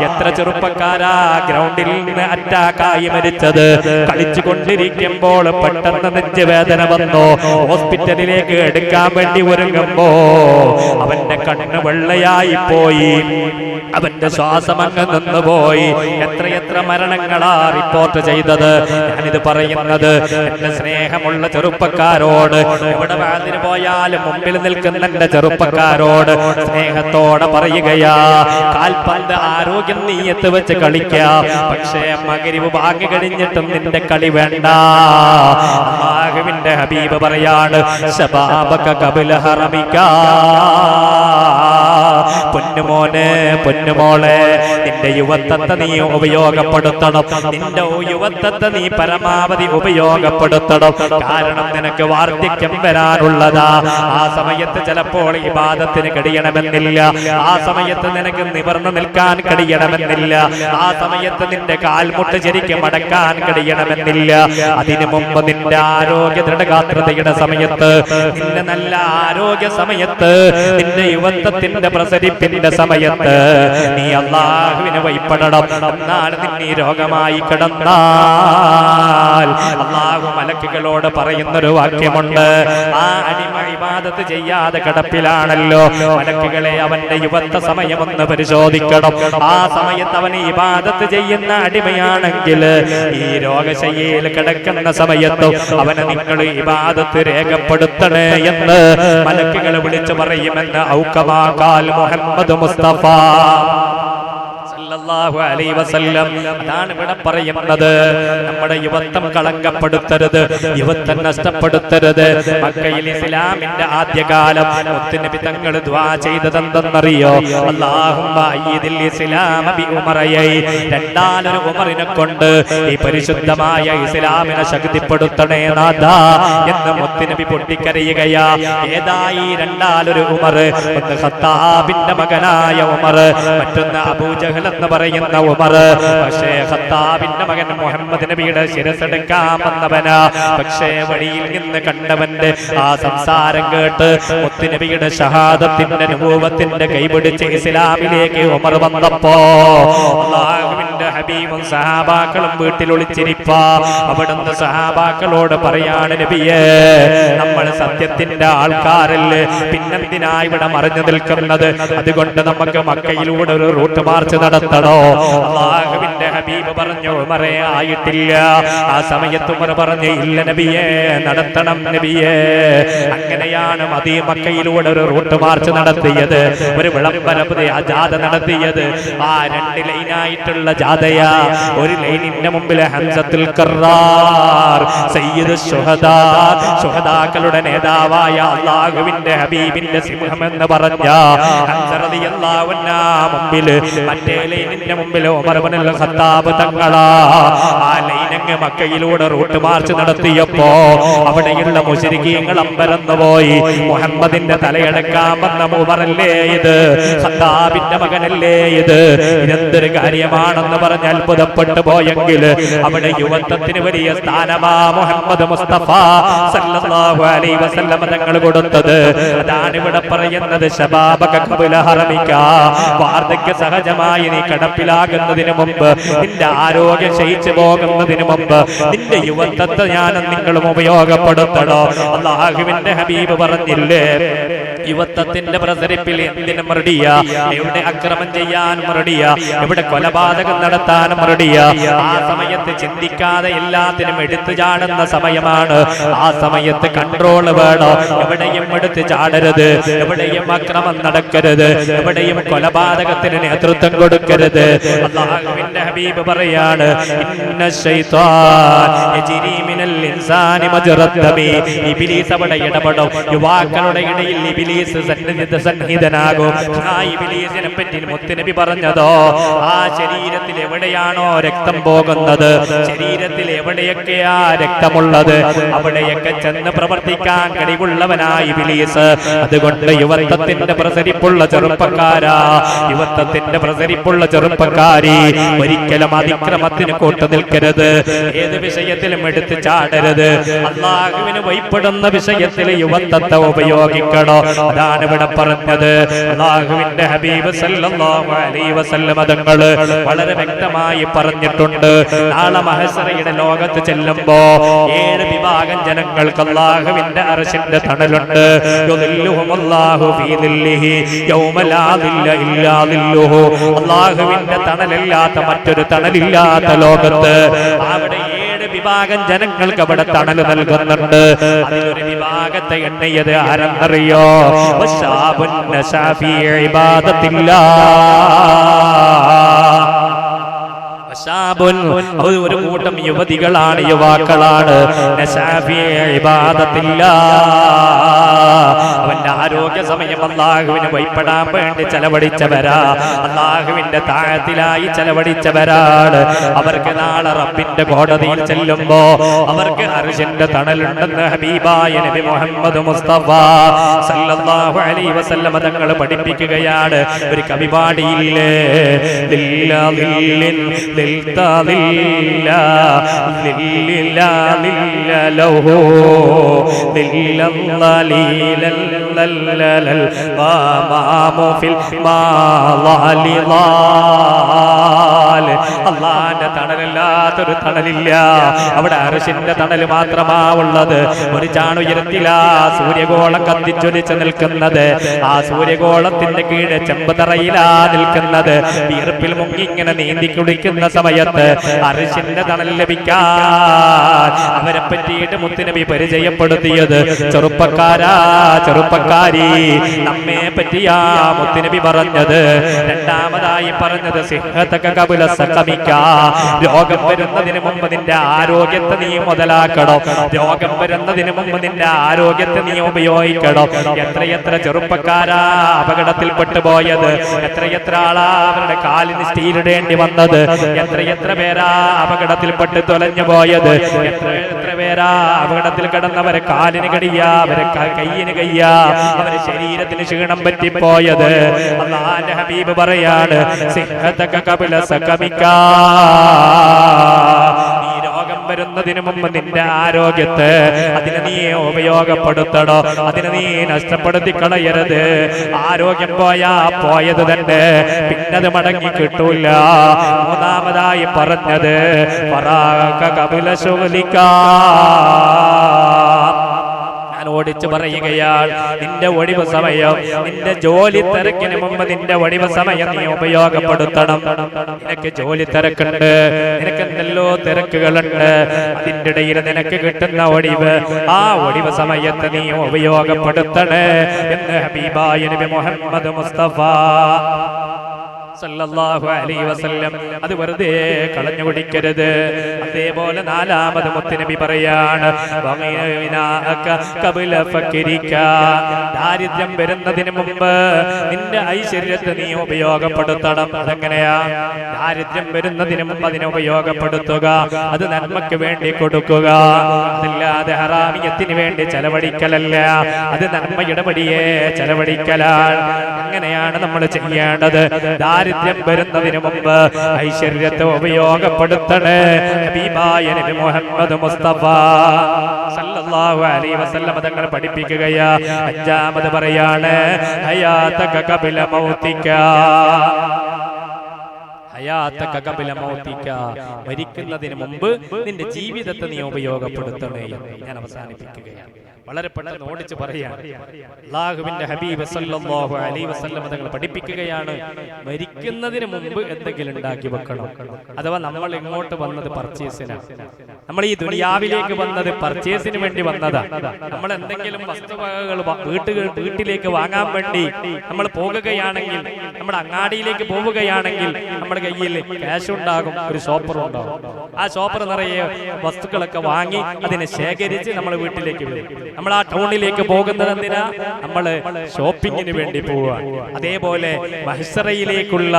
എത്ര ചെറുപ്പക്കാരാ ഗ്രൗണ്ടിൽ നിന്ന് അറ്റാക്കായി മരിച്ചത്. കളിച്ചു കൊണ്ടിരിക്കുമ്പോൾ പെട്ടെന്ന് നെഞ്ചുവേദന വന്നു. ഹോസ്പിറ്റലിലേക്ക് എടുക്കാൻ വേണ്ടി ഒരുങ്ങുമ്പോ അവന്റെ കണ്ണ് വെള്ളയായി പോയി, അവന്റെ ശ്വാസം അങ്ങ് നിന്നുപോയി. എത്രയെത്ര മരണങ്ങളാ റിപ്പോർട്ട് ചെയ്തത്. ഞാനിത് പറയുന്നത് എന്റെ സ്നേഹമുള്ള ചെറുപ്പക്കാരോട്, എവിടെ വാതിന് പോയാലും മുമ്പിൽ നിൽക്കുന്ന എന്റെ ചെറുപ്പക്കാരോട് സ്നേഹത്തോടെ പറയുകയാ. കാൽപന്ത് ആരോഗ്യം നീയത്ത് വെച്ച് കളിക്കാം, പക്ഷേ മഗ്‌രിബ് വാങ്ങി കഴിഞ്ഞിട്ടും നിന്റെ കളി വേണ്ട. അല്ലാഹുവിന്റെ ഹബീബ് പറയാണ് ശബാബക ഖബ്ല ഹറമിക. പൊന്നുമോനെ, പൊന്നുമോളെ, നിന്റെ യുവത്വത്തെ നീ ഉപയോഗപ്പെടുത്തണം. നിന്റെ യുവത്വത്തെ നീ പരമാവധി ഉപയോഗപ്പെടുത്തണം. കാരണം നിനക്ക് വാർദ്ധക്യം വരാനുള്ളതാ. ആ സമയത്ത് ചിലപ്പോൾ ഇബാദത്തിന് കഴിയണമെന്നില്ല. ആ സമയത്ത് നിനക്ക് നിവർന്നു നിൽക്കാൻ കഴിയണമെന്നില്ല. ആ സമയത്ത് നിന്റെ കാൽമുട്ട് ശരിക്കും മടക്കാൻ കഴിയണമെന്നില്ല. അതിനു മുമ്പ് നിന്റെ ആരോഗ്യ ദൃഢഗാത്രതയുടെ സമയത്ത്, നിന്റെ നല്ല ആരോഗ്യ സമയത്ത്, നിന്റെ യുവത്വത്തിന്റെ പ്രസരിപ്പിന്റെ സമയത്ത് നീ അല്ലാഹുവിനെ ഭയപ്പെടണം. എന്നാണ് നിന്നെ രോഗമായി കിടന്നാൽ അല്ലാഹു മലക്കുകളോട് പറയുന്നൊരു വാക്യമുണ്ട്. ആ അടിമ ഇബാദത്ത് ചെയ്യാതെ കിടപ്പിലാണല്ലോ, മലക്കുകളെ അവന്റെ യുവത്വ സമയമൊന്ന് പരിശോധിക്കണം. ആ സമയത്ത് അവന് ഇബാദത്ത് ചെയ്യുന്ന അടിമയാണെങ്കിൽ ഈ രോഗശയ്യയിൽ കിടക്കുന്ന സമയത്തും അവനെ നിങ്ങൾ ഇബാദത്ത് രേഖപ്പെടുത്തണേ എന്ന് മലക്കുകൾ വിളിച്ചു പറയുമെന്ന് ഔക്കമാ ഖാൽ മുഹമ്മദ് മുസ്തഫ സല്ലല്ലാഹു അലൈഹി വസല്ലം. അതാണ് ഇവിടെ പറയുന്നത്, നമ്മുടെ യുവത്വം കളങ്കപ്പെടുത്തരുത്, യുവത്വം നഷ്ടപ്പെടുത്തരുത്. മക്കയിൽ ഇസ്ലാമിന്റെ ആദ്യകാലം മുത്തുനബി തങ്ങൾ ദുആ ചെയ്തതെന്തെന്നറിയോ? അല്ലാഹുമ്മ അയ്യിദിൽ ഇസ്ലാമ ബി ഉമറയൈ, രണ്ടാലൊരു ഉമറിനെ കൊണ്ട് ഈ പരിശുദ്ധമായ ഇസ്ലാമിനെ ശക്തിപ്പെടുത്തണേ നാഥാ എന്ന് മുത്തുനബി പൊട്ടിക്കരയുകയാ. ഏതായി രണ്ടാലൊരു ഉമർ? ഒന്ന് ഖത്താബിന്റെ മകനായ ഉമർ, മറ്റൊന്ന് അബൂജഹൽ എന്ന് പറയുന്ന ഉമർ. പക്ഷേ ഖത്താബിന്റെ മകൻ മുഹമ്മദ് നബിയുടെ ശിരസെടുക്കാൻ വന്നവനാ. പക്ഷേ വഴിയിൽ നിന്ന് കണ്ടവന്റെ ആ സംസാരം കേട്ട് മുത്തുനബിയുടെ ഷഹാദത്തിന്റെ നുബുവത്തിന്റെ കൈപിടിച്ച് ഇസ്ലാമിലേക്ക് ഉമർ വന്നപ്പോ അല്ലാഹുവിന്റെ ഹബീബും സഹാബാക്കളും വീട്ടിൽ ഒളിച്ചിരിപ്പാ. അവിടുന്ന് സഹാബാക്കളോട് പറയാണ്, നബിയേ, നമ്മൾ സത്യത്തിന്റെ ആൾക്കാരല്ലേ, പിന്നെന്തിനാ ഇവിടെ മറഞ്ഞു നിൽക്കുന്നത്? അതുകൊണ്ട് നമുക്ക് മക്കയിലൂടെ ഒരു റൂട്ട് മാർച്ച് നടത്തണോ? അല്ലാഹുവിന്റെ ഹബീബ് പറഞ്ഞു, ഉമറേ ആയിട്ടില്ല. ആ സമയത്ത് ഉമർ പറഞ്ഞു, ഇല്ല നബിയേ, നടത്തണം നബിയേ. അങ്ങനെയാണ് മക്കയിലൂടെ ഒരു റൂട്ട് മാർച്ച് നടത്തിയത്, ഒരു വിളംബര ജാഥ നടത്തിയത്. ആ 2 ലൈനായിട്ടുള്ള ജാഥയാ. ഒരു ലൈനിന്റെ മുമ്പിൽ ഹംസത്തുൽ കറാർ സയ്യിദ് ശുഹദാ, ശുഹദാക്കളുടെ നേതാവായ അല്ലാഹുവിന്റെ ഹബീബിന്റെ സിംഹം എന്ന് പറഞ്ഞ ഹംസ റളിയല്ലാഹു അൻഹു മുമ്പിൽ, മറ്റേ ലൈനിന്റെ മുമ്പിൽ ഉമർ ഇബ്നുൽ ഖത്താബ് തങ്ങളാ. ആ ലൈനങ്ങ് മക്കയിലൂടെ റൂട്ട് മാർച്ച് നടത്തിയപ്പോ അവിടെയുള്ള മുശ്രിക്കീങ്ങൾ അമ്പരന്നു പോയി. മുഹമ്മദിന്റെ തലയെടുക്കാൻ വന്ന ഉമറല്ലേ ഇത്? ഖത്താബിന്റെ മകനല്ലേ ഇത്? ഇതെന്തൊരു കാര്യമാണെന്ന് പറഞ്ഞ് അത്ഭുതപ്പെട്ടു പോയെങ്കിൽ അവിടെ യുവത്വത്തിന് വലിയ സ്ഥാനമാ മുഹമ്മദ് മുസ്തഫ സല്ലല്ലാഹു അലൈഹി വസല്ലം തങ്ങൾ കൊടുത്തത്. അതാണ് ഇവിടെ പറയുന്നത്, ശബാബക ഖബല ഹറമിക, വാർദ്ധക്യ സഹജമായി നീ കടപ്പിലാകുന്നതിന് മുമ്പ്, നിന്റെ ആരോഗ്യം ക്ഷയിച്ചു പോകുന്നതിന് മുമ്പ് നിന്റെ യുവത്വത്തെ ഞാനും നിങ്ങളും ഉപയോഗപ്പെടുത്തണോ? അല്ലാഹുവിന്റെ ഹബീബ് പറഞ്ഞില്ലേ, യുവത്വത്തിന്റെ പ്രസരിപ്പിൽ എന്തിനും റെഡിയ, എവിടെ അക്രമം ചെയ്യാനും റെഡിയ, എവിടെ കൊലപാതകം നടത്താനും റെഡിയ. ആ സമയത്ത് ചിന്തിക്കാതെ എല്ലാത്തിനും എടുത്തു ചാടുന്ന സമയമാണ്. ആ സമയത്ത് കൺട്രോൾ വേണം. എവിടെയും എടുത്തു ചാടരുത്, എവിടെയും അക്രമം നടക്കരുത്, എവിടെയും കൊലപാതകത്തിന് നേതൃത്വം കൊടുക്കരുത്. അല്ലാഹുവിന്റെ ഹബീബ് പറയാണ്, ഇന്ന ശൈത്താൻ യജ്രി മിനൽ ഇൻസാനി മജ്റദ് ദമി, ഇബ്ലീസ് അവിടെ ഇടപെടും. യുവാക്കളുടെ ഇടയിൽ ഇബ്ലീസ് സന്നിഹിതനാകും. ആ ഇബ്ലീസിനെ പറ്റി മുത്തുനബി പറഞ്ഞതോ, ആ ശരീരത്തിൽ എവിടെയാണോ രക്തം പോകുന്നത്, ശരീരത്തിൽ എവിടെയൊക്കെയാ രക്തമുള്ളത്, അവിടെയൊക്കെ ചെന്ന് പ്രവർത്തിക്കാൻ കഴിവുള്ളവനായി ഇബ്ലീസ്. അതുകൊണ്ട് യുവത്വത്തിന്റെ പ്രസരിപ്പുള്ള ചെറുപ്പക്കാരാ, യുവത്വത്തിന്റെ പ്രസരിപ്പുള്ള ചെറുപ്പക്കാരി, ഒരിക്കലും അതിക്രമത്തിന് കൂട്ടു നിൽക്കരുത്, ഏത് വിഷയത്തിലും എടുത്തു ചാടരുത്. അല്ലാഹുവിന് ഭയപ്പെടുന്ന വിഷയത്തിൽ യുവത്വത്തെ ഉപയോഗിക്കണോ? അതാണ് ഇവിടെ പറഞ്ഞത്. അല്ലാഹുവിന്റെ ഹബീബ് സല്ലല്ലാഹു അലൈഹി വസല്ലം തങ്ങൾ വളരെ വ്യക്തമായി പറഞ്ഞിട്ടുണ്ട്, നാളെ മഹ്ശറയുടെ ലോകത്ത് ചെല്ലുമ്പോ 7 വിഭാഗം ജനങ്ങൾക്ക് അല്ലാഹുവിന്റെ അർശിന്റെ തണലുണ്ട്. യുദില്ലുഹുമുല്ലാഹു ഫീ ദില്ലിഹി യൗമ ലാ ദില്ല ഇല്ലാ ദില്ലുഹു, അല്ലാഹുവിന്റെ തണലില്ലാത്ത മറ്റൊരു തണലില്ലാത്ത ലോകത്ത് അവിടെ 7 വിഭാഗം ജനങ്ങൾക്ക് അവിടെ തണൽ നൽകുന്നുണ്ട്. അതിലൊരു വിഭാഗത്തെ എണ്ണിയത് ആരെന്നറിയോ? വശാബുൻ നശാഫി ഇബാദത്തില്ലാഹ്, ഒരു കൂട്ടം യുവതികളാണ്, യുവാക്കളാണ്. അവന്റെ ആരോഗ്യ സമയം അല്ലാഹുവിന് ഭയപ്പെടാൻ വേണ്ടി ചെലവഴിച്ചവരാ, അല്ലാഹുവിന്റെ താഴത്തിലായി ചെലവഴിച്ചവരാണ്. അവർക്ക് നാളെ റബ്ബിന്റെ കോടതിയിൽ ചെല്ലുമ്പോ അവർക്ക് അർശിന്റെ തണലുണ്ടെന്ന് ഹബീബായ നബി മുഹമ്മദ് മുസ്തഫ സല്ലല്ലാഹു അലൈഹി വസല്ലം തങ്ങൾ പഠിപ്പിക്കുകയാണ്. ഒരു കവി പാടിയില്ലേ, അള്ളാന്റെ തണലല്ലാത്തൊരു തണലില്ല. അവിടെ അർശിന്റെ തണൽ മാത്രമാ ഉള്ളത്. ഒരു ചാണുയരത്തിലാ സൂര്യഗോളം കത്തിച്ചൊലിച്ച് നിൽക്കുന്നത്. ആ സൂര്യഗോളത്തിന്റെ കീഴെ ചെമ്പതറയിലാ നിൽക്കുന്നത്. വിയർപ്പിൽ മുങ്ങിങ്ങനെ നീന്തി കുടിക്കുന്ന സമയത്ത് അർശിന്റെ തണൽ ലഭിക്കാൻ അവരെ പറ്റിയിട്ട് മുത്തുനബി പരിചയപ്പെടുത്തിയത് ചെറുപ്പക്കാരാ ചെറുപ്പക്കാരി നമ്മെ പറ്റിയാ മുത്തുനബി പറഞ്ഞത്. രണ്ടാമതായി പറഞ്ഞത് സിഹ്ഹതക ഖബല സഖമിക, രോഗം വരുന്നതിന് മുമ്പ് നിന്റെ ആരോഗ്യത്തെ നീ മുതലാക്കണം. രോഗം വരുന്നതിന് മുമ്പ് നിന്റെ ആരോഗ്യത്തെ നീ ഉപയോഗിക്കണം. എത്രയെത്ര ചെറുപ്പക്കാരാ അപകടത്തിൽപ്പെട്ടു പോയത്. എത്രയെത്ര ആളാ അവരുടെ കാലിന് സ്റ്റീലിടേണ്ടി വന്നത്. എത്രയെത്ര പേരാ അപകടത്തിൽപ്പെട്ട് തൊലഞ്ഞു പോയത്. എത്ര പേരാ അപകടത്തിൽ കിടന്നവരെ കാലിന് കടിയ, അവരെ കയ്യിന് കയ്യ, അവരെ ശരീരത്തിന് ക്ഷീണം പറ്റിപ്പോയത്. അല്ലാഹുവിന്റെ ഹബീബ് പറയാണ് സിഹ്ഹതക ഖബല സഖമിക, ഈ രോഗം വരുന്നതിന് മുമ്പ് നിന്റെ ആരോഗ്യത്തെ അതിനെ നീ ഉപയോഗപ്പെടുത്തണോ. അതിനെ നീ നഷ്ടപ്പെടുത്തി കളയരുത്. ആരോഗ്യം പോയാ പോയത് തന്നെ, പിന്നത് മടങ്ങി കിട്ടൂല. മൂന്നാമതായി പറഞ്ഞത് ഫറാഖ ഖബല ശുഗ്ലിക, ഓടിച്ചു പറയുകയാൽ നിന്റെ ഒഴിവ് സമയം, നിന്റെ ജോലി തിരക്കിന് മുമ്പ് നിന്റെ ഒഴിവ് സമയം നീ ഉപയോഗപ്പെടുത്തണം. നിനക്ക് ജോലി തിരക്കുണ്ട്, നിനക്ക് എന്തെല്ലോ തിരക്കുകളുണ്ട്. അതിൻ്റെ ഇടയിൽ നിനക്ക് കിട്ടുന്ന ഒഴിവ്, ആ ഒഴിവ് സമയത്ത് നീ ഉപയോഗപ്പെടുത്തണേ എന്ന് ഹബീബായ നബി മുഹമ്മദ് മുസ്തഫ സല്ലല്ലാഹു അലൈഹി വസല്ലം അത് വെറുതെ കളഞ്ഞു കുടിക്കരുത്. അതേപോലെ നാലാമത് മുത്തുനബി പറയാണ് ദാരിദ്ര്യം വരുന്നതിന് മുമ്പ് നിന്റെ ഐശ്വര്യത്തെ നീ ഉപയോഗപ്പെടുത്തണം. അതെങ്ങനെയാ? ദാരിദ്ര്യം വരുന്നതിന് മുമ്പ് അതിനെ ഉപയോഗപ്പെടുത്തുക. അത് നന്മയ്ക്ക് വേണ്ടി കൊടുക്കുക. അതല്ലാതെ ഹറാമിയത്തിന് വേണ്ടി ചെലവഴിക്കലല്ല, അത് നന്മയുടെ വഴിയെ ചെലവഴിക്കലാണ്. അങ്ങനെയാണ് നമ്മൾ ചെയ്യേണ്ടത്. ദാരിദ്ര്യം വരുന്നതിന് മുമ്പ് ഐശ്വര്യത്തെ ഉപയോഗപ്പെടുത്തണേ. ഹബീബായ നബി മുഹമ്മദ് മുസ്തഫ സല്ലല്ലാഹു അലൈഹി വസല്ലം തങ്ങൾ പഠിപ്പിക്കുകയാ. അഞ്ചാമത് പറയാണ് ഹയാതക ഖബല മൗതിക, മരിക്കുന്നതിന് മുമ്പ് നിന്റെ ജീവിതത്തെ നീ ഉപയോഗപ്പെടുത്തണേ. ഞാൻ അവസാനിപ്പിക്കുകയാണ്. വളരെ പെട്ടെന്ന് ഓടിച്ച് പറയാണ്. അല്ലാഹുവിന്റെ ഹബീബ് സല്ലല്ലാഹു അലൈഹി വസല്ലം തങ്ങൾ പഠിപ്പിക്കുകയാണ്, മരിക്കുന്നതിന് മുമ്പ് എന്തെങ്കിലും ഉണ്ടാക്കി വെക്കണം. അഥവാ നമ്മൾ ഇങ്ങോട്ട് വന്നത് പർച്ചേസിനാണ്. നമ്മൾ ഈ ദുനിയാവിലേക്ക് വന്നത് പർച്ചേസിന് വേണ്ടി വന്നതാ. നമ്മൾ എന്തെങ്കിലും വസ്തുവകകൾ വീട്ടിലേക്ക് വാങ്ങാൻ വേണ്ടി നമ്മൾ പോകുകയാണെങ്കിൽ, നമ്മുടെ അങ്ങാടിയിലേക്ക് പോവുകയാണെങ്കിൽ നമ്മുടെ കയ്യിൽ ക്യാഷ് ഉണ്ടാകും, ഒരു ഷോപ്പർ ഉണ്ടാകും. ആ ഷോപ്പർ നിറയെ വസ്തുക്കളൊക്കെ വാങ്ങി അതിനെ ശേഖരിച്ച് നമ്മൾ വീട്ടിലേക്ക് വരും. നമ്മൾ ആ ടൗണിലേക്ക് പോകുന്നത് എന്തിനാ? നമ്മൾ ഷോപ്പിങ്ങിന് വേണ്ടി പോവുക. അതേപോലെ മഹ്ശറയിലേക്കുള്ള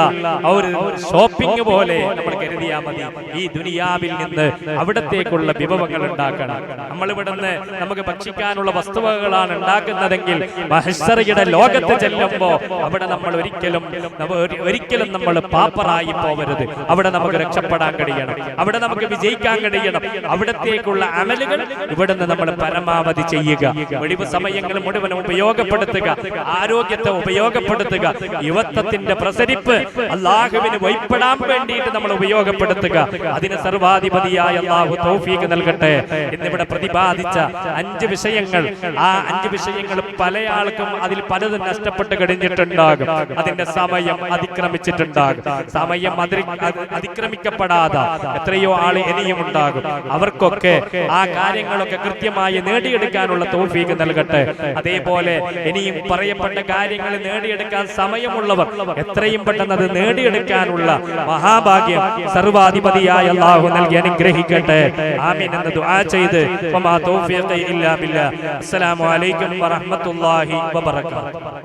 ഒരു ഷോപ്പിംഗ് പോലെ നമ്മൾ കരുതിയാൽ മതി. ഈ ദുനിയാവിൽ നിന്ന് അവിടത്തേക്കുള്ള വിഭവങ്ങൾ ഉണ്ടാക്കണം. നമ്മൾ ഇവിടുന്ന് നമുക്ക് ഭക്ഷിക്കാനുള്ള വസ്തുവകകളാണ് ഉണ്ടാക്കുന്നതെങ്കിൽ മഹ്ശറയുടെ ലോകത്ത് ചെല്ലുമ്പോൾ അവിടെ നമ്മൾ ഒരിക്കലും നമ്മൾ പാപ്പറായി പോവരുത്. അവിടെ നമുക്ക് രക്ഷപ്പെടാൻ കഴിയണം, അവിടെ നമുക്ക് വിജയിക്കാൻ കഴിയണം. അവിടത്തേക്കുള്ള അമലുകൾ ഇവിടുന്ന് നമ്മൾ പരമാവധി ചെയ്യുക. ഒഴിവ് സമയങ്ങൾ മുഴുവൻ ഉപയോഗപ്പെടുത്തുക, ആരോഗ്യത്തെ ഉപയോഗപ്പെടുത്തുക, യുവത്വത്തിന്റെ പ്രസരിപ്പ് അല്ലാഹുവിന് വഴിപ്പെടാൻ വേണ്ടിയിട്ട് നമ്മൾ ഉപയോഗപ്പെടുത്തുക. അതിന് സർവാധിപതിയായ അല്ലാഹു തൗഫീഖ് നൽകട്ടെ. എന്നിവിടെ പ്രതിപാദിച്ച 5 വിഷയങ്ങൾ, ആ 5 വിഷയങ്ങൾ പല ആൾക്കും അതിൽ പലതും നഷ്ടപ്പെട്ട് കഴിഞ്ഞിട്ടുണ്ടാകും. അതിന്റെ സമയം അതിക്രമിച്ചിട്ടുണ്ടാകും. സമയം അതിക്രമിക്കപ്പെടാതെ എത്രയോ ആള് ഇനിയും ഉണ്ടാകും. അവർക്കൊക്കെ ആ കാര്യങ്ങളൊക്കെ കൃത്യമായി നേടിയെടുക്കാനുള്ള തൗഫീഖ് നൽകട്ടെ. അതേപോലെ ഇനിയും പറയപ്പെട്ട കാര്യങ്ങൾ നേടിയെടുക്കാൻ സമയമുള്ളവർ എത്രയും പെട്ടെന്ന് അത് നേടിയെടുക്കാനുള്ള മഹാഭാഗ്യം സർവാധിപതിയായ അല്ലാഹു നൽകി അനുഗ്രഹിക്കട്ടെ. ആമീൻ എന്ന് ദുആ ചെയ്ത് വമാ തൗഫീഖ ഇല്ലാ ബില്ലാഹ്. അസ്സലാമു അലൈക്കും വറഹ്മത്തുള്ളാഹി വബറകാതുഹു.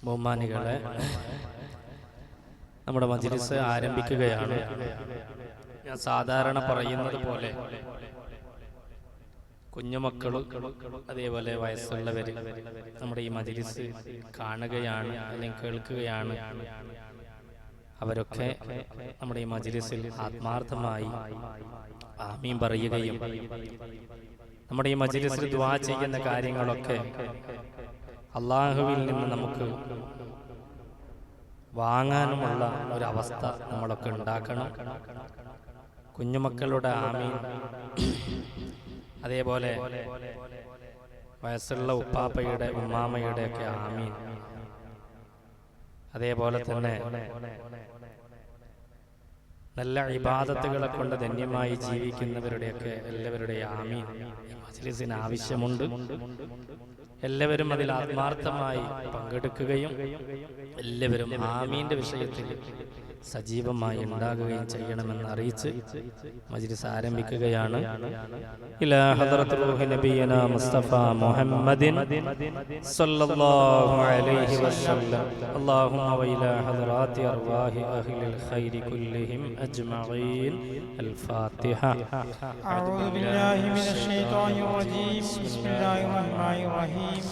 ബഹുമാനികളെ, നമ്മുടെ മജ്‌ലിസ് ആരംഭിക്കുകയാണ്. ഞാൻ സാധാരണ പറയുന്നത് പോലെ കുഞ്ഞുമക്കളും അതേപോലെ വയസ്സുള്ളവർ നമ്മുടെ ഈ മജ്‌ലിസ് കാണുകയാണ് അല്ലെങ്കിൽ കേൾക്കുകയാണ്. അവരൊക്കെ നമ്മുടെ ഈ മജ്‌ലിസിൽ ആത്മാർത്ഥമായി ആമീൻ പറയുകയും നമ്മുടെ ഈ മജ്‌ലിസിൽ ദുആ ചെയ്യുന്ന കാര്യങ്ങളൊക്കെ അല്ലാഹുവിൽ നിന്ന് നമുക്ക് വാങ്ങാനുമുള്ള ഒരവസ്ഥ നമ്മളൊക്കെ ഉണ്ടാക്കണം. കുഞ്ഞുമക്കളുടെ ആമീൻ, അതേപോലെ വയസ്സുള്ള ഉപ്പാപ്പയുടെ ഉമ്മാമയുടെ ഒക്കെ ആമീൻ, അതേപോലെ തന്നെ നല്ല ഇബാദത്തുകളെ കൊണ്ട് ധന്യമായി ജീവിക്കുന്നവരുടെയൊക്കെ എല്ലാവരുടെയും ആമീൻ മജ്‌ലിസിന് ആവശ്യമുണ്ട്. എല്ലാവരും അതിൽ ആത്മാർത്ഥമായി പങ്കെടുക്കുകയും എല്ലാവരും ആമീന്റെ വിഷയത്തിൽ സജീവമായി ഉണ്ടാകുകയും ചെയ്യണമെന്ന് അറിയിച്ച് മജ്‌ലിസ് ആരംഭിക്കുകയാണ്. ഇലാ ഹദ്റത്ത് റൂഹി നബിയനാ മുസ്തഫ മുഹമ്മദിൻ സല്ലല്ലാഹു അലൈഹി വസല്ലം. അല്ലാഹുമ്മ വഇലാ ഹദ്റാത്തി അർവാഹി അഹ്ലിൽ ഖൈരി കുല്ലിഹിം അജ്മഈൻ. അൽ ഫാത്തിഹ. അഊദു ബില്ലാഹി മിനശ് ശൈത്വാനിർ റജീം. ബിസ്മില്ലാഹിർ റഹ്മാനിർ റഹീം.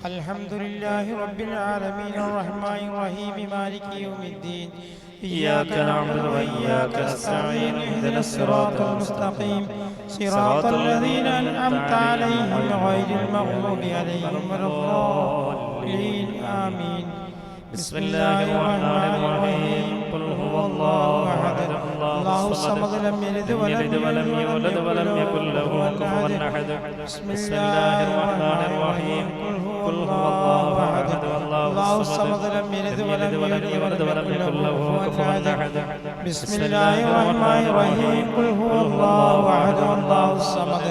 അൽഹംദുലില്ലാഹി റബ്ബിൽ ആലമീൻ അർറഹ്മാനിർ റഹീം മാലികി യൗമിദ്ദീൻ. إياك نعبد وإياك نستعين. اهدنا الصراط المستقيم صراط الذين أنعمت عليهم غير المغضوب عليهم ولا الضالين آمين. بسم الله الرحمن الرحيم. قل هو الله أحد الله الصمد لم يلد ولم يولد ولم يكن له كفوا أحد. بسم الله الرحمن الرحيم. قل هو الله أحد الله الصمد لم يلد ولم يولد ولم يكن له كفوا أحد. بسم الله الرحمن الرحيم. قل هو الله أحد الله الصمد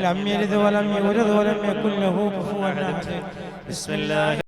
لم يلد ولم يولد ولم يكن له كفوا أحد. بسم الله